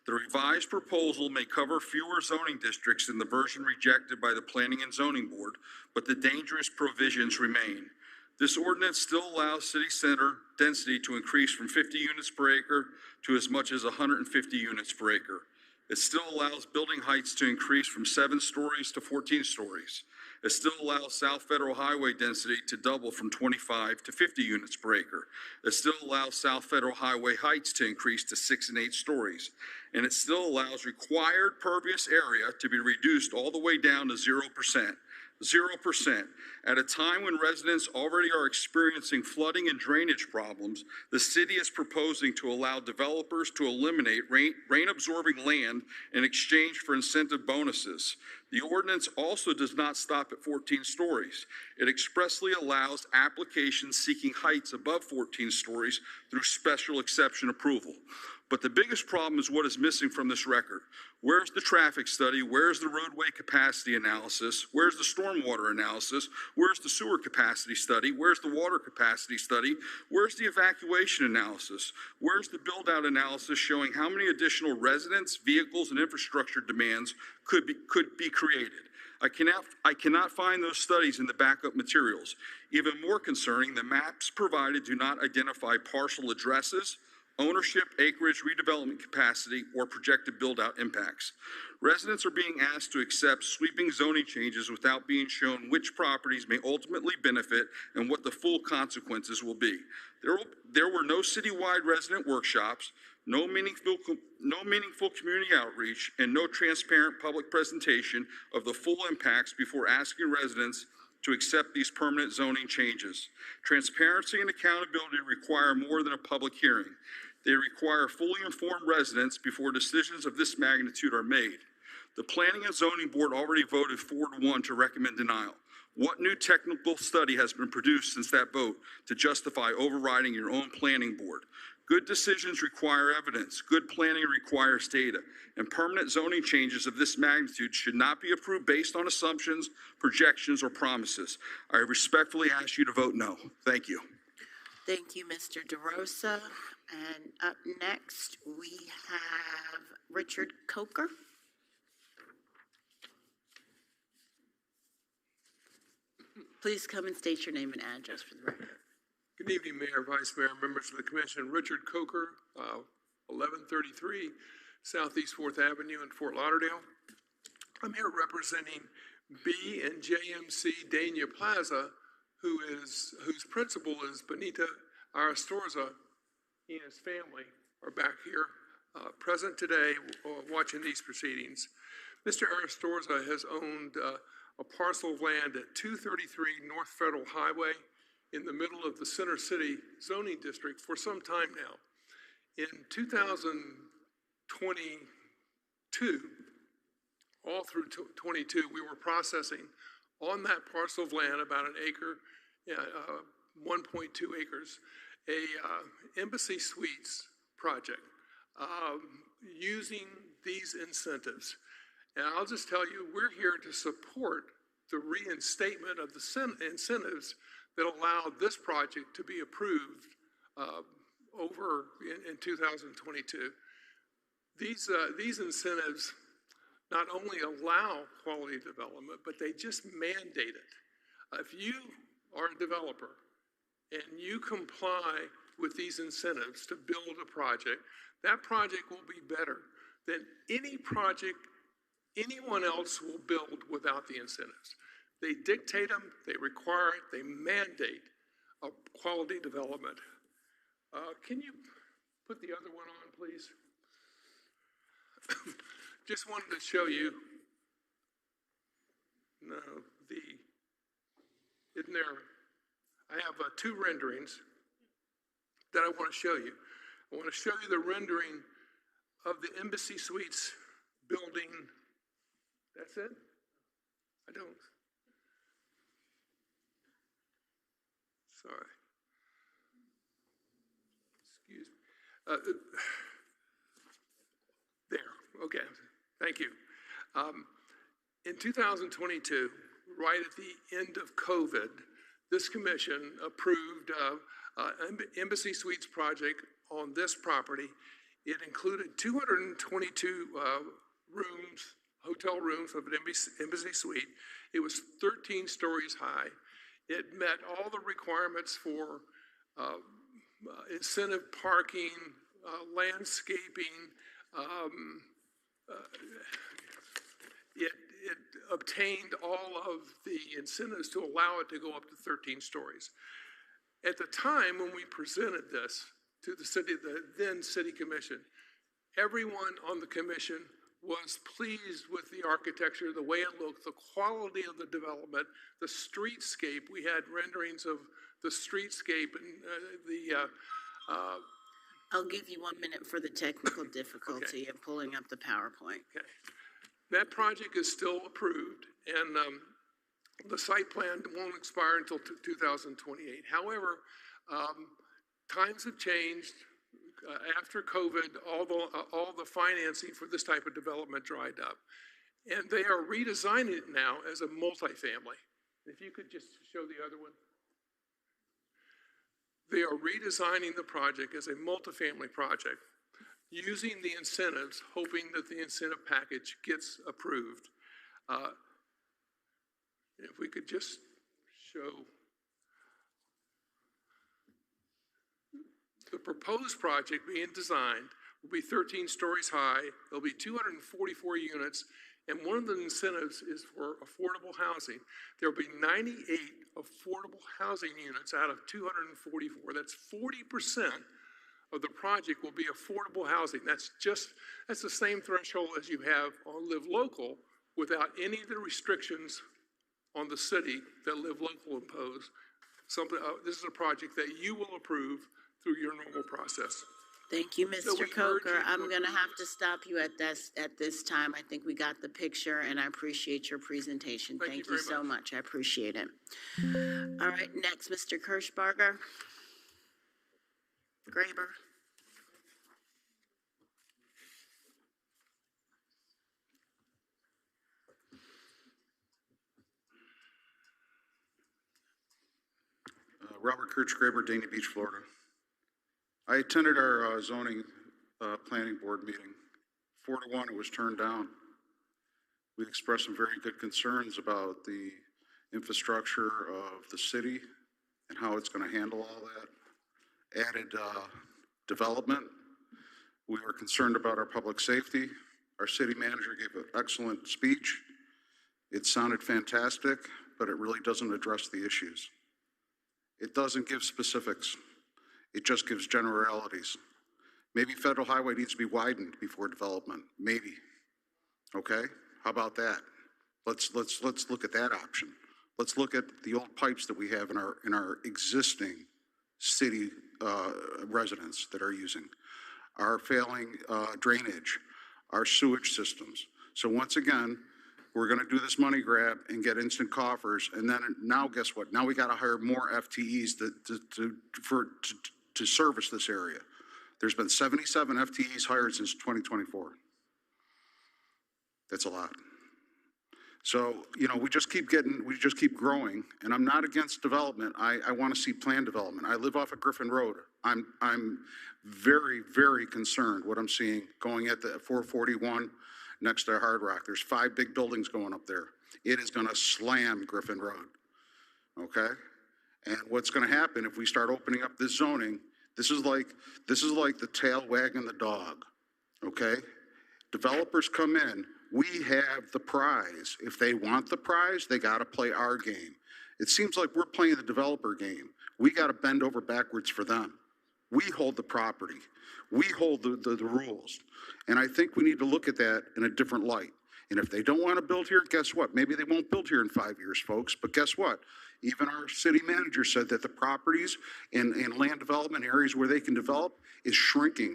The revised proposal may cover fewer zoning districts than the version rejected by the Planning and Zoning Board, but the dangerous provisions remain. This ordinance still allows city center density to increase from 50 units per acre to as much as 150 units per acre. It still allows building heights to increase from 7 stories to 14 stories. It still allows South Federal Highway density to double from 25 to 50 units per acre. It still allows South Federal Highway heights to increase to 6 and 8 stories. And it still allows required pervious area to be reduced all the way down to 0%. 0%. At a time when residents already are experiencing flooding and drainage problems, the city is proposing to allow developers to eliminate rain-absorbing land in exchange for incentive bonuses. The ordinance also does not stop at 14 stories. It expressly allows applications seeking heights above 14 stories through special exception approval. But the biggest problem is what is missing from this record. Where's the traffic study? Where's the roadway capacity analysis? Where's the stormwater analysis? Where's the sewer capacity study? Where's the water capacity study? Where's the evacuation analysis? Where's the build-out analysis showing how many additional residents, vehicles, and infrastructure demands could be created? I cannot find those studies in the backup materials. Even more concerning, the maps provided do not identify parcel addresses, ownership, acreage, redevelopment capacity, or projected build-out impacts. Residents are being asked to accept sweeping zoning changes without being shown which properties may ultimately benefit and what the full consequences will be. There were no citywide resident workshops, no meaningful community outreach, and no transparent public presentation of the full impacts before asking residents to accept these permanent zoning changes. Transparency and accountability require more than a public hearing. They require fully informed residents before decisions of this magnitude are made. The Planning and Zoning Board already voted 4-1 to recommend denial. What new technical study has been produced since that vote to justify overriding your own planning board? Good decisions require evidence. Good planning requires data. And permanent zoning changes of this magnitude should not be approved based on assumptions, projections, or promises. I respectfully ask you to vote no. Thank you. Thank you, Mr. DeRosa. And up next, we have Richard Coker. Please come and state your name and address for the record. Good evening, Mayor, Vice Mayor, members of the Commission. Richard Coker, 1133 Southeast 4th Avenue in Fort Lauderdale. I'm here representing B and JMC Dania Plaza, whose principal is Benita Aristorza. He and his family are back here present today watching these proceedings. Mr. Aristorza has owned a parcel of land at 233 North Federal Highway in the middle of the Center City zoning district for some time now. In 2022, all through 22, we were processing on that parcel of land, about an acre, 1.2 acres, a Embassy Suites project using these incentives. And I'll just tell you, we're here to support the reinstatement of the incentives that allowed this project to be approved over in 2022. These incentives not only allow quality development, but they just mandate it. If you are a developer and you comply with these incentives to build a project, that project will be better than any project anyone else will build without the incentives. They dictate them, they require it, they mandate a quality development. Can you put the other one on, please? Just wanted to show you. No, isn't there? I have two renderings that I want to show you. I want to show you the rendering of the Embassy Suites building. That's it? I don't. Sorry. Excuse me. There, okay, thank you. In 2022, right at the end of COVID, this commission approved Embassy Suites project on this property. It included 222 rooms, hotel rooms of an Embassy Suite. It was 13 stories high. It met all the requirements for incentive parking, landscaping. It obtained all of the incentives to allow it to go up to 13 stories. At the time when we presented this to the then city commission, everyone on the commission was pleased with the architecture, the way it looked, the quality of the development, the streetscape. We had renderings of the streetscape and I'll give you 1 minute for the technical difficulty of pulling up the PowerPoint. Okay. That project is still approved, and the site plan won't expire until 2028. However, times have changed. After COVID, all the financing for this type of development dried up, and they are redesigning it now as a multifamily. If you could just show the other one. They are redesigning the project as a multifamily project, using the incentives, hoping that the incentive package gets approved. If we could just show. The proposed project being designed will be 13 stories high. There'll be 244 units, and one of the incentives is for affordable housing. There'll be 98 affordable housing units out of 244. That's 40% of the project will be affordable housing. That's the same threshold as you have on Live Local without any of the restrictions on the city that Live Local impose. This is a project that you will approve through your normal process. Thank you, Mr. Coker. I'm going to have to stop you at this time. I think we got the picture, and I appreciate your presentation. Thank you so much. I appreciate it. All right, next, Mr. Kirschberger. Graber. Robert Kurtz Graber, Dania Beach, Florida. I attended our zoning planning board meeting. 4-1, it was turned down. We expressed some very good concerns about the infrastructure of the city and how it's going to handle all that. Added development We are concerned about our public safety. Our city manager gave an excellent speech. It sounded fantastic, but it really doesn't address the issues. It doesn't give specifics. It just gives generalities. Maybe Federal Highway needs to be widened before development. Maybe. Okay? How about that? Let's look at that option. Let's look at the old pipes that we have in our existing city residents that are using, our failing drainage, our sewage systems. So once again, we're going to do this money grab and get instant coffers, and then now guess what? Now we got to hire more FTEs to service this area. There's been 77 FTEs hired since 2024. That's a lot. So, you know, we just keep growing, and I'm not against development. I want to see planned development. I live off of Griffin Road. I'm very, very concerned what I'm seeing going at the 441 next to Hard Rock. There's 5 big buildings going up there. It is going to slam Griffin Road, okay? And what's going to happen if we start opening up this zoning, this is like the tail wagging the dog, okay? Developers come in, we have the prize. If they want the prize, they got to play our game. It seems like we're playing the developer game. We got to bend over backwards for them. We hold the property. We hold the rules. And I think we need to look at that in a different light. And if they don't want to build here, guess what? Maybe they won't build here in 5 years, folks. But guess what? Even our city manager said that the properties in land development areas where they can develop is shrinking.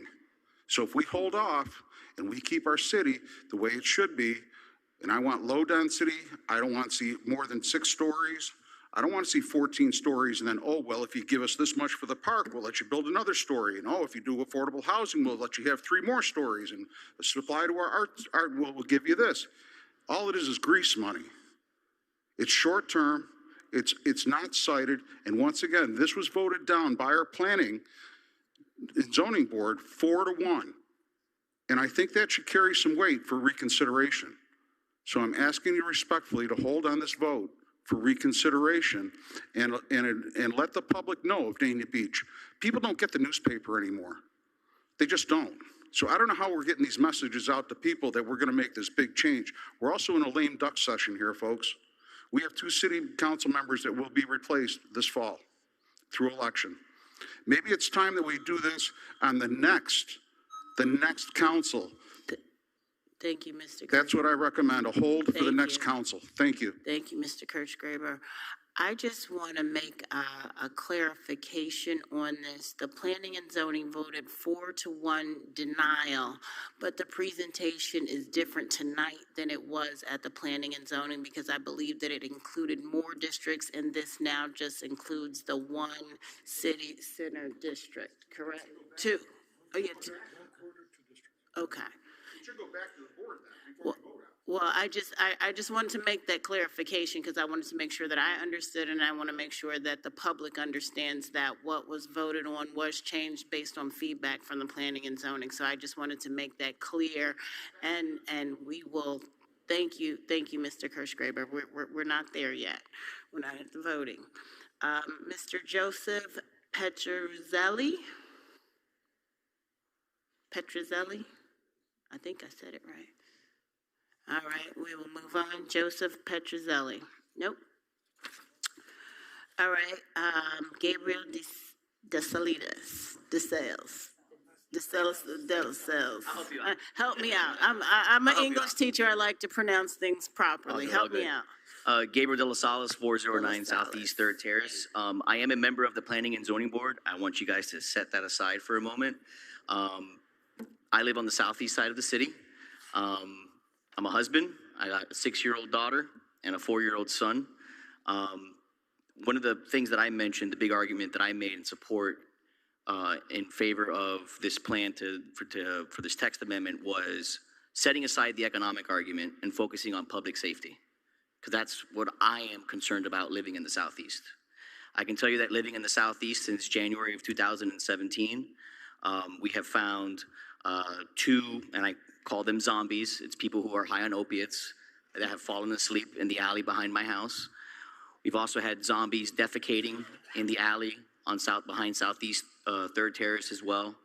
So if we hold off and we keep our city the way it should be, and I want low density, I don't want to see more than 6 stories. I don't want to see 14 stories and then, oh, well, if you give us this much for the park, we'll let you build another story. And, oh, if you do affordable housing, we'll let you have 3 more stories. And the supply to our art we'll give you this. All it is grease money. It's short term. It's not cited. And once again, this was voted down by our planning and zoning board 4-1. And I think that should carry some weight for reconsideration. So I'm asking you respectfully to hold on this vote for reconsideration and let the public know of Dania Beach. People don't get the newspaper anymore. They just don't. So I don't know how we're getting these messages out to people that we're going to make this big change. We're also in a lame duck session here, folks. We have 2 city council members that will be replaced this fall through election. Maybe it's time that we do this on the next council. Thank you, Mr. That's what I recommend, a hold for the next council. Thank you. Thank you, Mr. Kirchgraber. I just want to make a clarification on this. The planning and zoning voted 4-1 denial, but the presentation is different tonight than it was at the planning and zoning because I believe that it included more districts and this now just includes the 1 city center district, correct? 2. Oh, yeah, 2. Okay. Should go back to the board then before we vote on it. Well, I just wanted to make that clarification because I wanted to make sure that I understood and I want to make sure that the public understands that what was voted on was changed based on feedback from the planning and zoning. So I just wanted to make that clear and we will, thank you, Mr. Kirchgraber. We're not there yet. We're not at the voting. Mr. Joseph Petruzzelli? I think I said it right. All right, we will move on. Joseph Petruzzelli. Nope. All right, Gabriel DeSales. Help me out. I'm an English teacher. I like to pronounce things properly. Help me out. Gabriel De La Salas, 409 Southeast 3rd Terrace. I am a member of the Planning and Zoning Board. I want you guys to set that aside for a moment. I live on the southeast side of the city. I'm a husband. I got a 6-year-old daughter and a 4-year-old son. One of the things that I mentioned, the big argument that I made in support in favor of this plan for this text amendment was setting aside the economic argument and focusing on public safety, because that's what I am concerned about living in the southeast. I can tell you that living in the southeast since January of 2017, we have found 2, and I call them zombies. It's people who are high on opiates that have fallen asleep in the alley behind my house. We've also had zombies defecating in the alley on behind Southeast 3rd Terrace as well.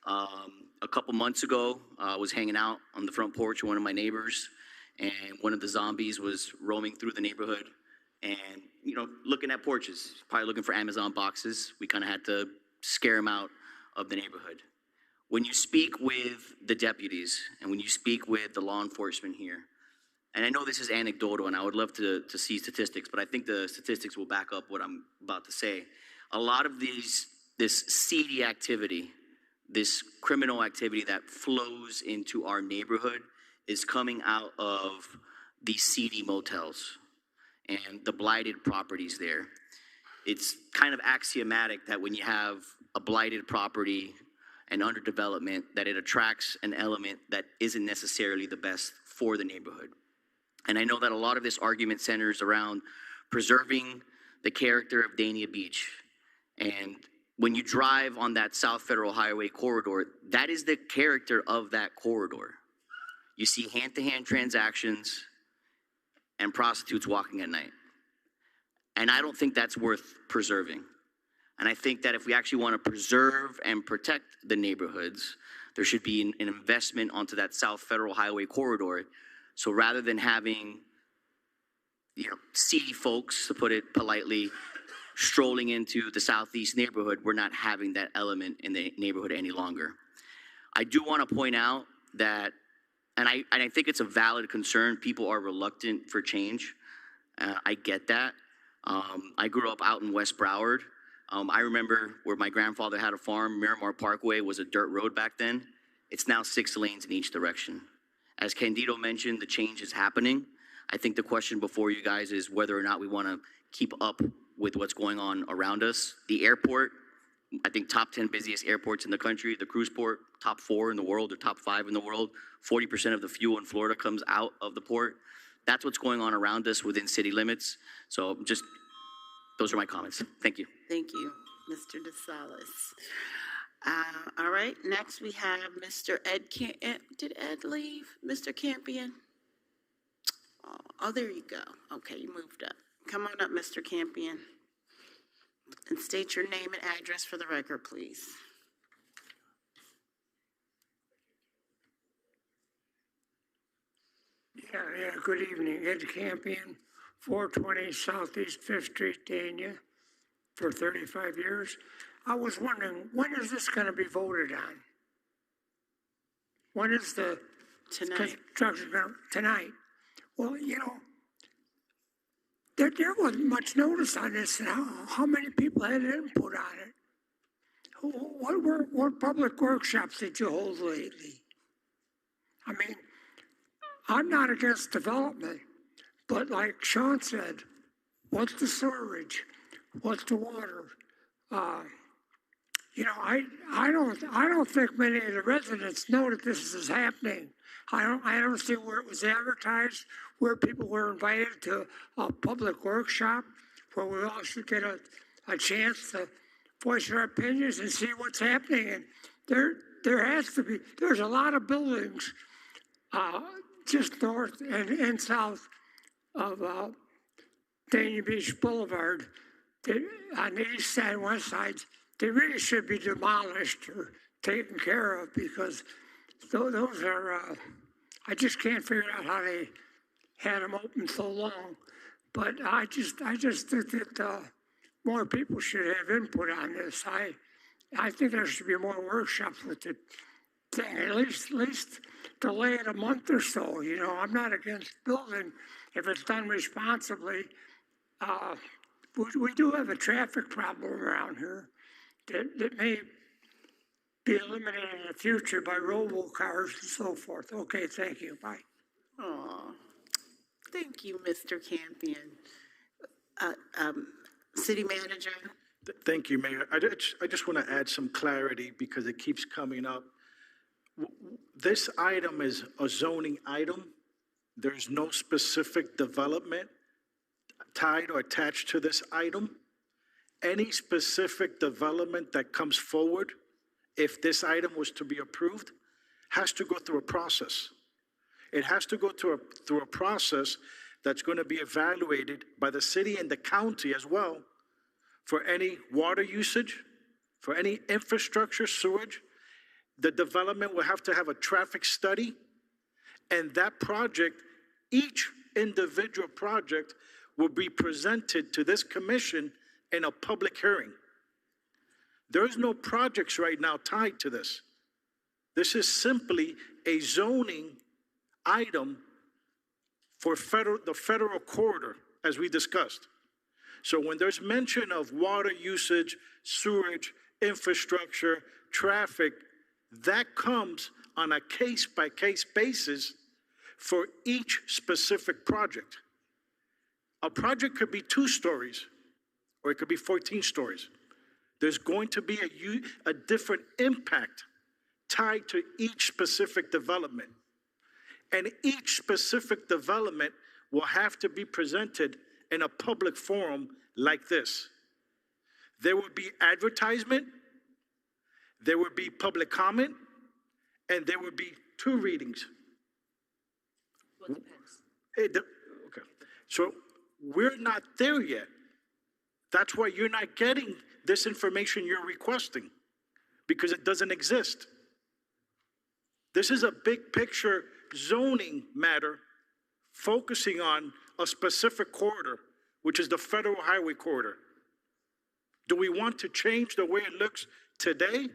A couple months ago, I was hanging out on the front porch of one of my neighbors, and one of the zombies was roaming through the neighborhood and, looking at porches, probably looking for Amazon boxes. We kind of had to scare him out of the neighborhood. When you speak with the deputies and when you speak with the law enforcement here, and I know this is anecdotal and I would love to see statistics, but I think the statistics will back up what I'm about to say. A lot of this seedy activity, this criminal activity that flows into our neighborhood is coming out of these seedy motels and the blighted properties there. It's kind of axiomatic that when you have a blighted property and underdevelopment, that it attracts an element that isn't necessarily the best for the neighborhood. And I know that a lot of this argument centers around preserving the character of Dania Beach. And when you drive on that South Federal Highway corridor, that is the character of that corridor. You see hand-to-hand transactions and prostitutes walking at night. And I don't think that's worth preserving. And I think that if we actually want to preserve and protect the neighborhoods, there should be an investment onto that South Federal Highway corridor. So rather than having, seedy folks, to put it politely, strolling into the Southeast neighborhood, we're not having that element in the neighborhood any longer. I do want to point out that, and I think it's a valid concern, people are reluctant for change. I get that. I grew up out in West Broward. I remember where my grandfather had a farm, Miramar Parkway was a dirt road back then. It's now 6 lanes in each direction. As Candido mentioned, the change is happening. I think the question before you guys is whether or not we want to keep up with what's going on around us. The airport, I think top 10 busiest airports in the country. The cruise port, top 4 in the world or top 5 in the world. 40% of the fuel in Florida comes out of the port. That's what's going on around us within city limits. So those are my comments. Thank you. Thank you, Mr. DeSalis. All right, next we have Mr. Did Ed leave? Mr. Campion? Oh, there you go. Okay, you moved up. Come on up, Mr. Campion. And state your name and address for the record, please. Yeah, good evening. Ed Campion, 420 Southeast 5th Street, Dania, for 35 years. I was wondering, when is this going to be voted on? When is the construction going to, tonight? Well, there wasn't much notice on this, and how many people had input on it? What public workshops did you hold lately? I mean, I'm not against development, but like Sean said, what's the sewerage? What's the water? I don't think many of the residents know that this is happening. I don't see where it was advertised, where people were invited to a public workshop, where we all should get a chance to voice our opinions and see what's happening. And there's a lot of buildings just north and south of Dania Beach Boulevard, on the east side and west sides. They really should be demolished or taken care of, because those are, I just can't figure out how they had them open so long. But I just think that more people should have input on this. I think there should be more workshops with it. At least delay it a month or so. I'm not against building if it's done responsibly. We do have a traffic problem around here that may be eliminated in the future by robocars and so forth. Okay, thank you. Bye. Oh, thank you, Mr. Campion. City Manager. Thank you, Mayor. I just want to add some clarity because it keeps coming up. This item is a zoning item. There's no specific development tied or attached to this item. Any specific development that comes forward, if this item was to be approved, has to go through a process. It has to go through a process that's going to be evaluated by the city and the county as well for any water usage, for any infrastructure, sewage. the development will have to have a traffic study, and that project, each individual project will be presented to this commission in a public hearing. There is no projects right now tied to this. This is simply a zoning item for the federal corridor, as we discussed. So when there's mention of water usage, sewage, infrastructure, traffic, that comes on a case-by-case basis for each specific project. A project could be 2 stories, or it could be 14 stories. There's going to be a different impact tied to each specific development. And each specific development will have to be presented in a public forum like this. There will be advertisement, there will be public comment, and there will be 2 readings. Well, it depends. Okay. So we're not there yet. That's why you're not getting this information you're requesting, because it doesn't exist. This is a big picture zoning matter focusing on a specific corridor, which is the federal highway corridor. Do we want to change the way it looks today?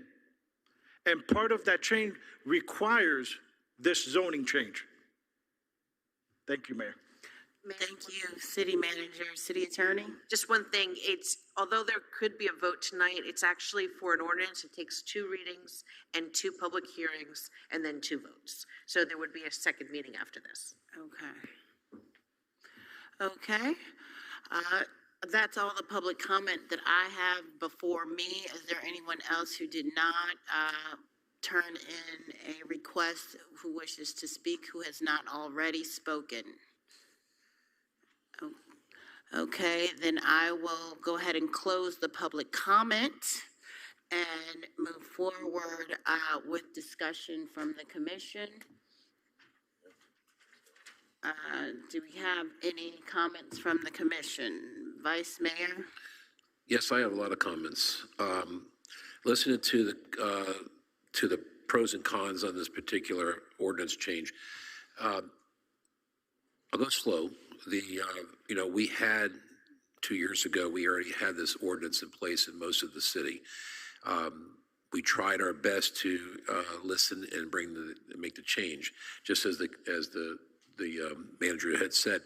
And part of that change requires this zoning change. Thank you, Mayor. Thank you, City Manager, City Attorney. Just one thing, although there could be a vote tonight, it's actually for an ordinance. It takes 2 readings and 2 public hearings and then 2 votes. So there would be a second meeting after this. Okay. That's all the public comment that I have before me. Is there anyone else who did not turn in a request who wishes to speak, who has not already spoken? Okay, then I will go ahead and close the public comment and move forward with discussion from the commission. Do we have any comments from the commission? Vice Mayor? Yes, I have a lot of comments. Listening to the pros and cons on this particular ordinance change, I'll go slow. We had 2 years ago, we already had this ordinance in place in most of the city. We tried our best to listen and make the change, just as the manager had said.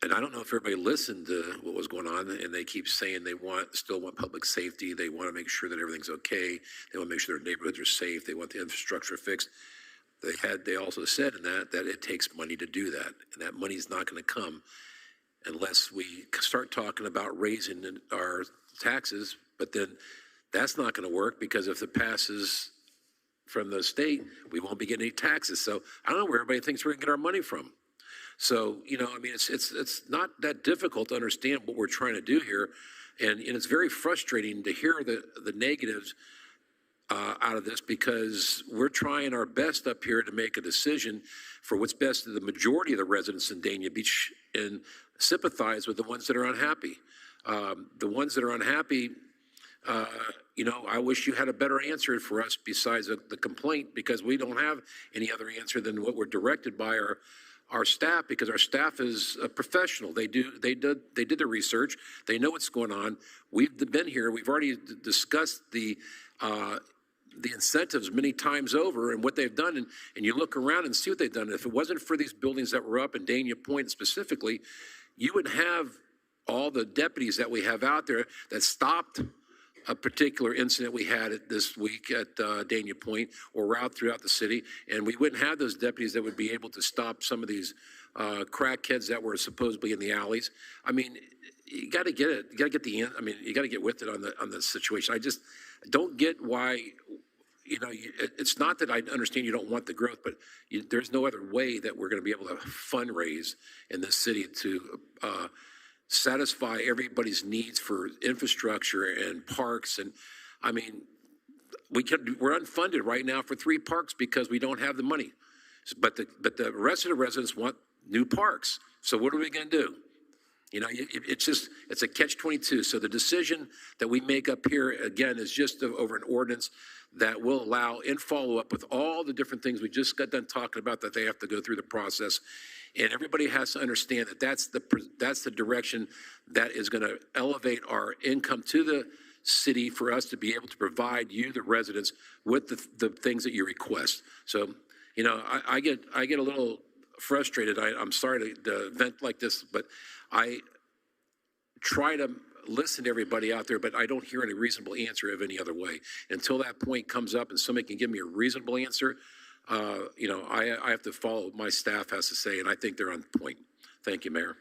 And I don't know if everybody listened to what was going on, and they keep saying they still want public safety. They want to make sure that everything's okay. They want to make sure their neighborhoods are safe. They want the infrastructure fixed. They also said in that it takes money to do that, and that money's not going to come unless we start talking about raising our taxes. But then that's not going to work, because if it passes from the state, we won't be getting any taxes. So I don't know where everybody thinks we're going to get our money from. So, it's not that difficult to understand what we're trying to do here. And it's very frustrating to hear the negatives out of this, because we're trying our best up here to make a decision for what's best to the majority of the residents in Dania Beach and sympathize with the ones that are unhappy. The ones that are unhappy, I wish you had a better answer for us besides the complaint, because we don't have any other answer than what we're directed by our staff, because our staff is a professional. They did the research. They know what's going on. We've been here. We've already discussed the incentives many times over and what they've done. And you look around and see what they've done. If it wasn't for these buildings that were up in Dania Point specifically, you would have all the deputies that we have out there that stopped a particular incident we had this week at Dania Point or out throughout the city, and we wouldn't have those deputies that would be able to stop some of these crackheads that were supposedly in the alleys. I mean, you got to get it. You got to get you got to get with it on the situation. I just don't get why. It's not that I understand you don't want the growth, but there's no other way that we're going to be able to fundraise in this city to satisfy everybody's needs for infrastructure and parks. And I mean, we're unfunded right now for 3 parks because we don't have the money. But the rest of the residents want new parks. So what are we going to do? You know, it's a catch-22. So the decision that we make up here, again, is just over an ordinance that will allow, in follow-up with all the different things we just got done talking about, that they have to go through the process. And everybody has to understand that that's the direction that is going to elevate our income to the city for us to be able to provide you, the residents, with the things that you request. So, you know, I get a little frustrated. I'm sorry to vent like this, but I try to listen to everybody out there, but I don't hear any reasonable answer of any other way. Until that point comes up and somebody can give me a reasonable answer, you know, I have to follow what my staff has to say, and I think they're on point. Thank you, Mayor.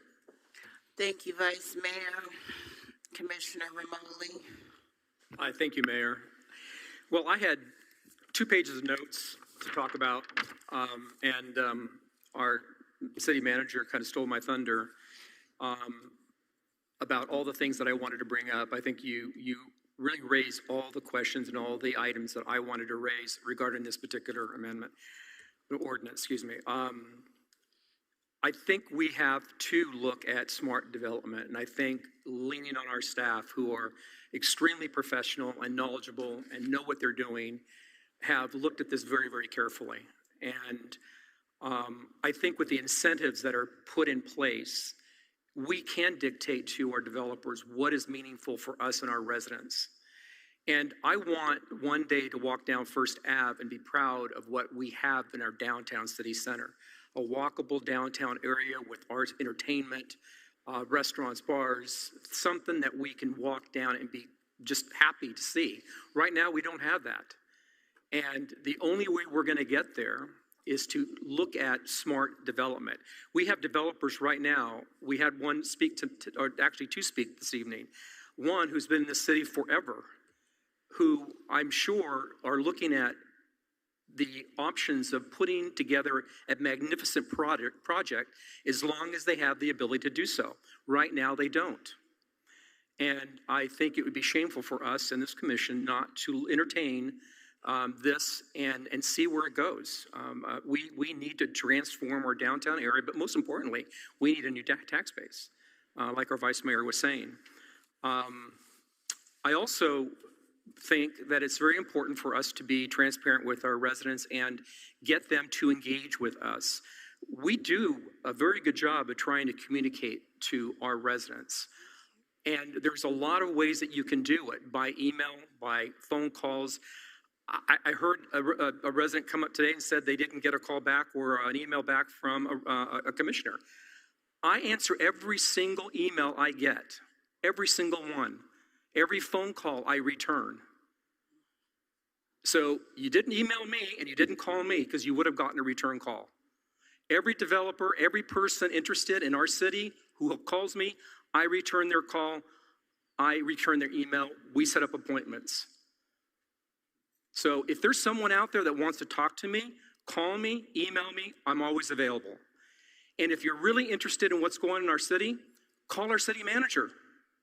Thank you, Vice Mayor. Commissioner Romoli. Thank you, Mayor. Well, I had 2 pages of notes to talk about, and our city manager kind of stole my thunder about all the things that I wanted to bring up. I think you really raised all the questions and all the items that I wanted to raise regarding this particular ordinance, excuse me. I think we have to look at smart development, and I think leaning on our staff, who are extremely professional and knowledgeable and know what they're doing, have looked at this very, very carefully. And I think with the incentives that are put in place, we can dictate to our developers what is meaningful for us and our residents. And I want one day to walk down First Ave and be proud of what we have in our downtown city center. A walkable downtown area with arts, entertainment, restaurants, bars, something that we can walk down and be just happy to see. Right now, we don't have that. And the only way we're going to get there is to look at smart development. We have developers right now. We had one speak or actually 2 speak this evening. One who's been in the city forever, who I'm sure are looking at the options of putting together a magnificent project as long as they have the ability to do so. Right now, they don't. And I think it would be shameful for us and this commission not to entertain this and see where it goes. We need to transform our downtown area, but most importantly, we need a new tax base, like our Vice Mayor was saying. I also think that it's very important for us to be transparent with our residents and get them to engage with us. We do a very good job of trying to communicate to our residents. And there's a lot of ways that you can do it, by email, by phone calls. I heard a resident come up today and said they didn't get a call back or an email back from a commissioner. I answer every single email I get, every single one. Every phone call I return. So you didn't email me and you didn't call me because you would have gotten a return call. Every developer, every person interested in our city who calls me, I return their call, I return their email, we set up appointments. So if there's someone out there that wants to talk to me, call me, email me, I'm always available. And if you're really interested in what's going on in our city, call our city manager.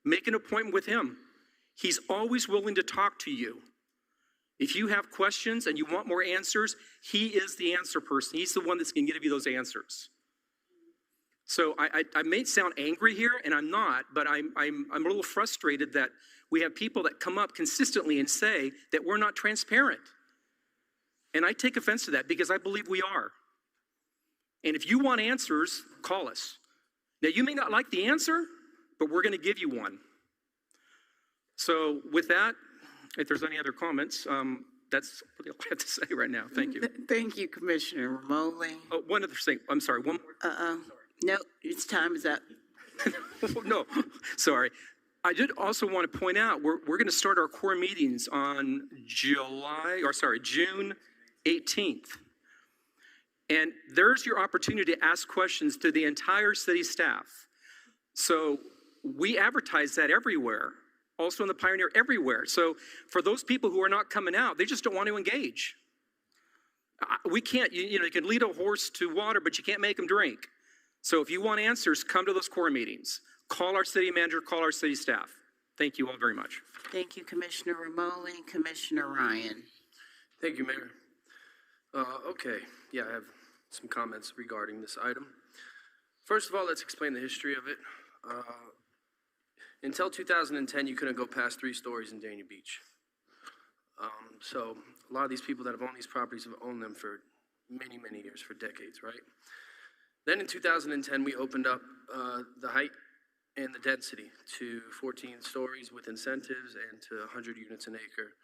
Make an appointment with him. He's always willing to talk to you. If you have questions and you want more answers, he is the answer person. He's the one that's going to give you those answers. So I may sound angry here, and I'm not, but I'm a little frustrated that we have people that come up consistently and say that we're not transparent. And I take offense to that because I believe we are. And if you want answers, call us. Now, you may not like the answer, but we're going to give you one. So with that, if there's any other comments, that's what I have to say right now. Thank you. Thank you, Commissioner Romoli. Oh, one other thing. I'm sorry. One more. No, its time is up. No, sorry. I did also want to point out, we're going to start our core meetings on June 18th. And there's your opportunity to ask questions to the entire city staff. So we advertise that everywhere, also in the Pioneer, everywhere. So for those people who are not coming out, they just don't want to engage. We can't, you can lead a horse to water, but you can't make him drink. So if you want answers, come to those core meetings. Call our city manager, call our city staff. Thank you all very much. Thank you, Commissioner Romoli. Commissioner Ryan. Thank you, Mayor. Okay, I have some comments regarding this item. First of all, let's explain the history of it. Until 2010, you couldn't go past 3 stories in Dania Beach. So a lot of these people that have owned these properties have owned them for many, many years, for decades, right? Then in 2010, we opened up the height and the density to 14 stories with incentives and to 100 units an acre,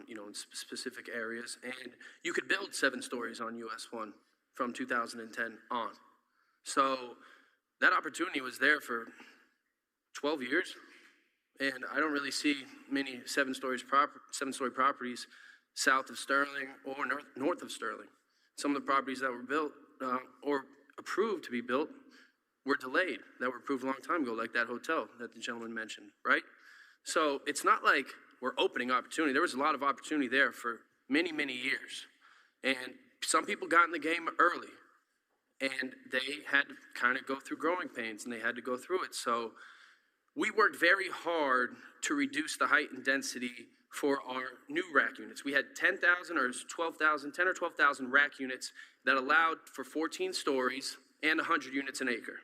in specific areas. And you could build 7 stories on US 1 from 2010 on. So that opportunity was there for 12 years. And I don't really see many 7-story properties south of Sterling or north of Sterling. Some of the properties that were built or approved to be built were delayed, that were approved a long time ago, like that hotel that the gentleman mentioned, right? So it's not like we're opening opportunity. There was a lot of opportunity there for many, many years. And some people got in the game early, and they had to kind of go through growing pains, and they had to go through it. So we worked very hard to reduce the height and density for our new rack units. We had 10 or 12,000 rack units that allowed for 14 stories and 100 units an acre,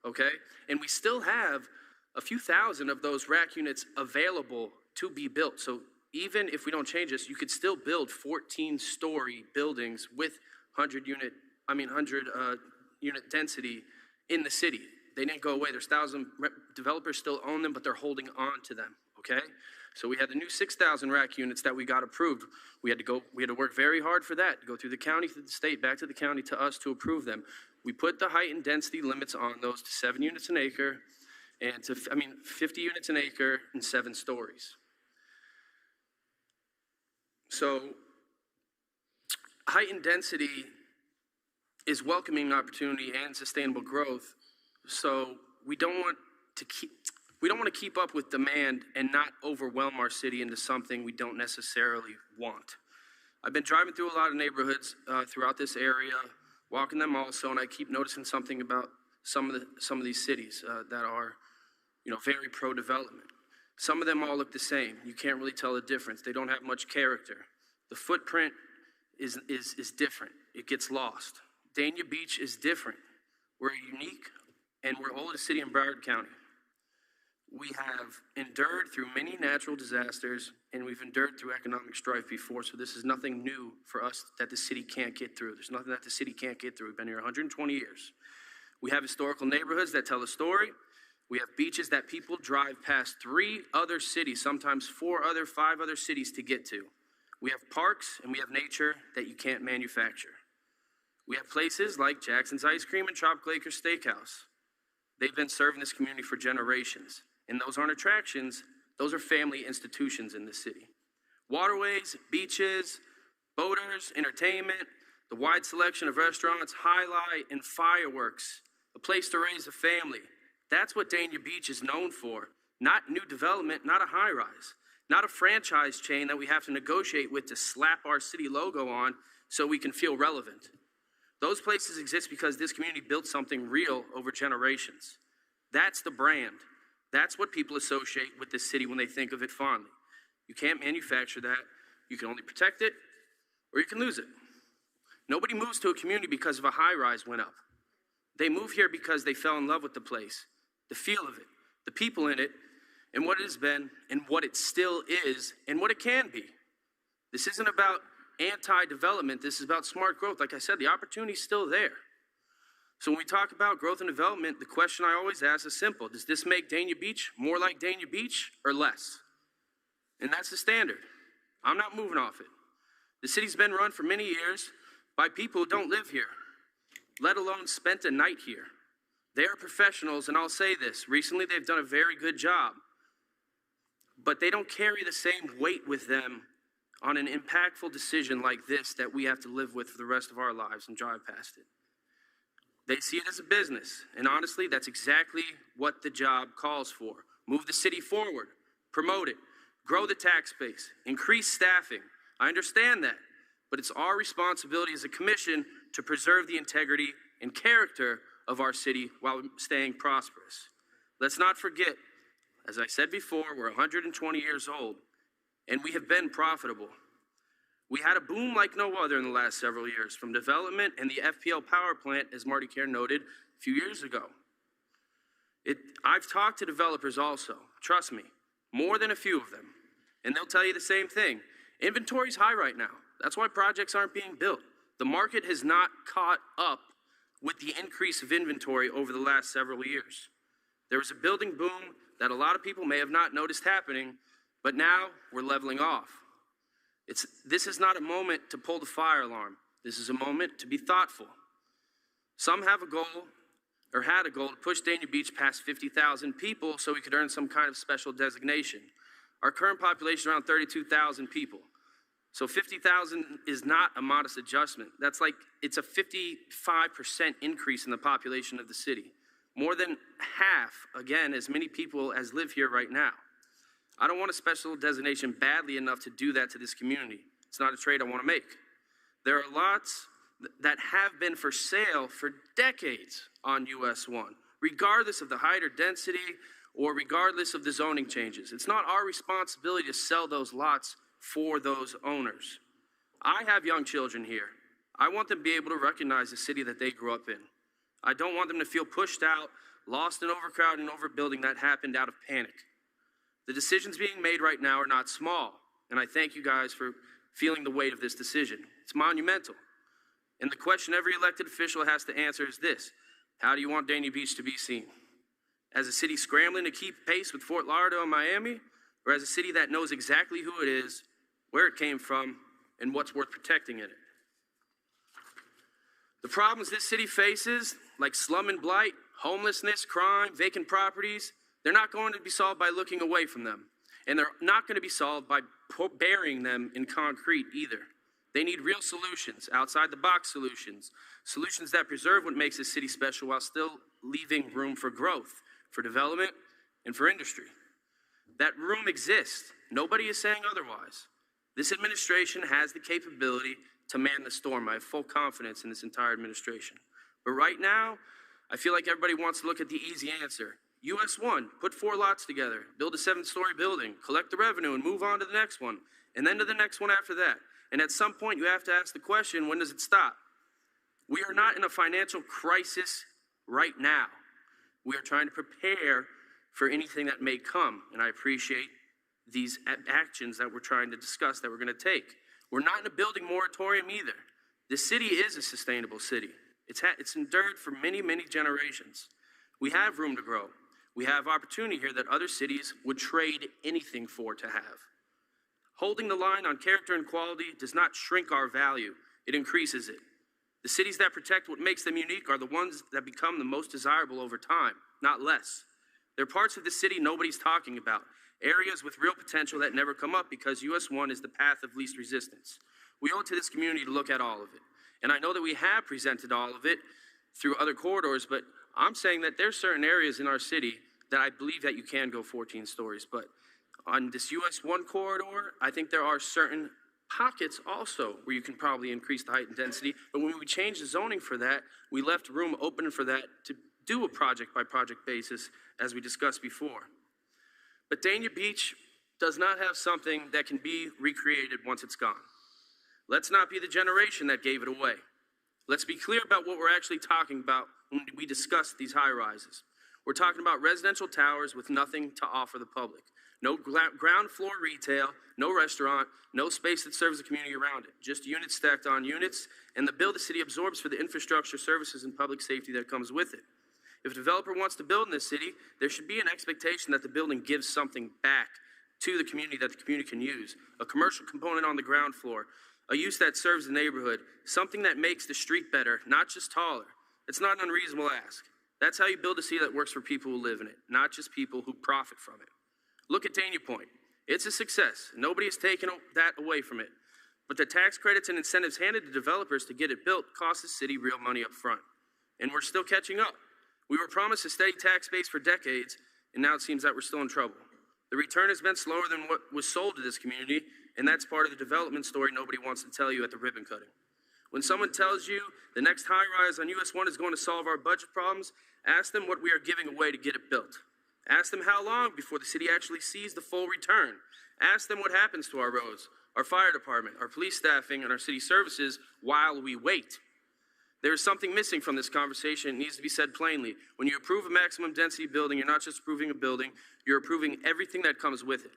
okay? And we still have a few thousand of those rack units available to be built. So even if we don't change this, you could still build 14-story buildings with 100 unit density in the city. They didn't go away. There's 1,000 developers still own them, but they're holding on to them, okay? So we had the new 6,000 rack units that we got approved. We had to work very hard for that, to go through the county, through the state, back to the county, to us to approve them. We put the height and density limits on those to 7 units an acre and 50 units an acre and 7 stories. So height and density is welcoming opportunity and sustainable growth. So we don't want to keep up with demand and not overwhelm our city into something we don't necessarily want. I've been driving through a lot of neighborhoods throughout this area, walking them also, and I keep noticing something about some of these cities that are, very pro-development. Some of them all look the same. You can't really tell the difference. They don't have much character. The footprint is different. It gets lost. Dania Beach is different. We're unique, and we're the oldest city in Broward County. We have endured through many natural disasters, and we've endured through economic strife before, so this is nothing new for us that the city can't get through. There's nothing that the city can't get through. We've been here 120 years. We have historical neighborhoods that tell a story. We have beaches that people drive past 3 other cities, sometimes 5 other cities to get to. We have parks, and we have nature that you can't manufacture. We have places like Jackson's Ice Cream and Tropical Acres Steakhouse. They've been serving this community for generations. And those aren't attractions, those are family institutions in the city. Waterways, beaches, boaters, entertainment, the wide selection of restaurants, highlight, and fireworks, a place to raise a family. That's what Dania Beach is known for. Not new development, not a high-rise, not a franchise chain that we have to negotiate with to slap our city logo on so we can feel relevant. Those places exist because this community built something real over generations. That's the brand. That's what people associate with this city when they think of it fondly. You can't manufacture that. You can only protect it, or you can lose it. Nobody moves to a community because of a high-rise went up. They move here because they fell in love with the place, the feel of it, the people in it, and what it has been, and what it still is, and what it can be. This isn't about anti-development. This is about smart growth. Like I said, the opportunity's still there. So when we talk about growth and development, the question I always ask is simple. Does this make Dania Beach more like Dania Beach or less? And that's the standard. I'm not moving off it. The city's been run for many years by people who don't live here, let alone spent a night here. They are professionals, and I'll say this. Recently, they've done a very good job, but they don't carry the same weight with them on an impactful decision like this that we have to live with for the rest of our lives and drive past it. They see it as a business, and honestly, that's exactly what the job calls for. Move the city forward, promote it, grow the tax base, increase staffing. I understand that, but it's our responsibility as a commission to preserve the integrity and character of our city while staying prosperous. Let's not forget, as I said before, we're 120 years old, and we have been profitable. We had a boom like no other in the last several years, from development and the FPL power plant, as Marty Kerr noted, a few years ago. I've talked to developers also, trust me, more than a few of them, and they'll tell you the same thing. Inventory's high right now. That's why projects aren't being built. The market has not caught up with the increase of inventory over the last several years. There was a building boom that a lot of people may have not noticed happening, but now we're leveling off. This is not a moment to pull the fire alarm. This is a moment to be thoughtful. Some have a goal, or had a goal, to push Dania Beach past 50,000 people so we could earn some kind of special designation. Our current population is around 32,000 people. So 50,000 is not a modest adjustment. It's a 55% increase in the population of the city. More than half, again, as many people as live here right now. I don't want a special designation badly enough to do that to this community. It's not a trade I want to make. There are lots that have been for sale for decades on US 1, regardless of the height or density or regardless of the zoning changes. It's not our responsibility to sell those lots for those owners. I have young children here. I want them to be able to recognize the city that they grew up in. I don't want them to feel pushed out, lost in overcrowding and overbuilding that happened out of panic. The decisions being made right now are not small, and I thank you guys for feeling the weight of this decision. It's monumental. And the question every elected official has to answer is this: how do you want Dania Beach to be seen? As a city scrambling to keep pace with Fort Lauderdale and Miami, or as a city that knows exactly who it is, where it came from, and what's worth protecting in it? The problems this city faces, like slum and blight, homelessness, crime, vacant properties, they're not going to be solved by looking away from them. And they're not going to be solved by burying them in concrete either. They need real solutions, outside-the-box solutions, solutions that preserve what makes this city special while still leaving room for growth, for development, and for industry. That room exists. Nobody is saying otherwise. This administration has the capability to man the storm. I have full confidence in this entire administration. But right now, I feel like everybody wants to look at the easy answer. US 1, put 4 lots together, build a 7-story building, collect the revenue, and move on to the next one, and then to the next one after that. And at some point, you have to ask the question, when does it stop? We are not in a financial crisis right now. We are trying to prepare for anything that may come, and I appreciate these actions that we're trying to discuss that we're going to take. We're not in a building moratorium either. This city is a sustainable city. It's endured for many, many generations. We have room to grow. We have opportunity here that other cities would trade anything for to have. Holding the line on character and quality does not shrink our value, it increases it. The cities that protect what makes them unique are the ones that become the most desirable over time, not less. There are parts of the city nobody's talking about, areas with real potential that never come up because US 1 is the path of least resistance. We owe it to this community to look at all of it. And I know that we have presented all of it through other corridors, but I'm saying that there's certain areas in our city that I believe that you can go 14 stories. But on this US 1 corridor, I think there are certain pockets also where you can probably increase the height and density. But when we changed the zoning for that, we left room open for that to do a project by project basis, as we discussed before. But Dania Beach does not have something that can be recreated once it's gone. Let's not be the generation that gave it away. Let's be clear about what we're actually talking about when we discuss these high rises. We're talking about residential towers with nothing to offer the public. No ground floor retail, no restaurant, no space that serves the community around it. Just units stacked on units, and the bill the city absorbs for the infrastructure, services, and public safety that comes with it. If a developer wants to build in this city, there should be an expectation that the building gives something back to the community that the community can use. A commercial component on the ground floor, a use that serves the neighborhood, something that makes the street better, not just taller. It's not an unreasonable ask. That's how you build a city that works for people who live in it, not just people who profit from it. Look at Dania Point. It's a success. Nobody has taken that away from it. But the tax credits and incentives handed to developers to get it built cost the city real money up front. And we're still catching up. We were promised a steady tax base for decades, and now it seems that we're still in trouble. The return has been slower than what was sold to this community, and that's part of the development story nobody wants to tell you at the ribbon cutting. When someone tells you the next high rise on US 1 is going to solve our budget problems, ask them what we are giving away to get it built. Ask them how long before the city actually sees the full return. Ask them what happens to our roads, our fire department, our police staffing, and our city services while we wait. There is something missing from this conversation. It needs to be said plainly. When you approve a maximum density building, you're not just approving a building, you're approving everything that comes with it.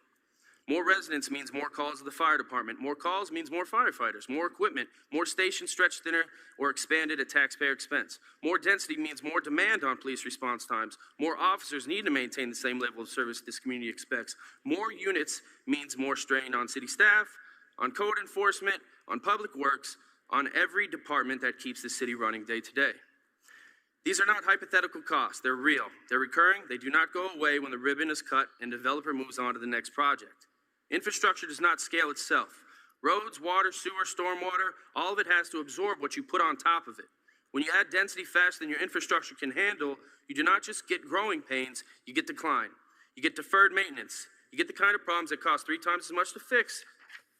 More residents means more calls to the fire department. More calls means more firefighters, more equipment, more stations stretched thinner or expanded at taxpayer expense. More density means more demand on police response times. More officers need to maintain the same level of service this community expects. More units means more strain on city staff, on code enforcement, on public works, on every department that keeps the city running day to day. These are not hypothetical costs. They're real. They're recurring. They do not go away when the ribbon is cut and the developer moves on to the next project. Infrastructure does not scale itself. Roads, water, sewer, stormwater, all of it has to absorb what you put on top of it. When you add density faster than your infrastructure can handle, you do not just get growing pains, you get decline. You get deferred maintenance. You get the kind of problems that cost 3 times as much to fix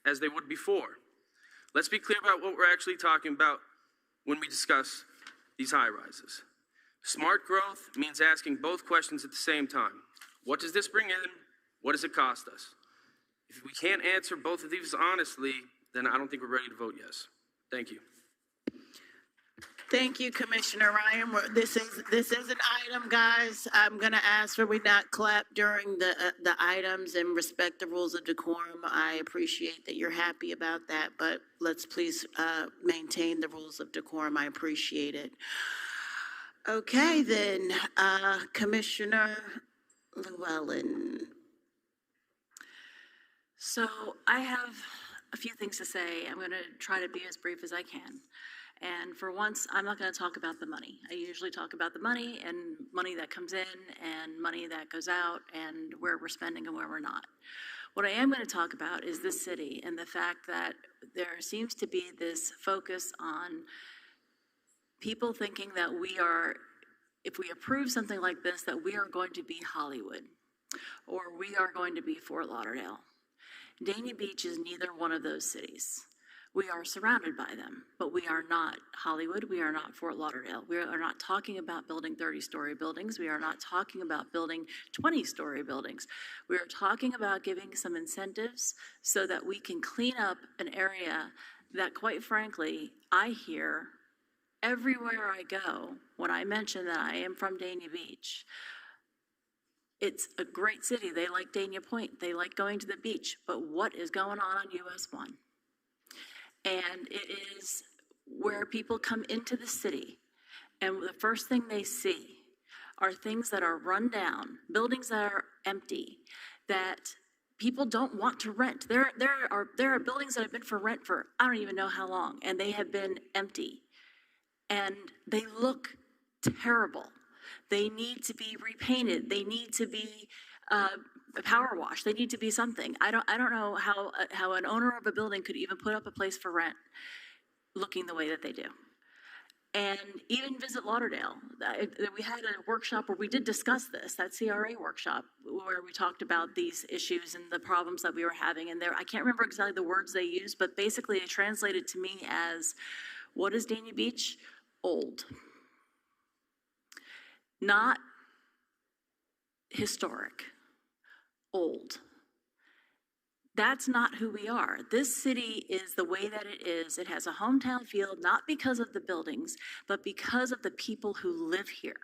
as they would before. Let's be clear about what we're actually talking about when we discuss these high rises. Smart growth means asking both questions at the same time. What does this bring in? What does it cost us? If we can't answer both of these honestly, then I don't think we're ready to vote yes. Thank you. Thank you, Commissioner Ryan. This is an item, guys. I'm going to ask for we not clap during the items and respect the rules of decorum. I appreciate that you're happy about that, but let's please maintain the rules of decorum. I appreciate it. Okay, then, Commissioner Llewellyn. So I have a few things to say. I'm going to try to be as brief as I can. And for once, I'm not going to talk about the money. I usually talk about the money and money that comes in and money that goes out and where we're spending and where we're not. What I am going to talk about is this city and the fact that there seems to be this focus on people thinking that we are, if we approve something like this, that we are going to be Hollywood or we are going to be Fort Lauderdale. Dania Beach is neither one of those cities. We are surrounded by them, but we are not Hollywood. We are not Fort Lauderdale. We are not talking about building 30-story buildings. We are not talking about building 20-story buildings. We are talking about giving some incentives so that we can clean up an area that, quite frankly, I hear everywhere I go when I mention that I am from Dania Beach. It's a great city. They like Dania Point. They like going to the beach. But what is going on US 1? And it is where people come into the city, and the first thing they see are things that are run down, buildings that are empty, that people don't want to rent. There are buildings that have been for rent for I don't even know how long, and they have been empty. And they look terrible. They need to be repainted. They need to be power wash. They need to be something. I don't know how an owner of a building could even put up a place for rent looking the way that they do. And even Visit Lauderdale. We had a workshop where we did discuss this, that CRA workshop, where we talked about these issues and the problems that we were having. And I can't remember exactly the words they used, but basically it translated to me as, what is Dania Beach? Old. Not historic. Old. That's not who we are. This city is the way that it is. It has a hometown feel, not because of the buildings, but because of the people who live here.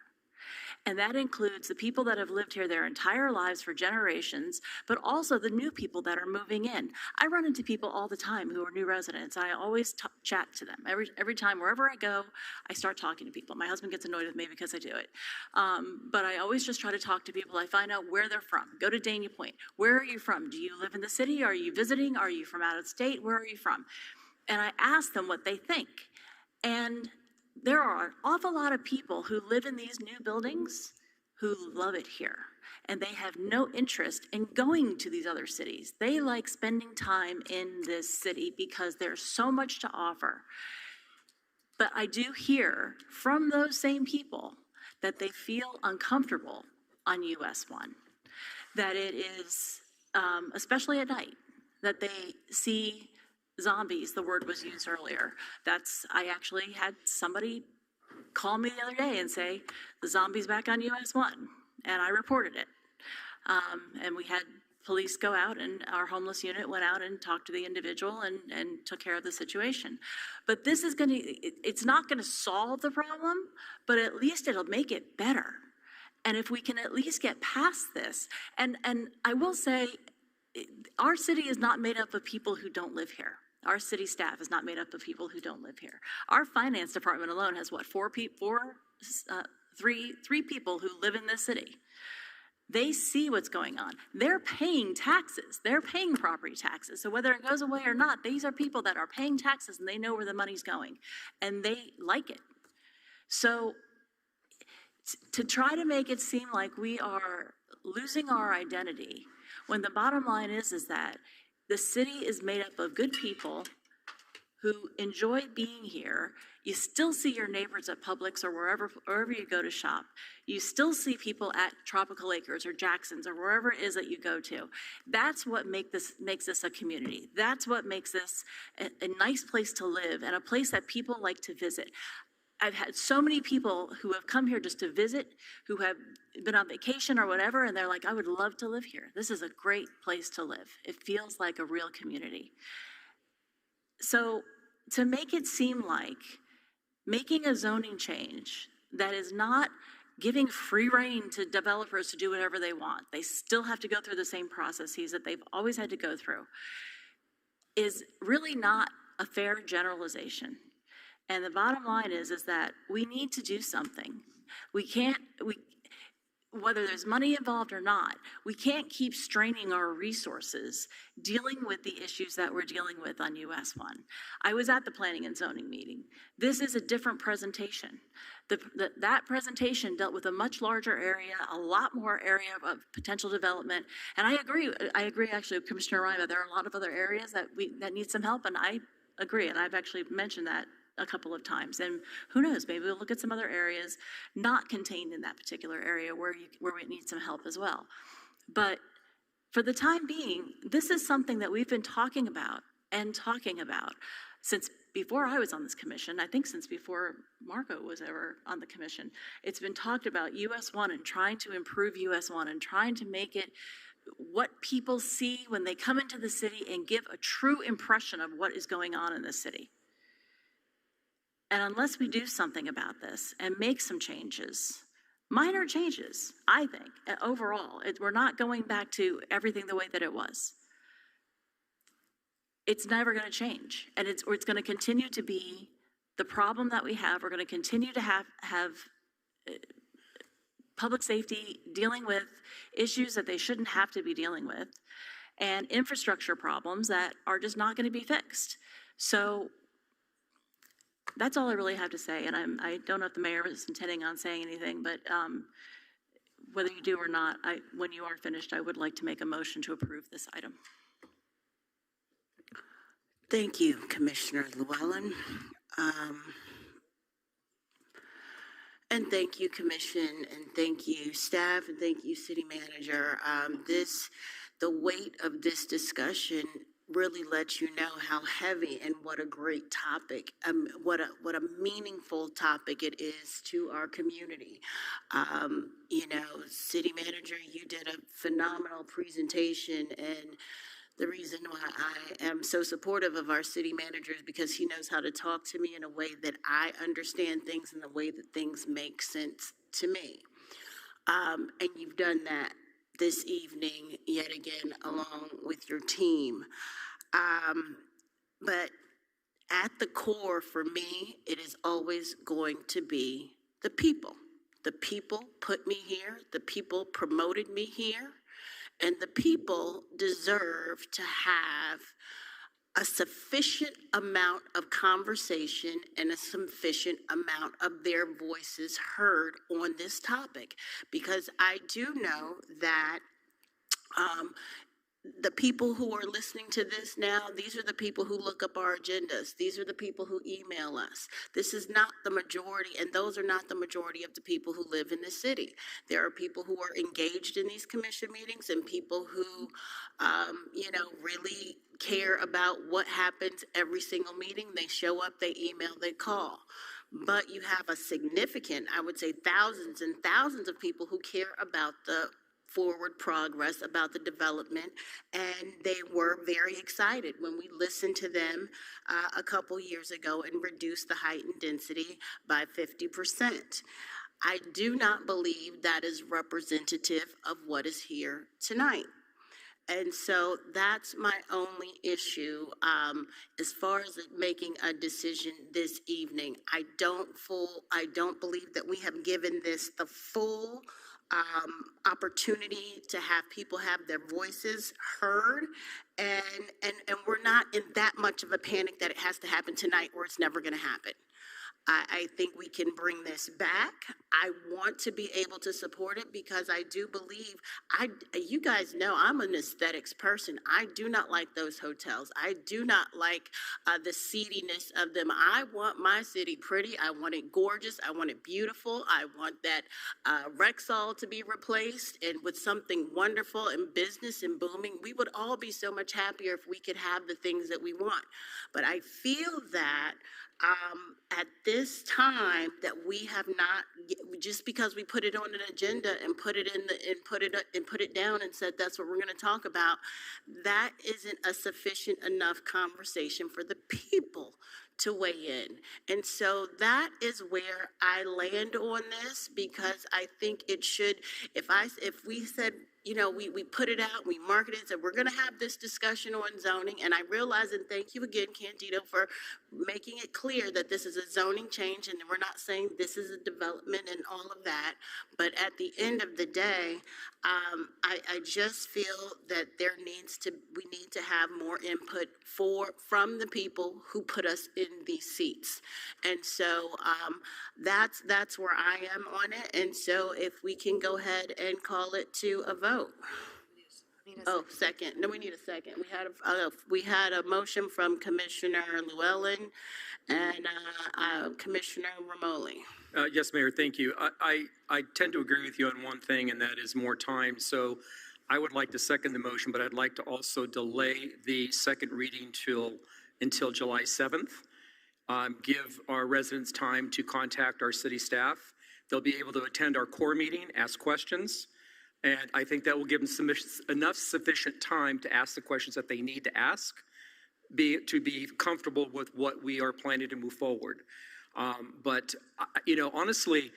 And that includes the people that have lived here their entire lives for generations, but also the new people that are moving in. I run into people all the time who are new residents. I always chat to them. Every time, wherever I go, I start talking to people. My husband gets annoyed with me because I do it. But I always just try to talk to people. I find out where they're from. Go to Dania Point. Where are you from? Do you live in the city? Are you visiting? Are you from out of state? Where are you from? And I ask them what they think. And there are an awful lot of people who live in these new buildings who love it here, and they have no interest in going to these other cities. They like spending time in this city because there's so much to offer. But I do hear from those same people that they feel uncomfortable on US 1, that it is, especially at night, that they see zombies, the word was used earlier. I actually had somebody call me the other day and say, the zombie's back on US 1, and I reported it. And we had police go out and our homeless unit went out and talked to the individual and took care of the situation. But this is it's not gonna solve the problem, but at least it'll make it better. And if we can at least get past this, and I will say, our city is not made up of people who don't live here. Our city staff is not made up of people who don't live here. Our finance department alone has what, three people who live in this city. They see what's going on. They're paying taxes. They're paying property taxes. So whether it goes away or not, these are people that are paying taxes and they know where the money's going and they like it. So to try to make it seem like we are losing our identity when the bottom line is that the city is made up of good people who enjoy being here. You still see your neighbors at Publix or wherever you go to shop. You still see people at Tropical Acres or Jackson's or wherever it is that you go to. That's what makes this a community. That's what makes this a nice place to live and a place that people like to visit. I've had so many people who have come here just to visit, who have been on vacation or whatever, and they're like, I would love to live here. This is a great place to live. It feels like a real community. So to make it seem like making a zoning change that is not giving free rein to developers to do whatever they want, they still have to go through the same processes that they've always had to go through, is really not a fair generalization. And the bottom line is that we need to do something. Whether there's money involved or not, we can't keep straining our resources dealing with the issues that we're dealing with on US 1. I was at the planning and zoning meeting. This is a different presentation. That presentation dealt with a much larger area, a lot more area of potential development. And I agree actually with Commissioner Rima. There are a lot of other areas that need some help, and I agree, and I've actually mentioned that a couple of times. And who knows, maybe we'll look at some other areas not contained in that particular area where we need some help as well. But for the time being, this is something that we've been talking about since before I was on this commission. I think since before Marco was ever on the commission. It's been talked about US 1 and trying to improve US 1 and trying to make it what people see when they come into the city and give a true impression of what is going on in this city. And unless we do something about this and make some changes, minor changes, I think, overall, we're not going back to everything the way that it was. It's never going to change. And it's going to continue to be the problem that we have. We're going to continue to have public safety dealing with issues that they shouldn't have to be dealing with, and infrastructure problems that are just not going to be fixed. So that's all I really have to say, and I don't know if the mayor was intending on saying anything, but whether you do or not, when you are finished, I would like to make a motion to approve this item. Thank you, Commissioner Llewellyn. And thank you, Commission, and thank you, staff, and thank you, City Manager. The weight of this discussion really lets you know how heavy and what a great topic, what a meaningful topic it is to our community. City Manager, you did a phenomenal presentation, and the reason why I am so supportive of our city manager is because he knows how to talk to me in a way that I understand things in the way that things make sense to me. And you've done that this evening yet again along with your team. But at the core for me, it is always going to be the people. The people put me here, the people promoted me here, and the people deserve to have a sufficient amount of conversation and a sufficient amount of their voices heard on this topic. Because I do know that the people who are listening to this now, these are the people who look up our agendas. These are the people who email us. This is not the majority, and those are not the majority of the people who live in the city. There are people who are engaged in these commission meetings and people who, really care about what happens every single meeting. They show up, they email, they call. But you have a significant, I would say thousands and thousands of people who care about the forward progress about the development, and they were very excited when we listened to them a couple years ago and reduced the height and density by 50%. I do not believe that is representative of what is here tonight. And so that's my only issue as far as making a decision this evening. I don't believe that we have given this the full opportunity to have people have their voices heard, and we're not in that much of a panic that it has to happen tonight or it's never going to happen. I think we can bring this back. I want to be able to support it because I do believe, you guys know I'm an aesthetics person. I do not like those hotels. I do not like the seediness of them. I want my city pretty. I want it gorgeous. I want it beautiful. I want that Rexall to be replaced and with something wonderful and business and booming. We would all be so much happier if we could have the things that we want. But I feel that at this time that we have not, just because we put it on an agenda and put it down and said that's what we're going to talk about, that isn't a sufficient enough conversation for the people to weigh in. And so that is where I land on this, because I think it should, if we said, you know, we put it out, we marketed, said we're going to have this discussion on zoning, and I realize, and thank you again, Candido, for making it clear that this is a zoning change, and we're not saying this is a development and all of that, but at the end of the day, I just feel that we need to have more input from the people who put us in these seats. And so that's where I am on it. And so if we can go ahead and call it to a vote. Oh, second. No, we need a second. We had a motion from Commissioner Llewellyn and Commissioner Romoli. Yes, Mayor, thank you. I tend to agree with you on one thing, and that is more time. So I would like to second the motion, but I'd like to also delay the second reading until July 7th. Give our residents time to contact our city staff. They'll be able to attend our core meeting, ask questions, and I think that will give them enough sufficient time to ask the questions that they need to ask, to be comfortable with what we are planning to move forward. But you know, honestly,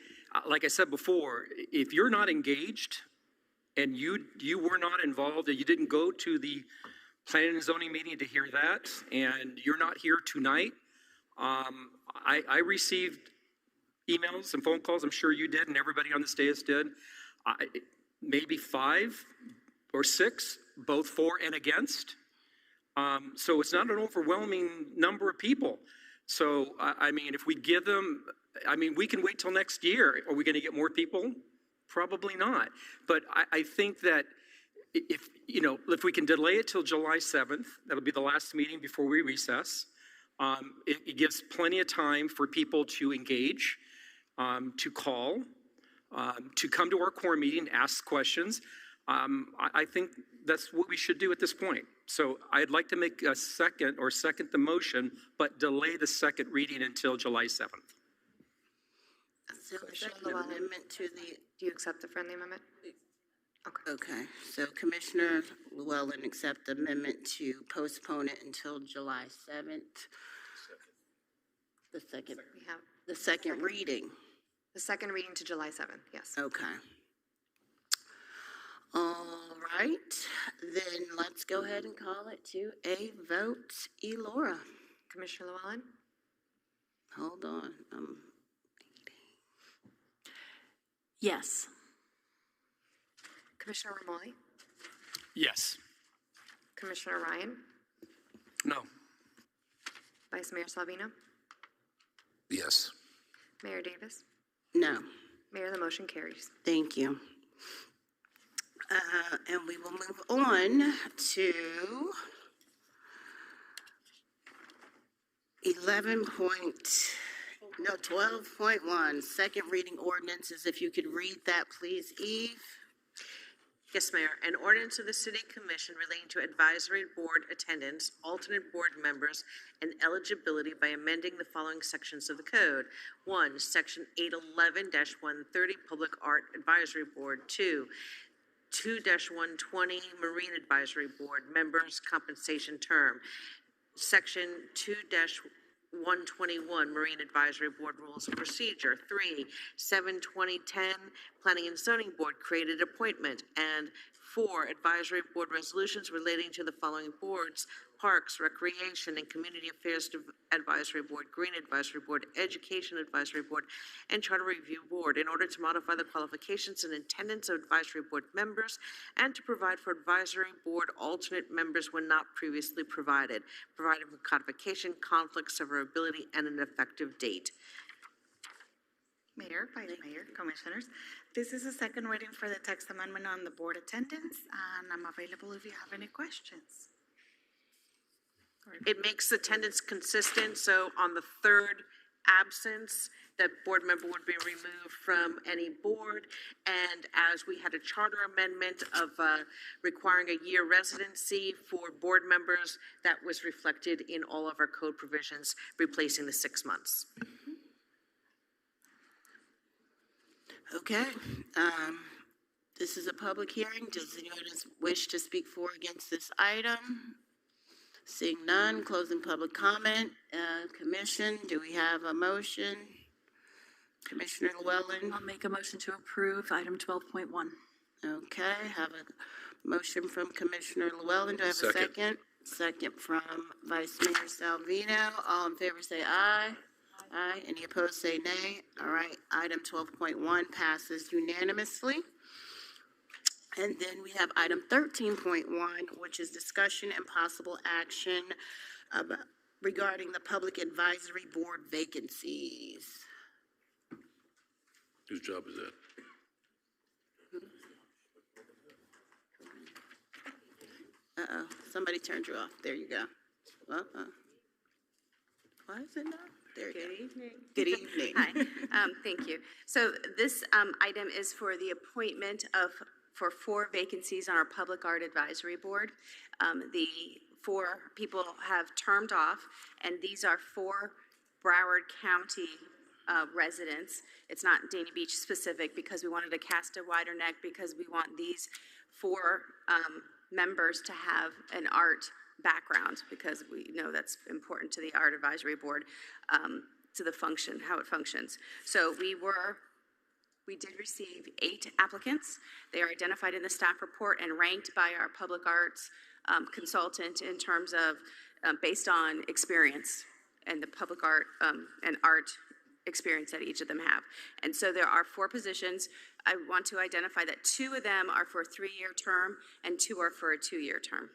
like I said before, if you're not engaged and you were not involved and you didn't go to the planning and zoning meeting to hear that, and you're not here tonight, I received emails and phone calls, I'm sure you did, and everybody on this dais did, maybe 5 or 6, both for and against. So it's not an overwhelming number of people. So, I mean, if we give them, I mean, we can wait till next year. Are we going to get more people? Probably not. But I think that if we can delay it till July 7th, that'll be the last meeting before we recess. It gives plenty of time for people to engage, to call, to come to our core meeting, ask questions. I think that's what we should do at this point. So I'd like to make a second the motion, but delay the second reading until July 7th. So the second amendment to the... Do you accept the friendly amendment? Okay, so Commissioner Llewellyn accept the amendment to postpone it until July 7th. The second reading. The second reading to July 7th, yes. Okay. All right, then let's go ahead and call it to a vote. Elora. Commissioner Llewellyn? Hold on. Yes. Commissioner Romoli? Yes. Commissioner Ryan? No. Vice Mayor Salvino? Yes. Mayor Davis? No. Mayor, the motion carries. Thank you. And we will move on to 12.1, second reading ordinances. If you could read that, please, Eve. Yes, Mayor. An ordinance of the City Commission relating to advisory board attendance, alternate board members, and eligibility by amending the following sections of the code. 1, Section 811-130, Public Art Advisory Board. 2, 2-120 Marine Advisory Board Members Compensation Term. Section 2-121 Marine Advisory Board Rules of Procedure. 3, 7/2010 Planning and Zoning Board created appointment. And 4, Advisory Board resolutions relating to the following boards: Parks, Recreation, and Community Affairs Advisory Board, Green Advisory Board, Education Advisory Board, and Charter Review Board, in order to modify the qualifications and attendance of Advisory Board members and to provide for Advisory Board alternate members when not previously provided, providing for codification, conflict, severability, and an effective date. Mayor, Vice Mayor, Commissioners, this is a second reading for the text amendment on the board attendance, and I'm available if you have any questions. It makes attendance consistent, so on the third absence, that board member would be removed from any board. And as we had a charter amendment of requiring a year residency for board members, that was reflected in all of our code provisions, replacing the 6 months. Okay, this is a public hearing. Does anyone wish to speak for or against this item? Seeing none, closing public comment. Commission, do we have a motion? Commissioner Llewellyn? I'll make a motion to approve item 12.1. Okay, have a motion from Commissioner Llewellyn. Do I have a second? Second from Vice Mayor Salvino. All in favor say aye. Aye. Any opposed say nay. All right, item 12.1 passes unanimously. And then we have item 13.1, which is discussion and possible action regarding the Public Advisory Board vacancies. Whose job is that? Uh-oh, somebody turned you off. There you go. Why is it not? There you go. Good evening. Good evening. Hi, thank you. So this item is for the appointment for 4 vacancies on our Public Art Advisory Board. The 4 people have termed off, and these are 4 Broward County residents. It's not Dania Beach specific, because we wanted to cast a wider net, because we want these 4 members to have an art background, because we know that's important to the Art Advisory Board, to the function, how it functions. So we did receive 8 applicants. They are identified in the staff report and ranked by our public arts consultant in terms of based on experience and the public art and art experience that each of them have. And so there are 4 positions. I want to identify that 2 of them are for a 3-year term and 2 are for a 2-year term.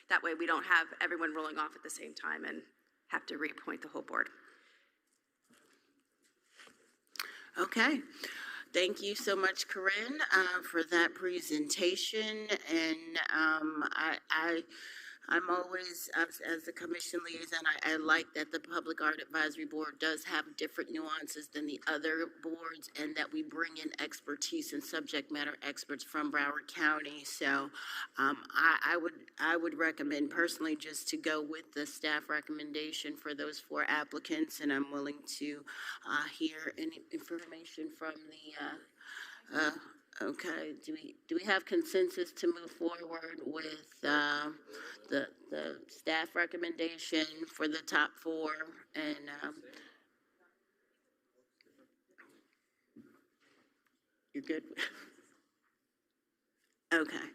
That way we don't have everyone rolling off at the same time and have to reappoint the whole board. Okay. Thank you so much, Corinne, for that presentation. And I'm always, as the commission liaison, I like that the Public Art Advisory Board does have different nuances than the other boards, and that we bring in expertise and subject matter experts from Broward County. So I would recommend personally just to go with the staff recommendation for those 4 applicants, and I'm willing to hear any information from the okay, do we have consensus to move forward with the staff recommendation for the top 4? And you're good? Okay.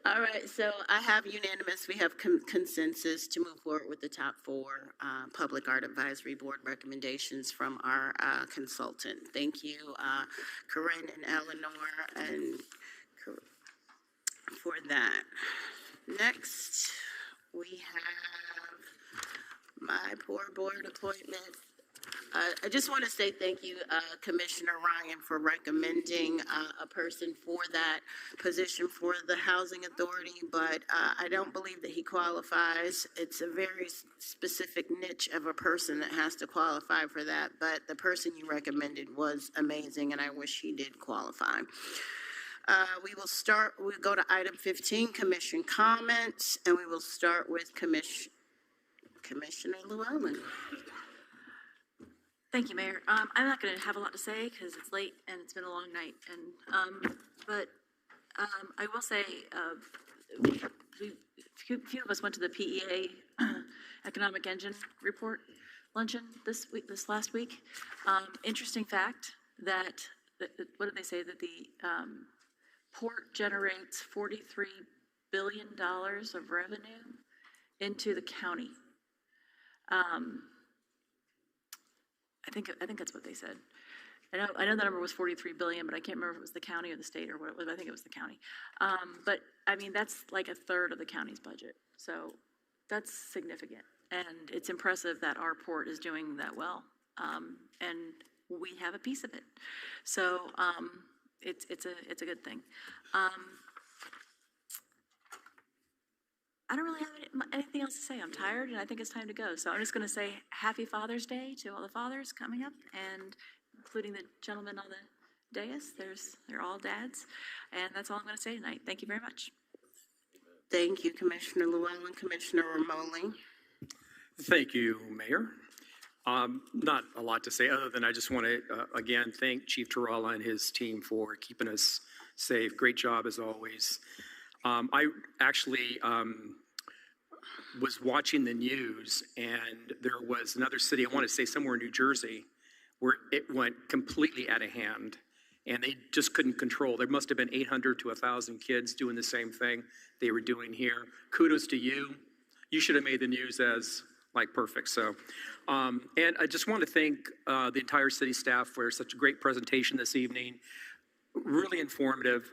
All right, so I have unanimous, we have consensus to move forward with the top 4 Public Art Advisory Board recommendations from our consultant. Thank you, Corinne and Eleanor, and for that. Next, we have my poor board appointment. I just want to say thank you, Commissioner Ryan, for recommending a person for that position for the Housing Authority, but I don't believe that he qualifies. It's a very specific niche of a person that has to qualify for that, but the person you recommended was amazing, and I wish he did qualify. We'll go to item 15, Commission comments, and we will start with Commissioner Llewellyn. Thank you, Mayor. I'm not going to have a lot to say because it's late and it's been a long night. But I will say, few of us went to the PEA Economic Engine Report luncheon this last week. Interesting fact that, what did they say, that the port generates $43 billion of revenue into the county. I think that's what they said. I know the number was 43 billion, but I can't remember if it was the county or the state or what it was. I think it was the county. But I mean, that's like a third of the county's budget. So that's significant. And it's impressive that our port is doing that well. And we have a piece of it. So it's a good thing. I don't really have anything else to say. I'm tired and I think it's time to go. So I'm just going to say Happy Father's Day to all the fathers coming up, and including the gentleman on the dais. They're all dads. And that's all I'm going to say tonight. Thank you very much. Thank you, Commissioner Llewellyn. Commissioner Romoli. Thank you, Mayor. Not a lot to say other than I just want to, again, thank Chief Tarala and his team for keeping us safe. Great job as always. I actually was watching the news, and there was another city, I want to say somewhere in New Jersey, where it went completely out of hand, and they just couldn't control. There must have been 800 to 1,000 kids doing the same thing they were doing here. Kudos to you. You should have made the news as like perfect. So, and I just want to thank the entire city staff for such a great presentation this evening. Really informative.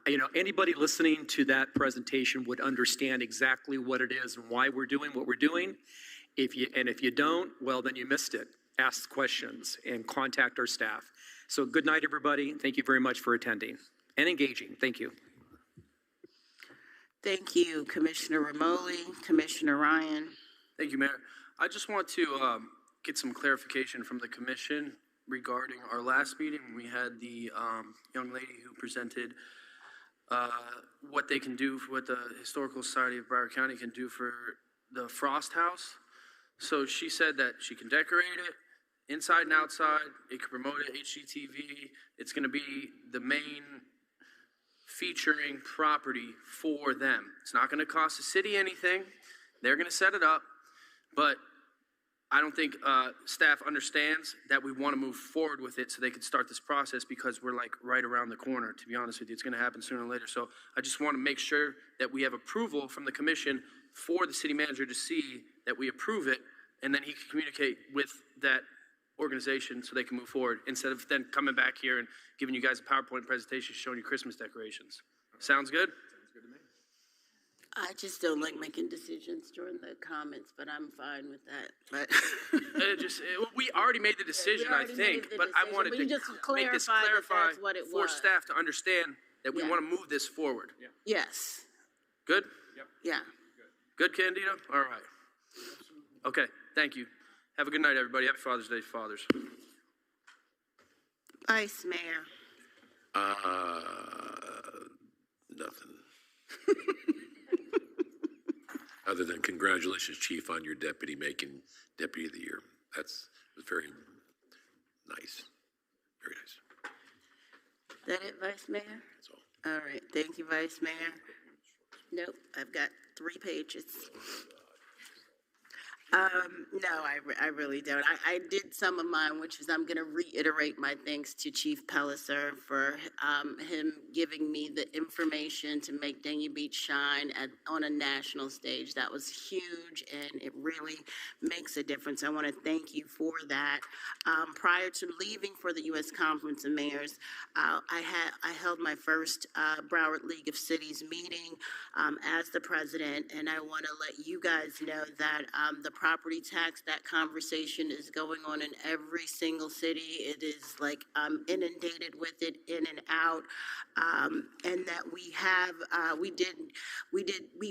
You know, anybody listening to that presentation would understand exactly what it is and why we're doing what we're doing. If you don't, well, then you missed it. Ask questions and contact our staff. So good night, everybody. Thank you very much for attending and engaging. Thank you. Thank you, Commissioner Romoli. Commissioner Ryan. Thank you, Mayor. I just want to get some clarification from the commission regarding our last meeting. We had the young lady who presented what they can do, what the Historical Society of Broward County can do for the Frost House. So she said that she can decorate it inside and outside. It can promote it, HGTV. It's going to be the main featuring property for them. It's not going to cost the city anything. They're going to set it up. But I don't think staff understands that we want to move forward with it so they can start this process, because we're like right around the corner, to be honest with you. It's going to happen sooner or later. So I just want to make sure that we have approval from the commission for the city manager to see that we approve it, and then he can communicate with that organization so they can move forward, instead of then coming back here and giving you guys a PowerPoint presentation showing you Christmas decorations. Sounds good? I just don't like making decisions during the comments, but I'm fine with that. But we already made the decision, I think, but I wanted to make this clarify for staff to understand that we want to move this forward. Yes. Good? Yeah. Good, Candido? All right. Okay, thank you. Have a good night, everybody. Happy Father's Day, fathers. Vice Mayor. Nothing. Other than congratulations, Chief, on your deputy making Deputy of the Year. Was very nice. Very nice. That it, Vice Mayor? That's all. All right. Thank you, Vice Mayor. Nope, I've got 3 pages. No, I really don't. I did some of mine, which is I'm going to reiterate my thanks to Chief Pelliser for him giving me the information to make Dania Beach shine on a national stage. That was huge, and it really makes a difference. I want to thank you for that. Prior to leaving for the U.S. Conference of Mayors, I held my first Broward League of Cities meeting as the president, and I want to let you guys know that the property tax, that conversation is going on in every single city. It is like I'm inundated with it in and out, and that we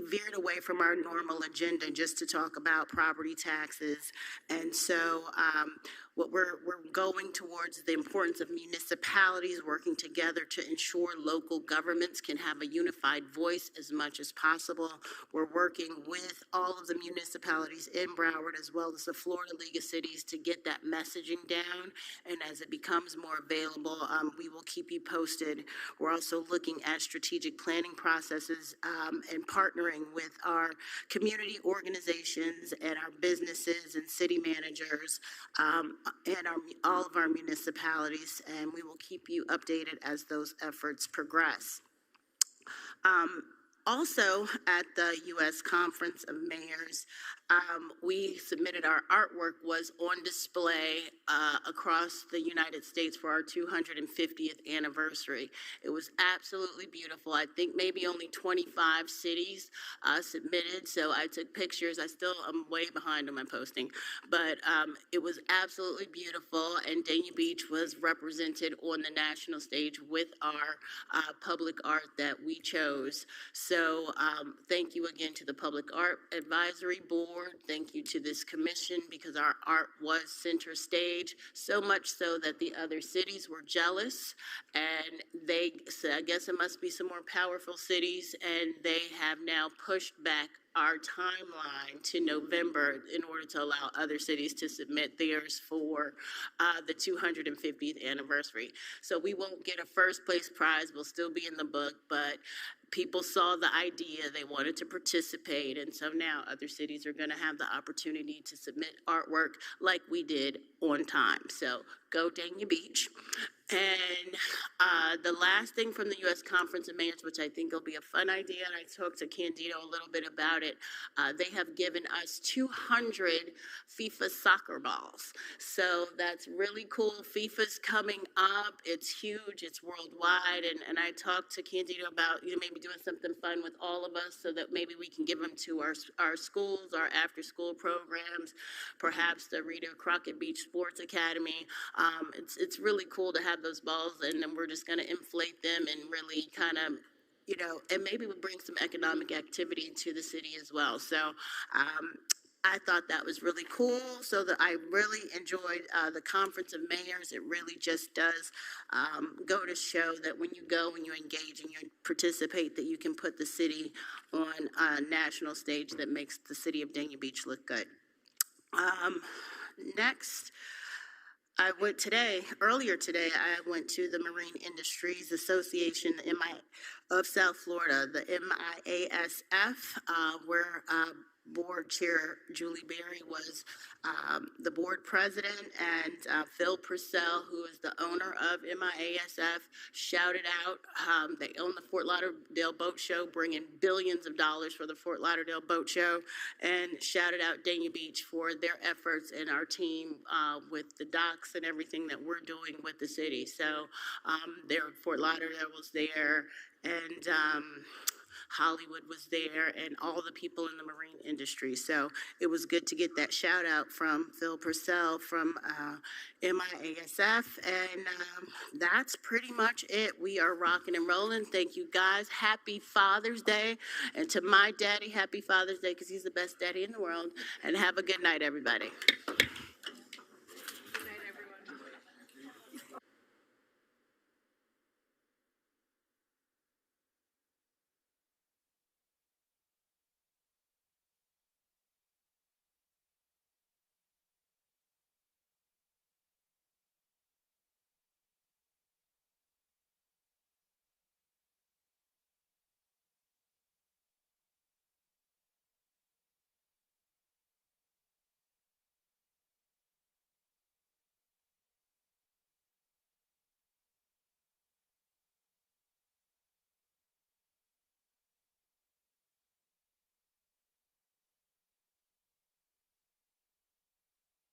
veered away from our normal agenda just to talk about property taxes, and so what we're going towards the importance of municipalities working together to ensure local governments can have a unified voice as much as possible. We're working with all of the municipalities in Broward as well as the Florida League of Cities to get that messaging down. And as it becomes more available, we will keep you posted. We're also looking at strategic planning processes and partnering with our community organizations and our businesses and city managers and all of our municipalities, and we will keep you updated as those efforts progress. Also, at the U.S. Conference of Mayors, we submitted our artwork was on display across the United States for our 250th anniversary. It was absolutely beautiful. I think maybe only 25 cities submitted, so I took pictures. I'm way behind on my posting, but it was absolutely beautiful, and Dania Beach was represented on the national stage with our public art that we chose. So thank you again to the Public Art Advisory Board. Thank you to this commission because our art was center stage, so much so that the other cities were jealous, and they said, I guess it must be some more powerful cities, and they have now pushed back our timeline to November in order to allow other cities to submit theirs for the 250th anniversary. So we won't get a first place prize, we'll still be in the book, but people saw the idea, they wanted to participate, and so now other cities are gonna have the opportunity to submit artwork like we did on time. So go Dania Beach. And the last thing from the U.S. Conference of Mayors, which I think will be a fun idea, and I talked to Candido a little bit about it, they have given us 200 FIFA soccer balls. So that's really cool. FIFA's coming up. It's huge. It's worldwide. And I talked to Candido about maybe doing something fun with all of us so that maybe we can give them to our schools, our after-school programs, perhaps the Rita Crockett Beach Sports Academy. It's really cool to have those balls, and then we're just going to inflate them and really kind of, and maybe we'll bring some economic activity into the city as well. So I thought that was really cool. So that I really enjoyed the Conference of Mayors. It really just does go to show that when you go and you engage and you participate, that you can put the city on a national stage that makes the city of Dania Beach look good. Next. Earlier today, I went to the Marine Industries Association of South Florida, the MIASF, where Board Chair Julie Berry was the board president, and Phil Purcell, who is the owner of MIASF, shouted out. They own the Fort Lauderdale Boat Show, bringing billions of dollars for the Fort Lauderdale Boat Show, and shouted out Dania Beach for their efforts and our team with the docks and everything that we're doing with the city. So Fort Lauderdale was there, and Hollywood was there, and all the people in the marine industry. So it was good to get that shout out from Phil Purcell from MIASF, and that's pretty much it. We are rocking and rolling. Thank you guys. Happy Father's Day, and to my daddy, happy Father's Day, because he's the best daddy in the world, and have a good night, everybody.